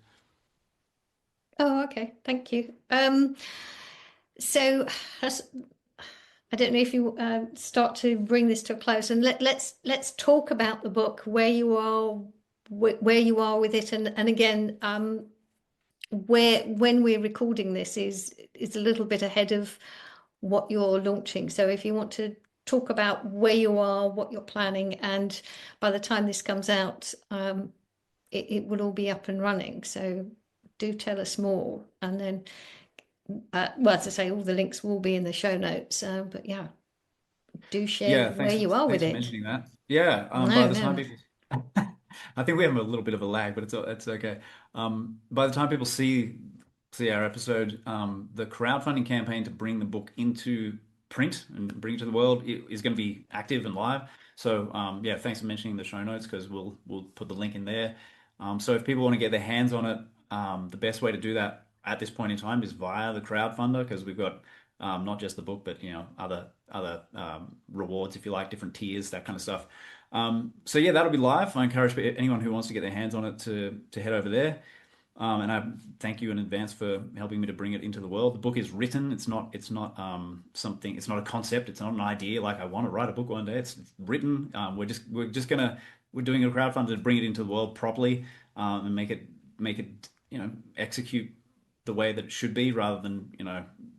oh, okay, thank you. So that's, I don't know if you start to bring this to a close, and let's talk about the book, where you are, where you are with it, and again, where when we're recording this is a little bit ahead of what you're launching. So if you want to talk about where you are, what you're planning, and by the time this comes out, it will all be up and running. So do tell us more, and then, well, as I say, all the links will be in the show notes. But yeah, do share Yeah, where you are with thanks for it. mentioning that. Yeah, by No, the time no. people, I think we have a little bit of a lag, but it's okay. By the time people see our episode, the crowdfunding campaign to bring the book into print and bring it to the world is going to be active and live. So yeah, thanks for mentioning the show notes because we'll put the link in there. So if people want to get their hands on it, the best way to do that at this point in time is via the crowdfunder because we've got not just the book, but other rewards if you like, different tiers, that kind of stuff. So yeah, that'll be live. I encourage anyone who wants to get their hands on it to head over there. And I thank you in advance for helping me to bring it into the world. The book is written. It's not something. It's not a concept. It's not an idea. Like I want to write a book one day. It's written. We're doing a crowdfund to bring it into the world properly, and make it execute the way that it should be, rather than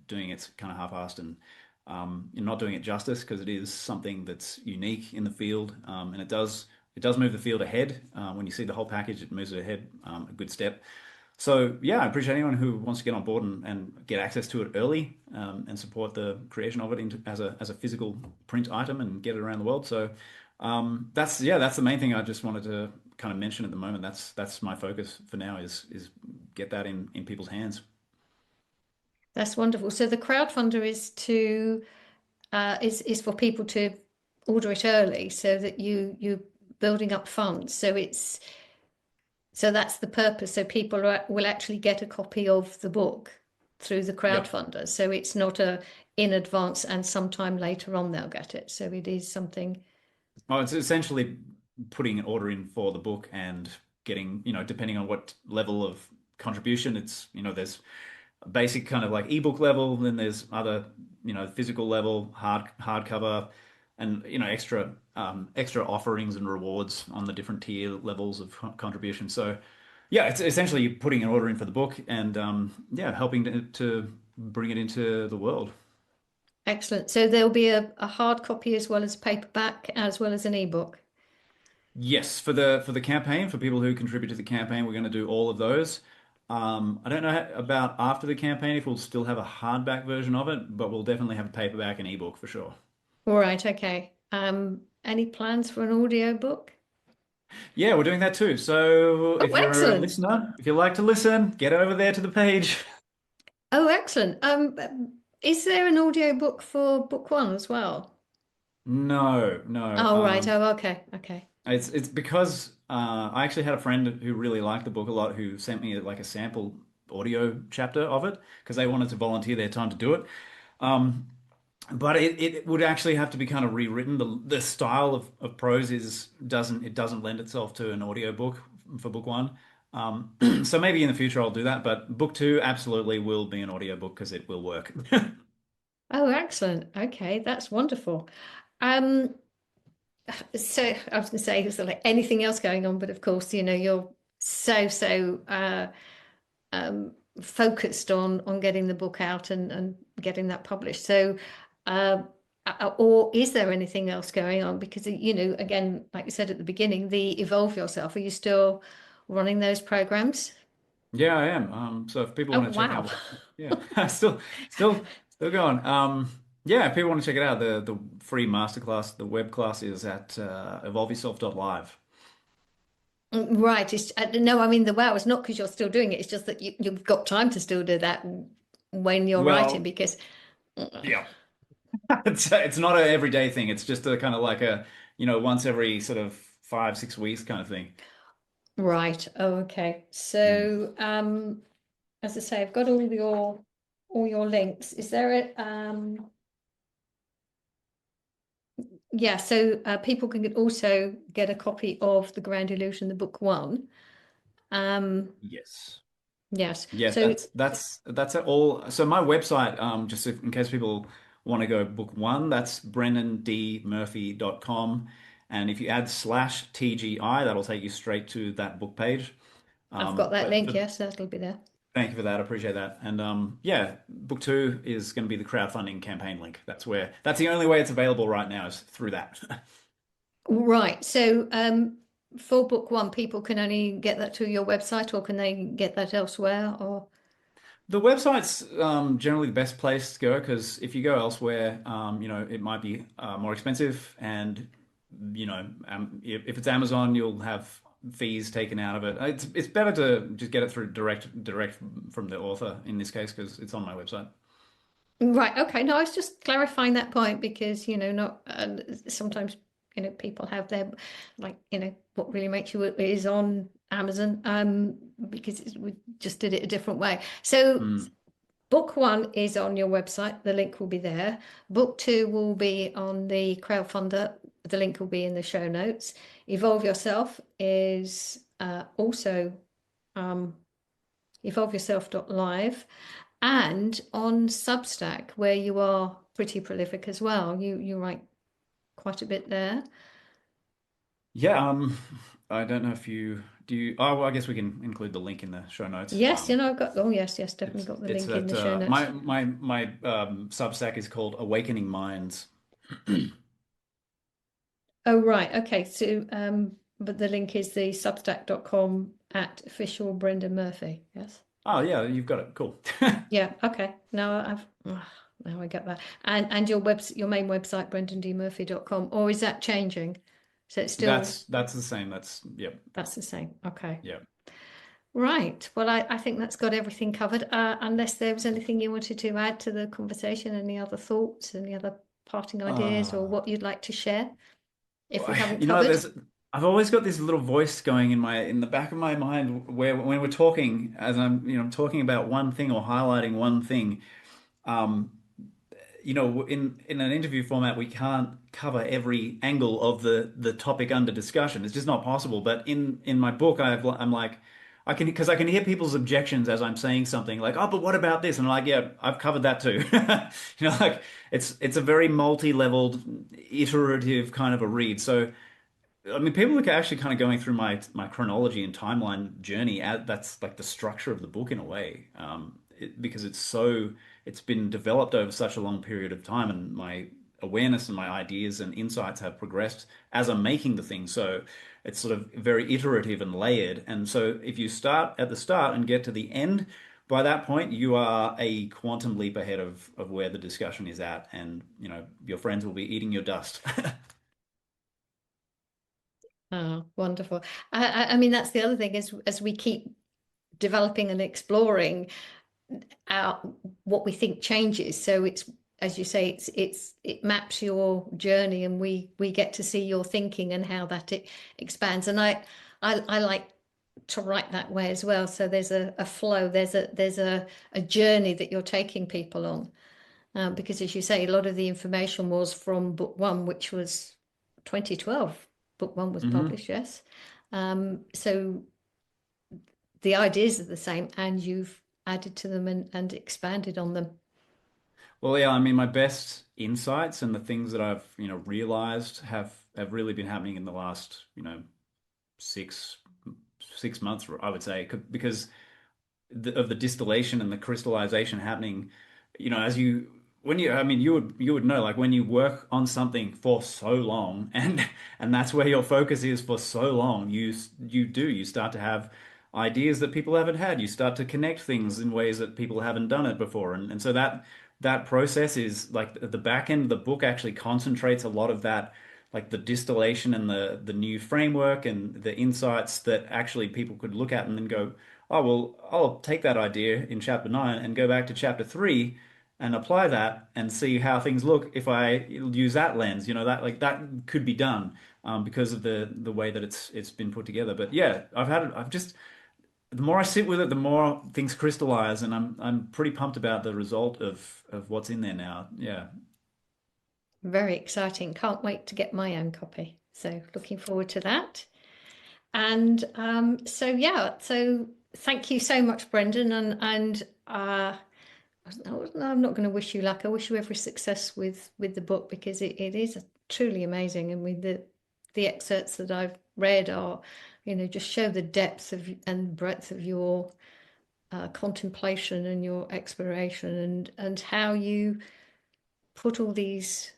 doing it kind of half-assed and you're not doing it justice, because it is something that's unique in the field, and it does move the field ahead. When you see the whole package, it moves it ahead a good step. So yeah, I appreciate anyone who wants to get on board and get access to it early, and support the creation of it as a physical print item and get it around the world. So that's the main thing I just wanted to kind of mention at the moment. That's my focus for now is get that in people's hands. That's wonderful. So the crowdfunder is for people to order it early so that you're building up funds. So that's the purpose. So people will actually get a copy of the book through the Yep. crowdfunder. So it's not a in advance and sometime later on they'll get it. So it is something. Well, it's essentially putting an order in for the book and getting, depending on what level of contribution, there's a basic kind of like ebook level, then there's other, physical level, hardcover, and extra offerings and rewards on the different tier levels of contribution. So yeah, it's essentially putting an order in for the book and yeah, helping to bring it into the world. Excellent. So there'll be a hard copy as well as paperback, as well as an ebook. Yes, for the campaign, for people who contribute to the campaign, we're going to do all of those. I don't know about after the campaign if we'll still have a hardback version of it, but we'll definitely have a paperback and ebook for sure. All right, okay. Any plans for an audio book? Yeah, we're doing that too. So Oh, if you're a excellent. listener, if you like to listen, get over there to the page. Oh, excellent. Is there an audio book for book one as well? No, no. Oh, right. Oh, okay. Okay. It's because I actually had a friend who really liked the book a lot who sent me like a sample audio chapter of it because they wanted to volunteer their time to do it. Um, but it would actually have to be kind of rewritten. The style of prose doesn't lend itself to an audio book for book one. So maybe in the future I'll do that. But book two absolutely will be an audio book because it will work. Oh, excellent. Okay, that's wonderful. Um, so I was going to say, is there like anything else going on? But of course, you're so um, focused on getting the book out and getting that published. So, uh, or is there anything else going on? Because, again, like you said at the beginning, the Evolve Yourself, are you still running those programs? Yeah, I am. So if people Oh, want to check out wow. what, yeah, still going. Yeah, if people want to check it out, the free masterclass, the web class is at evolveyourself.live. Right. No, I mean, the wow is not because you're still doing it. It's just that you've got time to still do that when you're writing Well, because, yeah, it's not a everyday thing. It's just a kind of like a, once every sort of 5, 6 weeks kind of thing. right. Oh, okay. Mm. So, as I say, I've got all your links. Is there yeah, so people can also get a copy of The Grand Illusion, the book one. Um, Yes. yes. Yes, So that's it all. So my website, just in case people want to go book one, that's brendandmurphy.com. And if you add /TGI, that'll take you straight to that book page. I've got that But link. Yes, that'll be there. thank you for that. I appreciate that. And yeah, book two is going to be the crowdfunding campaign link. That's the only way it's available right now is through that. Right. So for book one, people can only get that to your website, or can they get that elsewhere? Or The website's generally the best place to go because if you go elsewhere, it might be more expensive, and if it's Amazon, you'll have fees taken out of it. It's better to just get it through direct from the author in this case because it's on my website. right. Okay. No, I was just clarifying that point because not sometimes people have their like what really makes you is on Amazon, because we just did it a different way. So Mm. book one is on your website. The link will be there. Book two will be on the crowdfunder. The link will be in the show notes. Evolve Yourself is also um, evolveyourself.live, and on Substack, where you are pretty prolific as well. You write quite a bit there. Yeah, I don't know if you do you, oh, well, I guess we can include the link in the show notes. Yes, I've got, oh yes, yes, definitely It's got the it's link in at the show notes. my Substack is called Awakening Minds. Oh, right. Okay. So, but the link is the substack.com at official Brendan Murphy. Yes. Oh yeah, you've got it. Cool. Yeah. Okay. Now I get that. And your main website, brendandmurphy.com, or is that changing? So it's still, That's the same. That's yep, that's the same. Okay. yep. Right. Well, I think that's got everything covered. Unless there was anything you wanted to add to the conversation, any other thoughts, any other parting ideas, or Uh, what you'd like to share if we haven't you know, covered. there's I've always got this little voice going in the back of my mind where when we're talking, as I'm talking about one thing or highlighting one thing. Um, in an interview format, we can't cover every angle of the topic under discussion. It's just not possible. But in my book, I'm like, because I can hear people's objections as I'm saying something like, oh, but what about this? And I'm like, yeah, I've covered that too. Like it's a very multi-leveled, iterative kind of a read. So I mean, people are actually kind of going through my chronology and timeline journey. That's like the structure of the book in a way, because it's been developed over such a long period of time, and my awareness and my ideas and insights have progressed as I'm making the thing. So it's sort of very iterative and layered. And so if you start at the start and get to the end, by that point you are a quantum leap ahead of where the discussion is at, and your friends will be eating your dust. Oh, wonderful. I mean, that's the other thing is as we keep developing and exploring our what we think changes. So it's, as you say, it maps your journey, and we get to see your thinking and how that it expands. And I like to write that way as well. So there's a flow, there's a journey that you're taking people on. Because as you say, a lot of the information was from book one, which was 2012. Book one was hmm published, yes. So the ideas are the same, and you've added to them and expanded on them. Well, yeah, I mean, my best insights and the things that I've, realized have really been happening in the last, six six months, I would say, because of the distillation and the crystallization happening, as you when you I mean you would know, like when you work on something for so long and that's where your focus is for so long, you start to have ideas that people haven't had. You start to connect things in ways that people haven't done it before. And so that process is like the back end of the book actually concentrates a lot of that, like the distillation and the new framework and the insights that actually people could look at and then go, oh, well, I'll take that idea in chapter 9 and go back to chapter 3 and apply that and see how things look if I use that lens. That like that could be done, because of the way that it's been put together. But yeah, I've just the more I sit with it, the more things crystallize, and I'm pretty pumped about the result of what's in there now. Yeah. Very exciting. Can't wait to get my own copy. So looking forward to that. And so yeah, so thank you so much, Brendan. And I'm not going to wish you luck. I wish you every success with the book, because it is truly amazing. And with the excerpts that I've read are, just show the depth of and breadth of your contemplation and your exploration, and how you put all these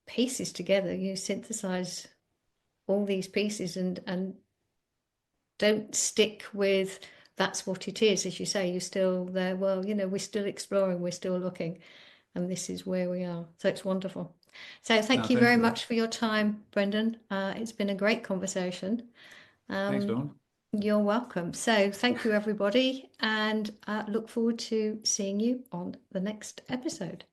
pieces together. You synthesize all these pieces and don't stick with that's what it is. As you say, you're still there. Well, we're still exploring, we're still looking, and this is where we are. So it's wonderful. So No, thank you thanks very for that. much for your time, Brendan. It's been a great conversation. Thanks, Um, Dawn. you're welcome. So thank you, everybody, and look forward to seeing you on the next episode.